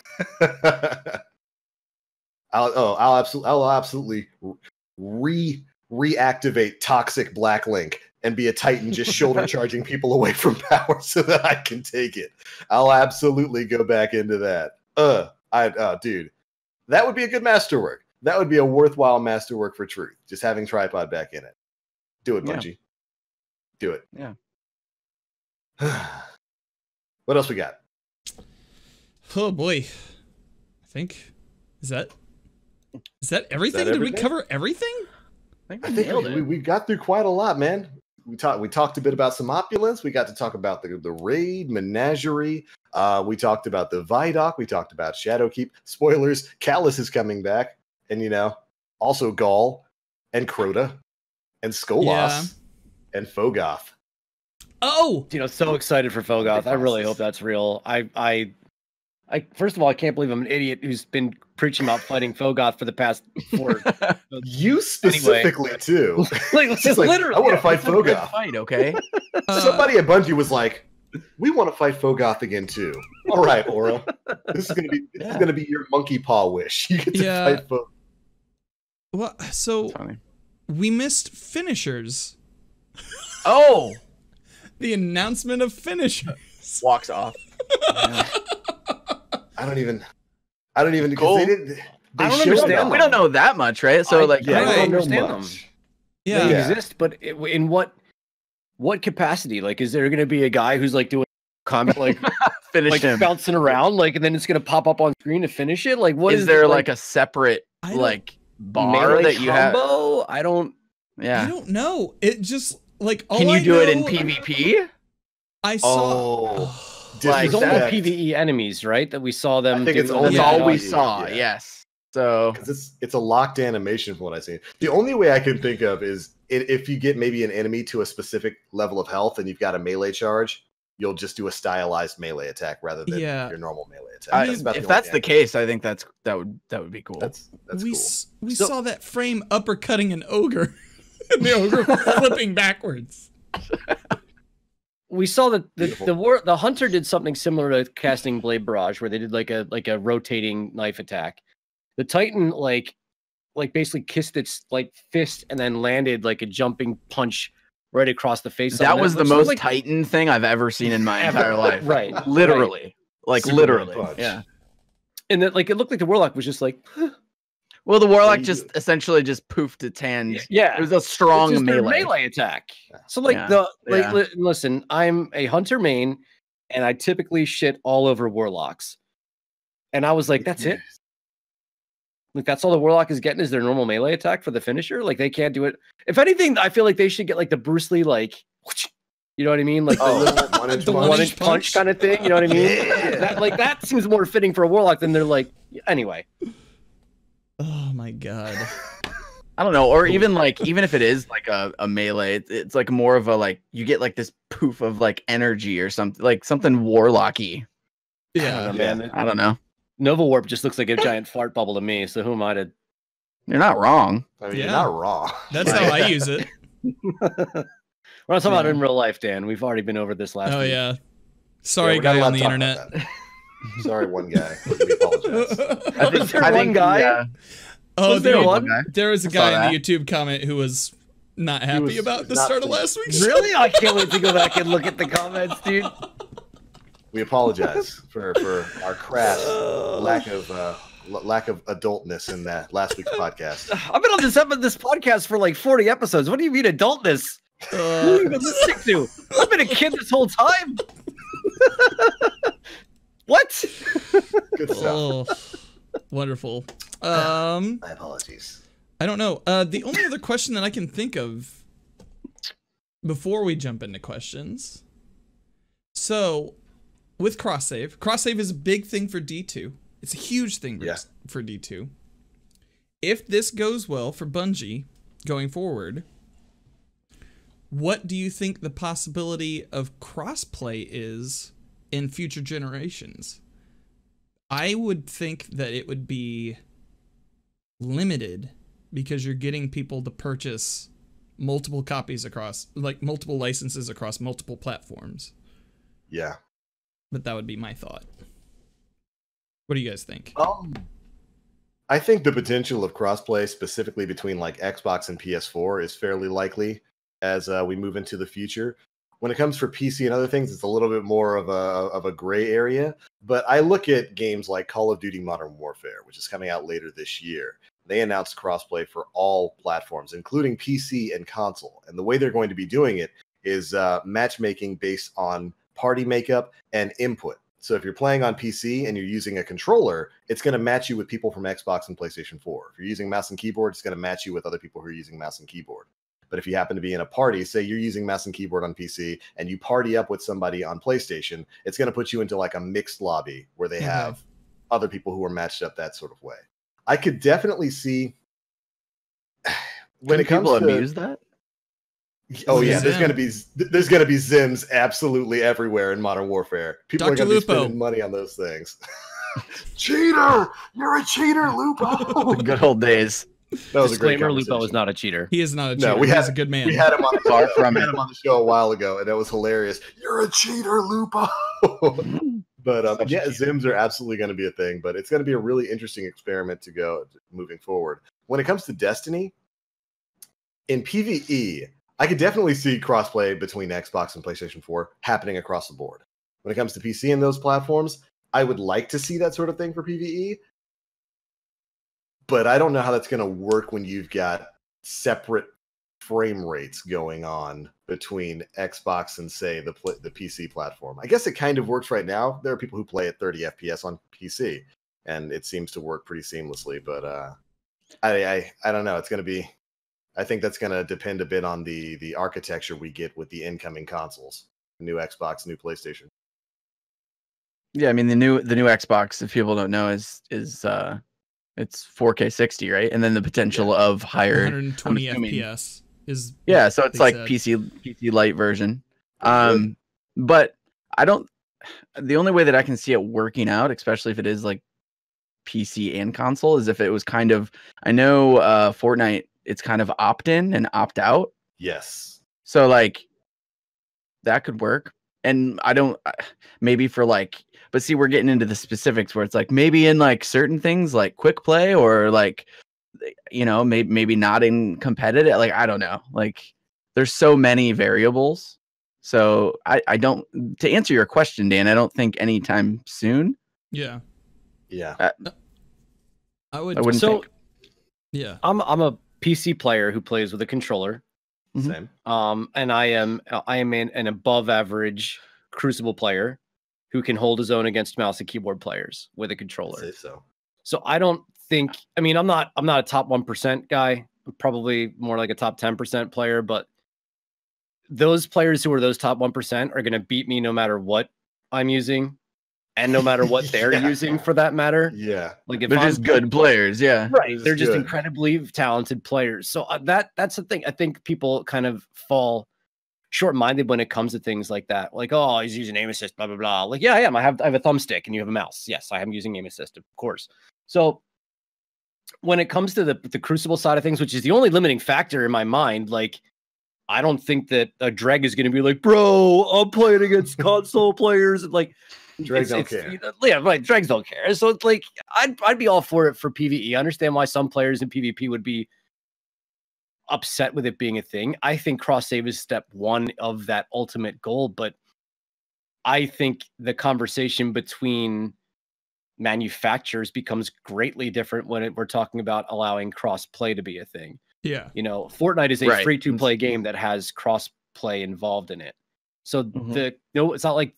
I'll absolutely reactivate toxic Black Link and be a Titan just shoulder charging people away from power so that I can take it. I'll absolutely go back into that. Dude, that would be a good masterwork. That would be a worthwhile masterwork for Truth. Just having Tripod back in it. Do it, Yeah. Bungie. Do it. Yeah. What else we got? Oh boy. I think is that everything? Did we everything? cover everything? I I think nailed it. we got through quite a lot, man. We talked a bit about some opulence. We got to talk about the raid menagerie. We talked about the Vidoc. We talked about Shadowkeep. Spoilers: Callus is coming back, and also Gaul and Crota and Skolas Yeah. and Fogoth. Oh, So excited for Fogoth. I really hope that's real. I first of all, I can't believe I'm an idiot who's been preaching about fighting Fogoth for the past 4. You specifically too. like It's like, literally. I want to fight It's a good Fogoth. fight, okay? Somebody at Bungie was like, "We want to fight Fogoth again too." All right, Aura. This is gonna be your monkey paw wish. You get to Yeah. fight Fogoth. well, so Funny. we missed finishers. Oh, The announcement of finishers. walks off. I don't even because Cool. they didn't. They I don't showed understand them. We don't know that much, right? So like, I Right. don't know understand them. much. Yeah. They Yeah. exist, but in what capacity? Like, is there going to be a guy who's like doing like finish him. bouncing around, like, and then it's going to pop up on screen to finish it? Like, what Is there like a separate I don't- like bar melee that you have? combo? I don't. I Yeah. don't know. It just like all Can you I do it in know- PvP? I saw. Oh, Like, It's only that- PvE enemies, right? That we saw them. I think do it's in only the That's all we demo. saw. Yeah. Yes. So Because it's a locked animation from what I've seen. The only way I can think of is if you get maybe an enemy to a specific level of health and you've got a melee charge, you'll just do a stylized melee attack rather than Yeah. your normal melee attack. if that's the case, I think that would be cool. that's we cool. we saw that frame uppercutting an ogre, and the ogre flipping backwards. We saw that Beautiful. the hunter did something similar to casting Blade Barrage, where they did like a rotating knife attack. The Titan like basically kissed its like fist and then landed like a jumping punch right across the face. That of it, was the which most looked like, Titan thing I've ever seen in my Ever. entire life. Right. Literally. Like Superman literally. punch. Yeah. and that like it looked like the Warlock was just like, Well, the Warlock you just do? essentially just poofed its hand. yeah, It was a strong it's just their melee. attack. So like Yeah. Yeah. listen, I'm a hunter main, and I typically shit all over Warlocks, and I was like, that's it. Like that's all the Warlock is getting is their normal melee attack for the finisher. Like they can't do it. If anything, I feel like they should get like the Bruce Lee, like, you know what I mean, like the little 1 inch The punch. 1 inch punch kind of thing. You know what I mean? Yeah. That seems more fitting for a Warlock than they're like. Anyway, Oh my god. I don't know, or even if it is like a melee, it's like more of a like you get like this poof of like energy or something, like something warlocky. Yeah. man. I don't know. Nova Warp just looks like a giant fart bubble to me. So who am I to? You're not wrong. I mean, Yeah. you're not wrong. That's how I use it. We're not talking about it in real life, Dan. We've already been over this last Oh week. yeah. Sorry, Yeah, we're not guy allowed on to the talk about internet. that. Sorry, one guy. We apologize. Was there one guy? Oh, Was there dude, one? there was a I saw guy in the that. YouTube comment who was not happy was about the not start of pleased. last week's show. Really? I can't wait to go back and look at the comments, dude. We apologize for our crass lack of adultness in that last week's podcast. I've been on this podcast for like 40 episodes. What do you mean adultness? What have you been listening to? I've been a kid this whole time. What? Good stuff. Oh, wonderful. My apologies. I don't know. The only other question that I can think of before we jump into questions. So, with cross save is a big thing for D2. It's a huge thing for D2. If this goes well for Bungie going forward, what do you think the possibility of crossplay is in future generations? I would think that it would be limited because you're getting people to purchase multiple copies across, like multiple licenses across multiple platforms. Yeah. But that would be my thought. What do you guys think? I think the potential of crossplay specifically between like Xbox and PS4 is fairly likely as we move into the future. When it comes for PC and other things, it's a little bit more of a gray area. But I look at games like Call of Duty Modern Warfare, which is coming out later this year. They announced crossplay for all platforms, including PC and console. And the way they're going to be doing it is matchmaking based on party makeup and input. So if you're playing on PC and you're using a controller, it's going to match you with people from Xbox and PlayStation 4. If you're using mouse and keyboard, it's going to match you with other people who are using mouse and keyboard. But if you happen to be in a party, say you're using mouse and keyboard on PC and you party up with somebody on PlayStation, it's going to put you into like a mixed lobby where they have other people who are matched up that sort of way. I could definitely see when it comes people to abuse that. Oh yeah, Zim. there's gonna be Zims absolutely everywhere in Modern Warfare. People Dr. are gonna be Lupo. spending money on those things. Cheater! You're a cheater, Lupo. The good old days. That was a great Disclaimer: Lupo conversation. is not a cheater. He is not a No, cheater. we had- He's a good man. We had him on the Far from we it. had him on the show a while ago, and that was hilarious. You're a cheater, Lupo. But yeah, Zims are absolutely going to be a thing. But it's going to be a really interesting experiment to go moving forward. When it comes to Destiny, in PvE, I could definitely see crossplay between Xbox and PlayStation 4 happening across the board. When it comes to PC and those platforms, I would like to see that sort of thing for PvE. But I don't know how that's going to work when you've got separate frame rates going on between Xbox and, say, the PC platform. I guess it kind of works right now. There are people who play at 30 FPS on PC, and it seems to work pretty seamlessly. But I don't know. It's going to be... I think that's going to depend a bit on the architecture we get with the incoming consoles. New Xbox, new PlayStation. Yeah, I mean the new Xbox, if people don't know, is it's 4K 60, right? And then the potential of higher 120 FPS is so it's like said. PC Lite version. Good. But I don't. The only way that I can see it working out, especially if it is like PC and console, is if it was kind of. I know Fortnite, it's kind of opt in and opt out. Yes. So like that could work. And I don't maybe for like, but see, we're getting into the specifics where it's like maybe in like certain things like quick play or like, maybe not in competitive. Like, I don't know. Like there's so many variables. So I don't, to answer your question, Dan, I don't think anytime soon. Yeah. Yeah. I wouldn't think. Yeah. I'm a PC player who plays with a controller. Same. And I am an above average Crucible player who can hold his own against mouse and keyboard players with a controller. I'd say so. So I don't think, I mean, I'm not a top 1% guy. I'm probably more like a top 10% player, but those players who are those top 1% are going to beat me no matter what I'm using and no matter what they're using for that matter. Yeah. Like if they're just good players. Yeah. Right. They're just good. incredibly talented players. So that's the thing. I think people kind of fall short-minded when it comes to things like that. Like, oh, he's using aim assist, blah, blah, blah. Like, yeah, I am. I have a thumbstick and you have a mouse. Yes, I am using aim assist, of course. So when it comes to the Crucible side of things, which is the only limiting factor in my mind, like, I don't think that a Dreg is going to be like, bro, I'm playing against console players. Like, Dregs don't care. Yeah, right. Dregs don't care. So it's like I'd be all for it for PvE. I understand why some players in PvP would be upset with it being a thing. I think cross save is step one of that ultimate goal, but I think the conversation between manufacturers becomes greatly different when we're talking about allowing cross play to be a thing. Yeah. Fortnite is a free to play game that has cross play involved in it. So it's not like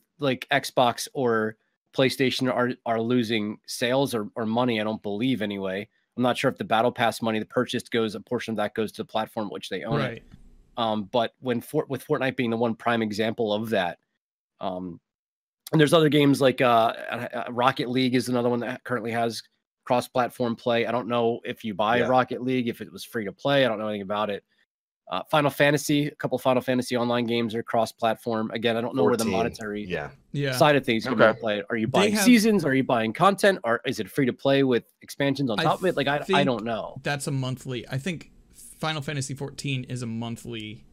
Xbox or PlayStation are losing sales or money. I don't believe anyway. I'm not sure if the Battle Pass money, the purchase a portion of that goes to the platform which they own it. But with Fortnite being the one prime example of that, and there's other games like Rocket League is another one that currently has cross-platform play. I don't know if you buy Rocket League, if it was free to play. I don't know anything about it. Final Fantasy, a couple of Final Fantasy online games are cross-platform. Again, I don't know 14, where the monetary side of things okay. play. Are you buying seasons? Are you buying content? Or is it free to play with expansions on top of it? Like I don't know. That's a monthly. I think Final Fantasy 14 is a monthly.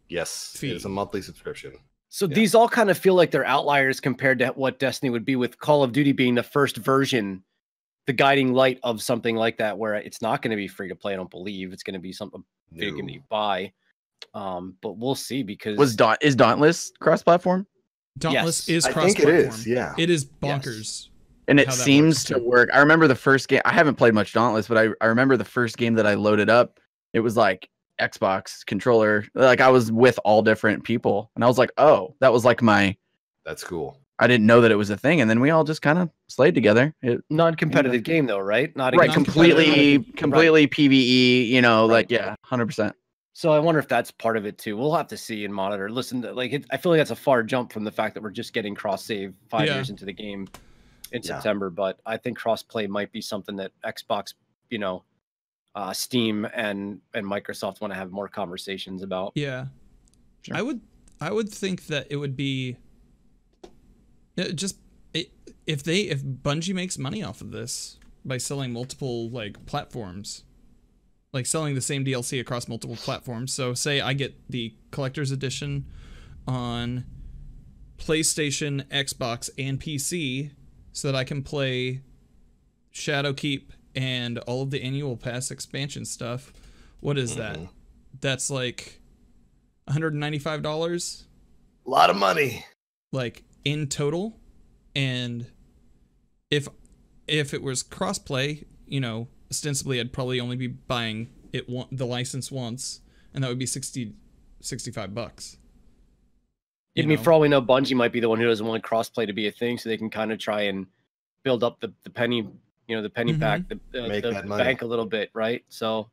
Yes, fee. It's a monthly subscription. So these all kind of feel like they're outliers compared to what Destiny would be, with Call of Duty being the first version, the guiding light of something like that, where it's not going to be free to play. I don't believe it's going to be something big and you buy. But we'll see, because is Dauntless cross-platform? Dauntless is cross-platform. I think it is. Yeah, it is bonkers. Yes. And it seems to work. I remember the first game. I haven't played much Dauntless, but I remember the first game that I loaded up. It was like Xbox controller. Like I was with all different people, and I was like, oh, that was like that's cool. I didn't know that it was a thing, and then we all just kind of slayed together. Non-competitive game though, right? Not right, completely PvE. 100%. So I wonder if that's part of it too. We'll have to see and monitor. Listen, I feel like that's a far jump from the fact that we're just getting cross save 5 years into the game in September. But I think cross play might be something that Xbox, Steam and Microsoft want to have more conversations about. Yeah, sure. I would think that it would be if Bungie makes money off of this by selling multiple platforms, like selling the same DLC across multiple platforms. So say I get the collector's edition on PlayStation, Xbox, and PC, so that I can play Shadowkeep and all of the annual pass expansion stuff. What is that? That's like $195. A lot of money. Like in total. And if it was crossplay, ostensibly I'd probably only be buying the license once, and that would be $65. I mean, for all we know, Bungie might be the one who doesn't want crossplay to be a thing, so they can kind of try and build up the penny, the penny pack, the bank a little bit, right? So,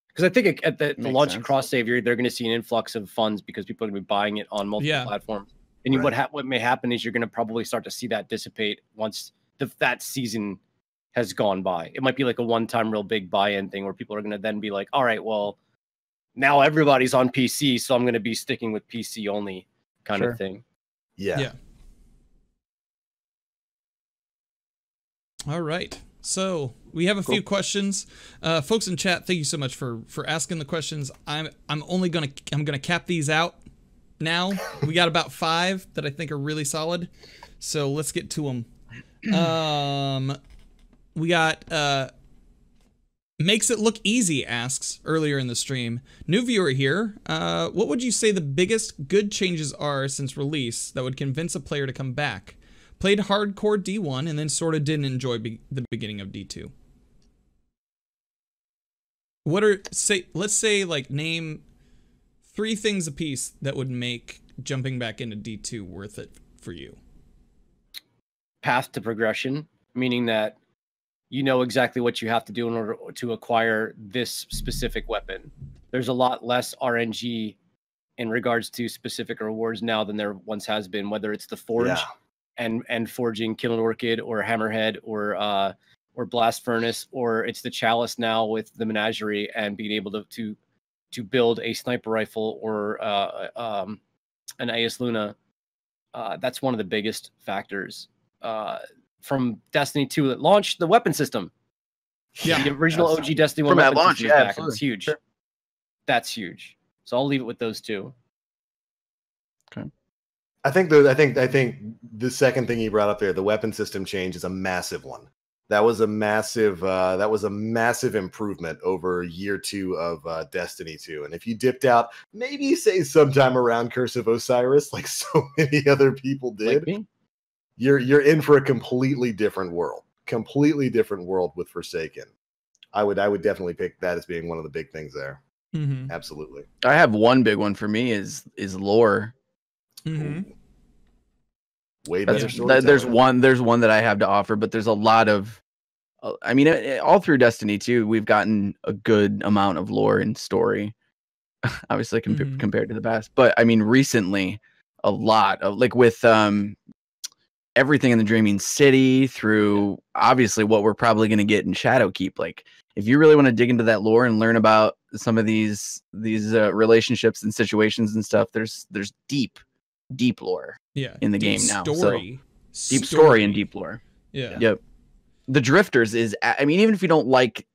because I think at the launch of cross save, they're going to see an influx of funds because people are going to be buying it on multiple platforms. And Right. what may happen is you're going to probably start to see that dissipate once that season has gone by. It might be like a one-time real big buy-in thing where people are going to then be like, all right, well, now everybody's on PC, so I'm going to be sticking with PC only kind of thing. Yeah. All right. So we have a few questions. Folks in chat, thank you so much for asking the questions. I'm gonna cap these out now. We got about 5 that I think are really solid. So let's get to them. We got Makes It Look Easy asks earlier in the stream. New viewer here. What would you say the biggest good changes are since release that would convince a player to come back? Played hardcore D1 and then sort of didn't enjoy the beginning of D2. Let's say like name 3 things a piece that would make jumping back into D2 worth it for you. Path to progression, meaning that you know exactly what you have to do in order to acquire this specific weapon. There's a lot less RNG in regards to specific rewards now than there once has been, whether it's the Forge and forging Kindled Orchid or Hammerhead or Blast Furnace, or it's the Chalice now with the Menagerie and being able to build a sniper rifle or an AS Luna. That's one of the biggest factors. From Destiny 2 that launched the weapon system. Yeah, the original OG Destiny 1 from that weapon launch, system is yeah, back. absolutely. It's huge. Sure. That's huge. So I'll leave it with those 2. Okay. I think the second thing you brought up there, the weapon system change, is a massive one. That was a massive improvement over year 2 of Destiny 2. And if you dipped out, maybe say sometime around Curse of Osiris, like so many other people did, Like me? you're in for a completely different world. Completely different world with Forsaken. I would definitely pick that as being one of the big things there. Mm-hmm. Absolutely. I have one big one for me is lore. Mm-hmm. Way better That's, storytelling. there's one that I have to offer, but there's a lot of, I mean, all through Destiny 2, we've gotten a good amount of lore and story, obviously compared to the past. But I mean, recently, a lot of, like, with everything in the Dreaming City through obviously what we're probably going to get in Shadowkeep. Like, if you really want to dig into that lore and learn about some of these relationships and situations and stuff, there's deep lore in the game now. So deep story and deep lore. Yeah. Yep. The Drifters is, I mean, even if you don't like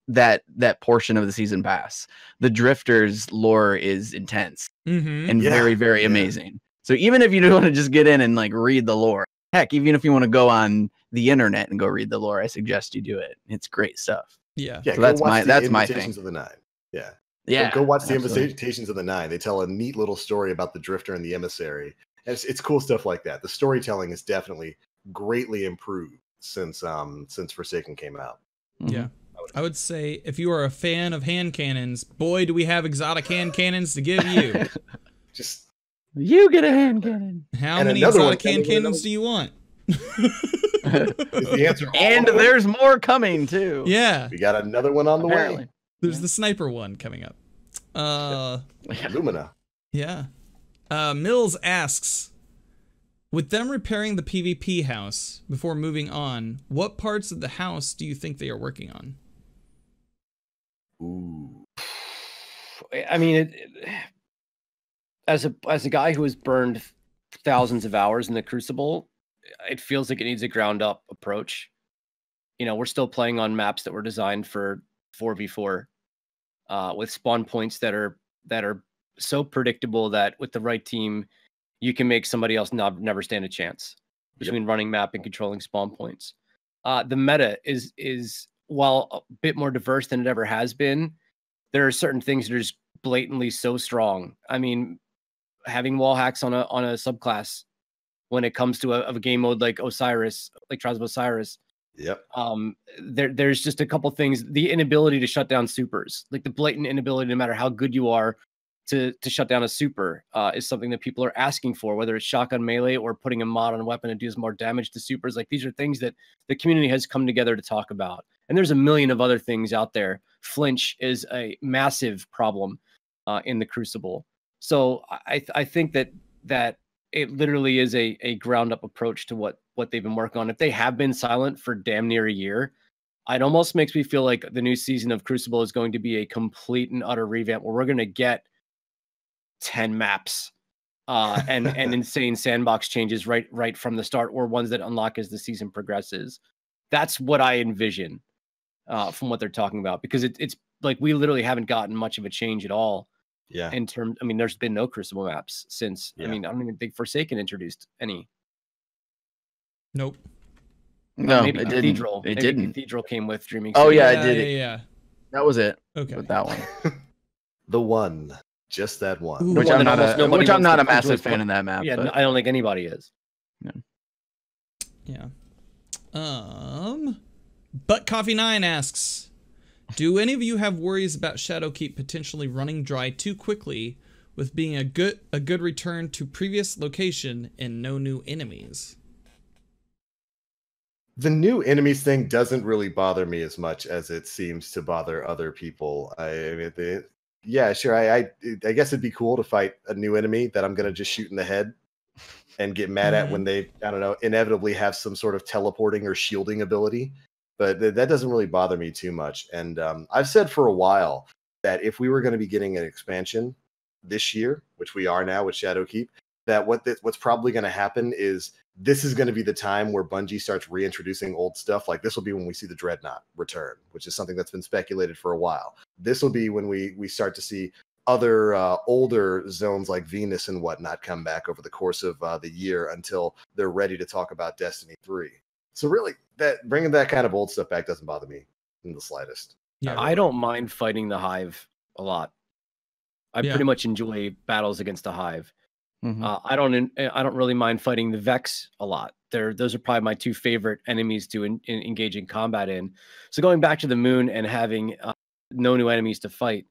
that portion of the season pass, the Drifters lore is intense and very, very amazing. So even if you don't want to just get in and like read the lore, heck, even if you want to go on the internet and go read the lore, I suggest you do it. It's great stuff. Yeah. Yeah. So that's my thing. Invitations of the Nine. Yeah. Yeah. Go watch the Invitations of the Nine. They tell a neat little story about the Drifter and the Emissary. And it's cool stuff like that. The storytelling is definitely greatly improved since Forsaken came out. Yeah. I would say if you are a fan of hand cannons, boy, do we have exotic hand cannons to give you. Just you get a hand cannon. How many exotic hand cannons do you want? is the answer. And there's more coming too. Yeah. We got another one on the way. There's the sniper one coming up. Lumina. Yeah. Mills asks, with them repairing the PvP house before moving on, what parts of the house do you think they are working on? Ooh. I mean, as a guy who has burned thousands of hours in the Crucible, it feels like it needs a ground up approach. You know, we're still playing on maps that were designed for 4v4 with spawn points that are so predictable that with the right team, you can make somebody else never stand a chance between running map and controlling spawn points. The meta is, while a bit more diverse than it ever has been, there are certain things that are just blatantly so strong. I mean, having wall hacks on a subclass when it comes to a game mode like Osiris, like Trials of Osiris. Yep. There's just a couple things. The inability to shut down supers, like the blatant inability, no matter how good you are, to shut down a super is something that people are asking for, whether it's shotgun melee or putting a mod on a weapon that does more damage to supers. Like, these are things that the community has come together to talk about. And there's a million of other things out there. Flinch is a massive problem in the Crucible. So I think that it literally is a ground up approach to what they've been working on. If they have been silent for damn near a year, it almost makes me feel like the new season of Crucible is going to be a complete and utter revamp where we're going to get 10 maps and insane sandbox changes right from the start, or ones that unlock as the season progresses. That's what I envision from what they're talking about, because it's like we literally haven't gotten much of a change at all. Yeah. In terms, I mean, there's been no Crucible maps since. Yeah. I mean, I don't even think Forsaken introduced any. Nope. No, maybe it Cathedral. didn't. It Maybe didn't. Cathedral came with Dreaming. Oh City. yeah, it did. Yeah. That was it. Okay. With that one, The one, just that one. Ooh. which one I'm that not almost nobody which I'm wants not to a come to massive us fan for. of that map. Yeah, but I don't think anybody is. Yeah. But Coffee 9 asks, do any of you have worries about Shadowkeep potentially running dry too quickly with being a good return to previous location and no new enemies? The new enemies thing doesn't really bother me as much as it seems to bother other people. Yeah, sure. I guess it'd be cool to fight a new enemy that I'm gonna just shoot in the head and get mad at when they, I don't know, inevitably have some sort of teleporting or shielding ability. But that doesn't really bother me too much. And I've said for a while that if we were going to be getting an expansion this year, which we are now with Shadowkeep, that what's probably going to happen is this is going to be the time where Bungie starts reintroducing old stuff. Like this will be when we see the Dreadnought return, which is something that's been speculated for a while. This will be when we start to see other older zones like Venus and whatnot come back over the course of the year until they're ready to talk about Destiny 3. So really, that bringing that kind of old stuff back doesn't bother me in the slightest. Yeah. I don't mind fighting the Hive a lot. I pretty much enjoy battles against the Hive. Mhm. I don't really mind fighting the Vex a lot. Those are probably my two favorite enemies to engage in combat in. So going back to the moon and having no new enemies to fight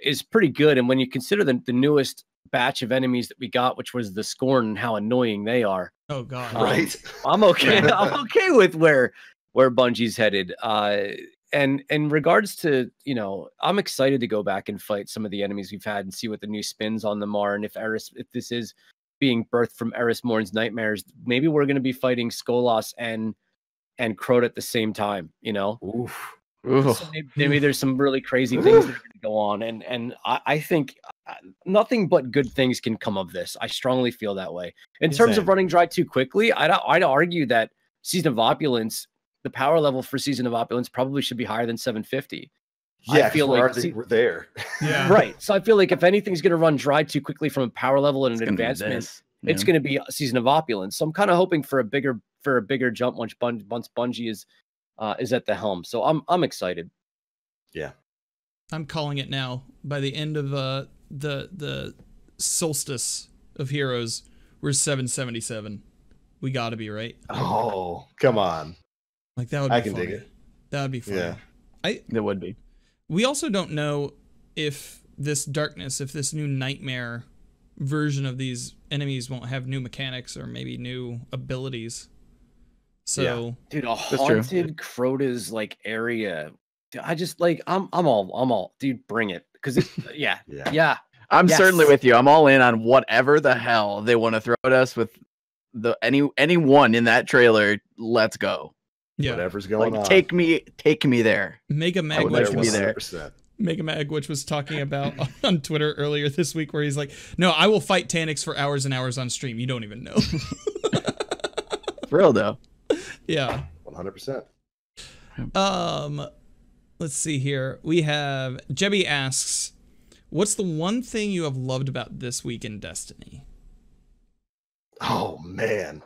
is pretty good. And when you consider the newest batch of enemies that we got, which was the Scorn, and how annoying they are. Oh god. Right. I'm okay. I'm okay with where Bungie's headed. And in regards to, I'm excited to go back and fight some of the enemies we've had and see what the new spins on them are. And if this is being birthed from Eris Morn's nightmares, maybe we're going to be fighting Skolas and Crota at the same time, Oof. So maybe there's some really crazy things that are going to go on. And I think nothing but good things can come of this. I strongly feel that way. In terms of running dry too quickly, I'd argue that Season of Opulence, the power level for Season of Opulence probably should be higher than 750. Yeah, I feel like we're there. Yeah. Right. So I feel like if anything's going to run dry too quickly from a power level and an advancement, it's going to be Season of Opulence. So I'm kind of hoping for a bigger jump once Bungie is at the helm. So I'm excited. Yeah. I'm calling it now. By the end of the solstice of Heroes, we're 777. We got to be, right? Oh, come on. Like that would be I can funny. dig it. That would be funny. Yeah. It would be. We also don't know if this new nightmare version of these enemies won't have new mechanics or maybe new abilities. So, dude, a haunted Crota's like area. I just like I'm all dude, bring it, because yeah. I'm certainly with you. I'm all in on whatever the hell they want to throw at us with anyone in that trailer. Let's go. yeah. Whatever's going on. Take me there. Mega Mag, I would like to be there. 100%. Mega Mag, which was talking about on Twitter earlier this week, where he's like, "No, I will fight Taniks for hours and hours on stream. You don't even know." For real though. Yeah. 100%. Let's see here. We have Jebby asks, "What's the one thing you have loved about this week in Destiny?" Oh man.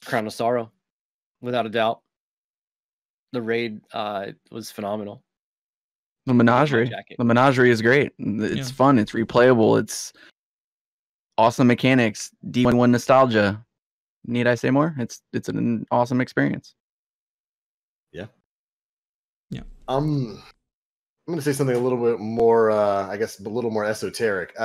Crown of Sorrow, without a doubt. The raid was phenomenal. The menagerie. Jacket. The menagerie is great. It's fun. It's replayable. It's awesome mechanics. D1 nostalgia. Need I say more? It's an awesome experience. Yeah. Yeah. I'm going to say something a little bit more, I guess, a little more esoteric.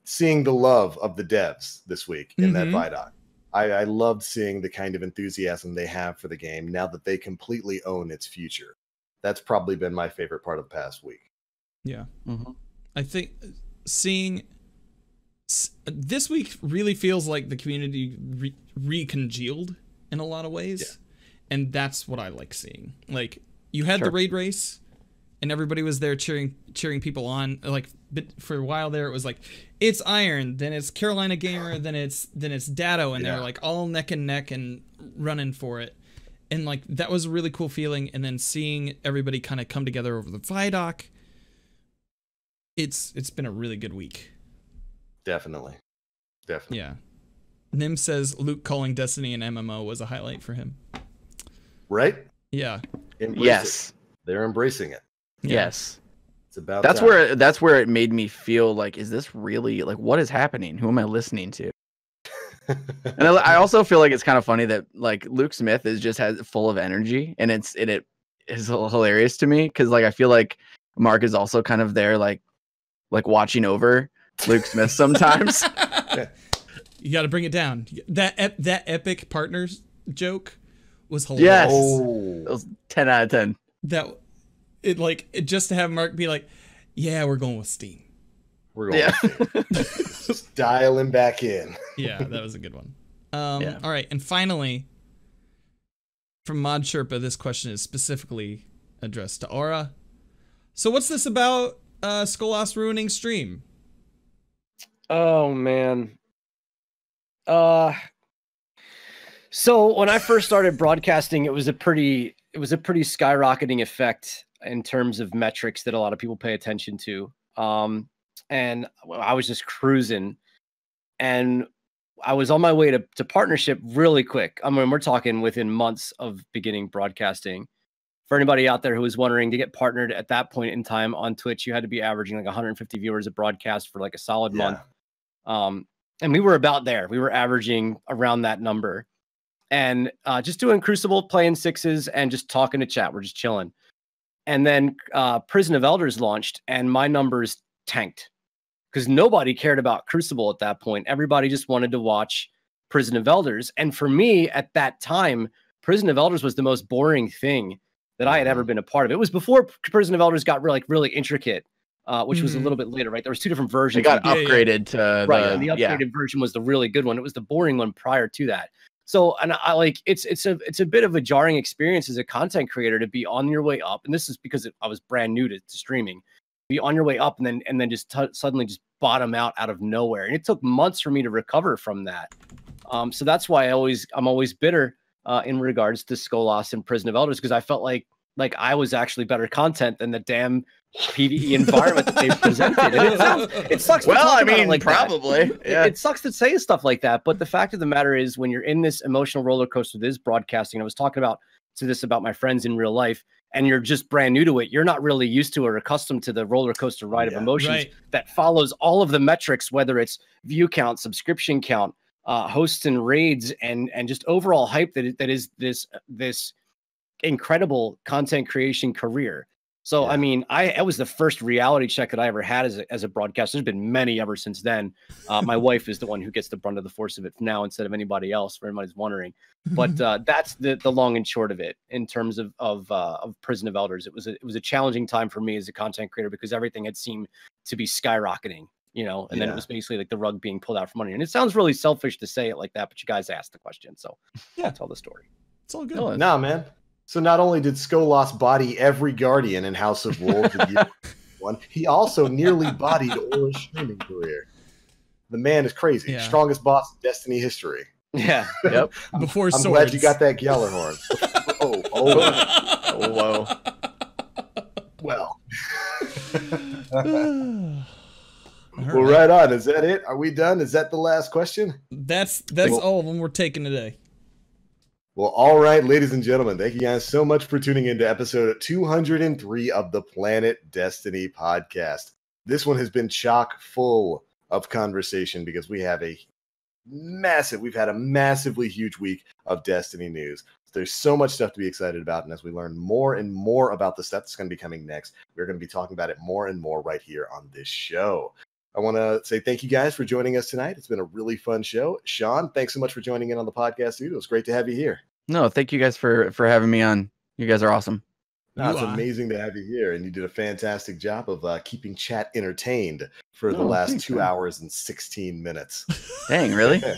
Seeing the love of the devs this week in that Vidoc. I loved seeing the kind of enthusiasm they have for the game now that they completely own its future. That's probably been my favorite part of the past week. Yeah. I think seeing This week really feels like the community recongealed in a lot of ways, and that's what I like seeing. Like, you had the raid race, and everybody was there cheering people on. Like, for a while there, it was like, it's Iron, then it's Carolina Gamer, then it's Datto, and they were like all neck and neck and running for it. And like, that was a really cool feeling. And then seeing everybody kind of come together over the Vidoc, it's been a really good week. Definitely. Yeah. Nim says Luke calling Destiny an MMO was a highlight for him. Right? Yeah. Yes. They're embracing it. Yeah. Yes. It's about that's where it made me feel like, is this really, like, what is happening? Who am I listening to? And I also feel like it's kind of funny that like Luke Smith is just full of energy, and it is hilarious to me because like I feel like Mark is also kind of there like watching over Luke Smith sometimes. You got to bring it down. That epic partners joke was hilarious. Yes, it was 10 out of 10. Just to have Mark be like, "Yeah, we're going with Steam. We're going with Steam." Just dialing back in. Yeah, that was a good one. All right, and finally, from Mod Sherpa, this question is specifically addressed to Aura. So, what's this about? Skolas ruining stream? Oh man. So when I first started broadcasting, it was a pretty skyrocketing effect in terms of metrics that a lot of people pay attention to. And I was just cruising, and I was on my way to partnership really quick. I mean, we're talking within months of beginning broadcasting. For anybody out there who was wondering, to get partnered at that point in time on Twitch, you had to be averaging like 150 viewers a broadcast for like a solid month. And we were about there. We were averaging around that number, and just doing Crucible, playing sixes, and just talking to chat. We're just chilling. And then Prison of Elders launched, and my numbers tanked because nobody cared about Crucible at that point. Everybody just wanted to watch Prison of Elders. And for me at that time, Prison of Elders was the most boring thing that I had ever been a part of. It was before Prison of Elders got really intricate, which was a little bit later, right? There was two different versions. It got upgraded to the upgraded version was the really good one. It was the boring one prior to that. So, and I like, it's a bit of a jarring experience as a content creator to be on your way up. And this is because I was brand new to streaming. Be on your way up and then just suddenly just bottom out of nowhere. And it took months for me to recover from that. So that's why I'm always bitter in regards to Skolas and Prison of Elders, because I felt like I was actually better content than the damn PvE environment that they presented. And it sucks. Well, I mean, like probably. Yeah. It sucks to say stuff like that. But the fact of the matter is, when you're in this emotional roller coaster that is broadcasting, I was talking about my friends in real life, and you're just brand new to it. You're not really used to or accustomed to the roller coaster ride of emotions that follows all of the metrics, whether it's view count, subscription count, hosts and raids, and just overall hype that is this incredible content creation career. So, I mean, it was the first reality check that I ever had as a broadcaster. There's been many ever since then. My wife is the one who gets the brunt of the force of it now instead of anybody else, for anybody's wondering. But that's the long and short of it in terms of Prison of Elders. It was a challenging time for me as a content creator because everything had seemed to be skyrocketing, and then it was basically like the rug being pulled out from under you. And it sounds really selfish to say it like that, but you guys asked the question, so I'll tell the story. It's all good. Nah, man. So not only did Skolas body every Guardian in House of Wolves the year one, he also nearly bodied Aura's streaming career. The man is crazy. Yeah. Strongest boss in Destiny history. Yeah. Yep. Before I'm swords. glad you got that Gjallarhorn. Whoa. Well. Well, right on. Is that it? Are we done? Is that the last question? That's all of them we're taking today. Well, all right, ladies and gentlemen, thank you guys so much for tuning into episode 203 of the Planet Destiny podcast. This one has been chock full of conversation because we've had a massively huge week of Destiny news. There's so much stuff to be excited about, and as we learn more and more about the stuff that's going to be coming next, we're going to be talking about it more and more right here on this show. I want to say thank you guys for joining us tonight. It's been a really fun show. Sean, thanks so much for joining in on the podcast, dude. It was great to have you here. No, thank you guys for having me on. You guys are awesome. No, it's amazing to have you here, and you did a fantastic job of keeping chat entertained for the last 2 hours and 16 minutes. Dang, really? Yeah,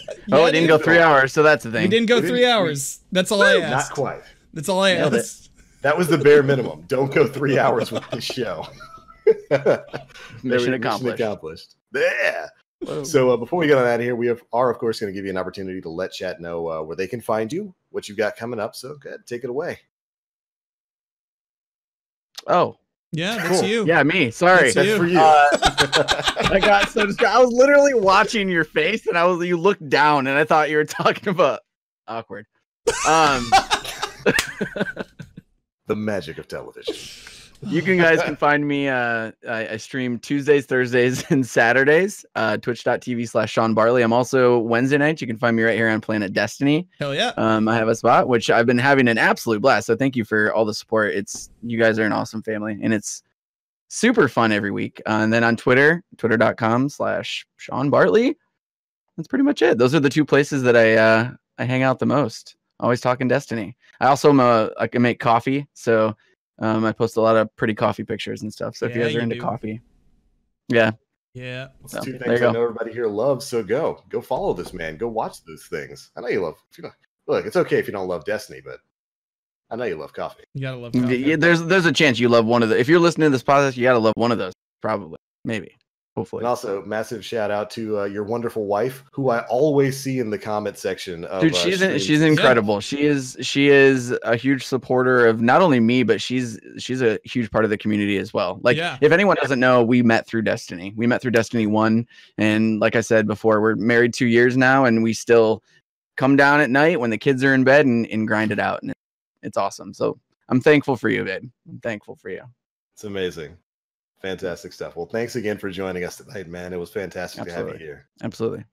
it didn't go 3 hours, so that's the thing. We didn't go 3 hours. That's all I asked. Not quite. That's all I asked. That was the bare minimum. Don't go 3 hours with the show. Mission accomplished. Yeah. So before we get on out of here, we are, of course, going to give you an opportunity to let chat know where they can find you, what you've got coming up. So go ahead, take it away. Oh. Yeah, that's cool. you. Yeah, me. Sorry. That's for you. I got so distracted. I was literally watching your face, and you looked down, and I thought you were talking about awkward. The magic of television. You guys can find me. I stream Tuesdays, Thursdays, and Saturdays. Twitch.tv/Sean Bartley. I'm also Wednesday nights. You can find me right here on Planet Destiny. Hell yeah. I have a spot, which I've been having an absolute blast. So thank you for all the support. You guys are an awesome family, and it's super fun every week. And then on Twitter, twitter.com/Sean Bartley. That's pretty much it. Those are the two places that I hang out the most. Always talking Destiny. I also I can make coffee, so I post a lot of pretty coffee pictures and stuff. So if you guys are into coffee, yeah, that's two things I know everybody here loves. So go follow this man. Go watch those things. I know you love. Look, it's okay if you don't love Destiny, but I know you love coffee. You gotta love coffee. Yeah, there's a chance you love one of the. If you're listening to this podcast, you gotta love one of those. Probably, maybe. Hopefully. And also, massive shout out to your wonderful wife, who I always see in the comment section. Dude, she's incredible. Yeah. She is a huge supporter of not only me, but she's a huge part of the community as well. Like, if anyone doesn't know, we met through Destiny. We met through Destiny 1, and like I said before, we're married 2 years now, and we still come down at night when the kids are in bed and grind it out, and it's awesome. So I'm thankful for you, babe. I'm thankful for you. It's amazing. Fantastic stuff. Well, thanks again for joining us tonight, man. It was fantastic to have you here. Absolutely.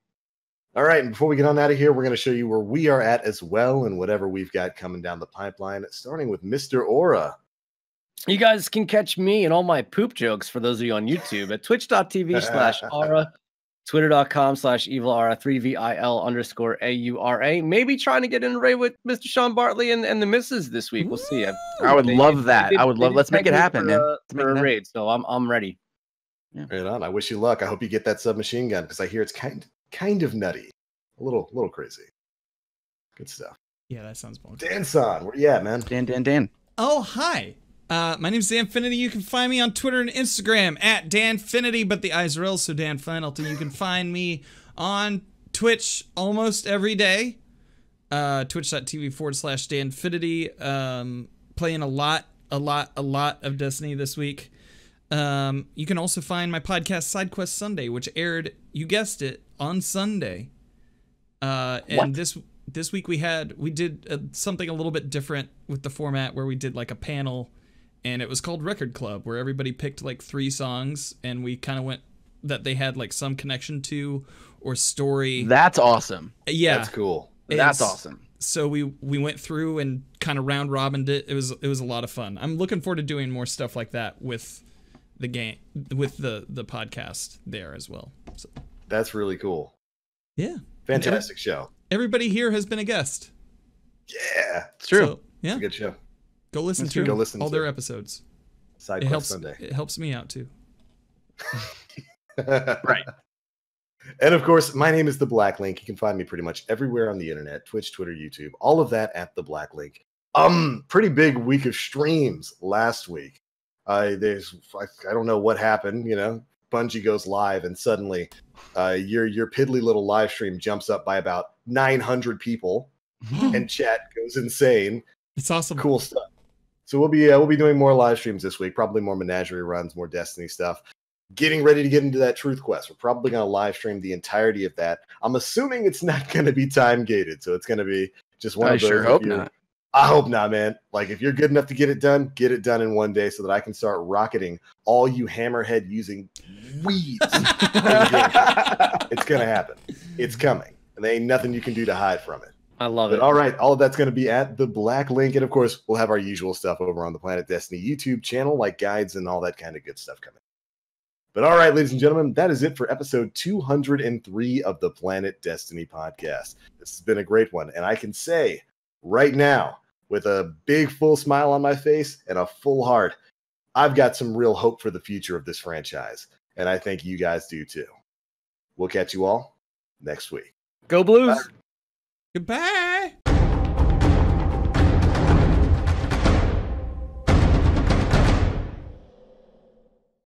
All right. And before we get on out of here, we're going to show you where we are at as well and whatever we've got coming down the pipeline, starting with Mr. Aura. You guys can catch me and all my poop jokes for those of you on YouTube at twitch.tv/Aura, twitter.com/evilaura, 3VIL_AURA. Maybe trying to get in a raid with Mr. Sean Bartley and the missus this week. We'll see. I would love that. Let's make it happen, man. For a raid, so I'm ready. Yeah. Right on. I wish you luck. I hope you get that submachine gun because I hear it's kind of nutty, a little crazy. Good stuff. Yeah, that sounds bonkers. Dan-san, where you at, man? Dan. Oh, hi. My name's Danfinity. You can find me on Twitter and Instagram at Danfinity, but the I's are L's, so Dan Finalty. You can find me on Twitch almost every day. Twitch.tv/Danfinity. Playing a lot of Destiny this week. You can also find my podcast SideQuest Sunday, which aired, you guessed it, on Sunday. And this week we did something a little bit different with the format where we did like a panel, and it was called Record Club, where everybody picked like 3 songs, and we kind of went that they had like some connection to or story. That's awesome. Yeah, that's cool. That's awesome. So we went through and kind of round robined it. It was a lot of fun. I'm looking forward to doing more stuff like that with the game, with the podcast there as well. So. That's really cool. Yeah. Fantastic show. Everybody here has been a guest. Yeah, it's true. So, yeah, it's a good show. Go listen to all their episodes. SideQuest Sunday. It helps me out too. Right. And of course, my name is The Black Link. You can find me pretty much everywhere on the internet, Twitch, Twitter, YouTube, all of that at The Black Link. Pretty big week of streams last week. I don't know what happened, Bungie goes live and suddenly your piddly little live stream jumps up by about 900 people and chat goes insane. It's awesome. Cool stuff. So we'll be doing more live streams this week, probably more menagerie runs, more Destiny stuff. Getting ready to get into that Truth Quest. We're probably going to live stream the entirety of that. I'm assuming it's not going to be time gated, so it's going to be just one of those. I sure hope not. I hope not, man. Like, if you're good enough to get it done in one day so that I can start rocketing all you hammerhead using weeds. It's going to happen. It's coming. And there ain't nothing you can do to hide from it. I love it. All right. All of that's going to be at The Black Link. And of course, we'll have our usual stuff over on the Planet Destiny YouTube channel, like guides and all that kind of good stuff coming. But all right, ladies and gentlemen, that is it for episode 203 of the Planet Destiny podcast. This has been a great one. And I can say right now, with a big full smile on my face and a full heart. I've got some real hope for the future of this franchise, and I think you guys do too. We'll catch you all next week. Go Blues. Bye. Goodbye.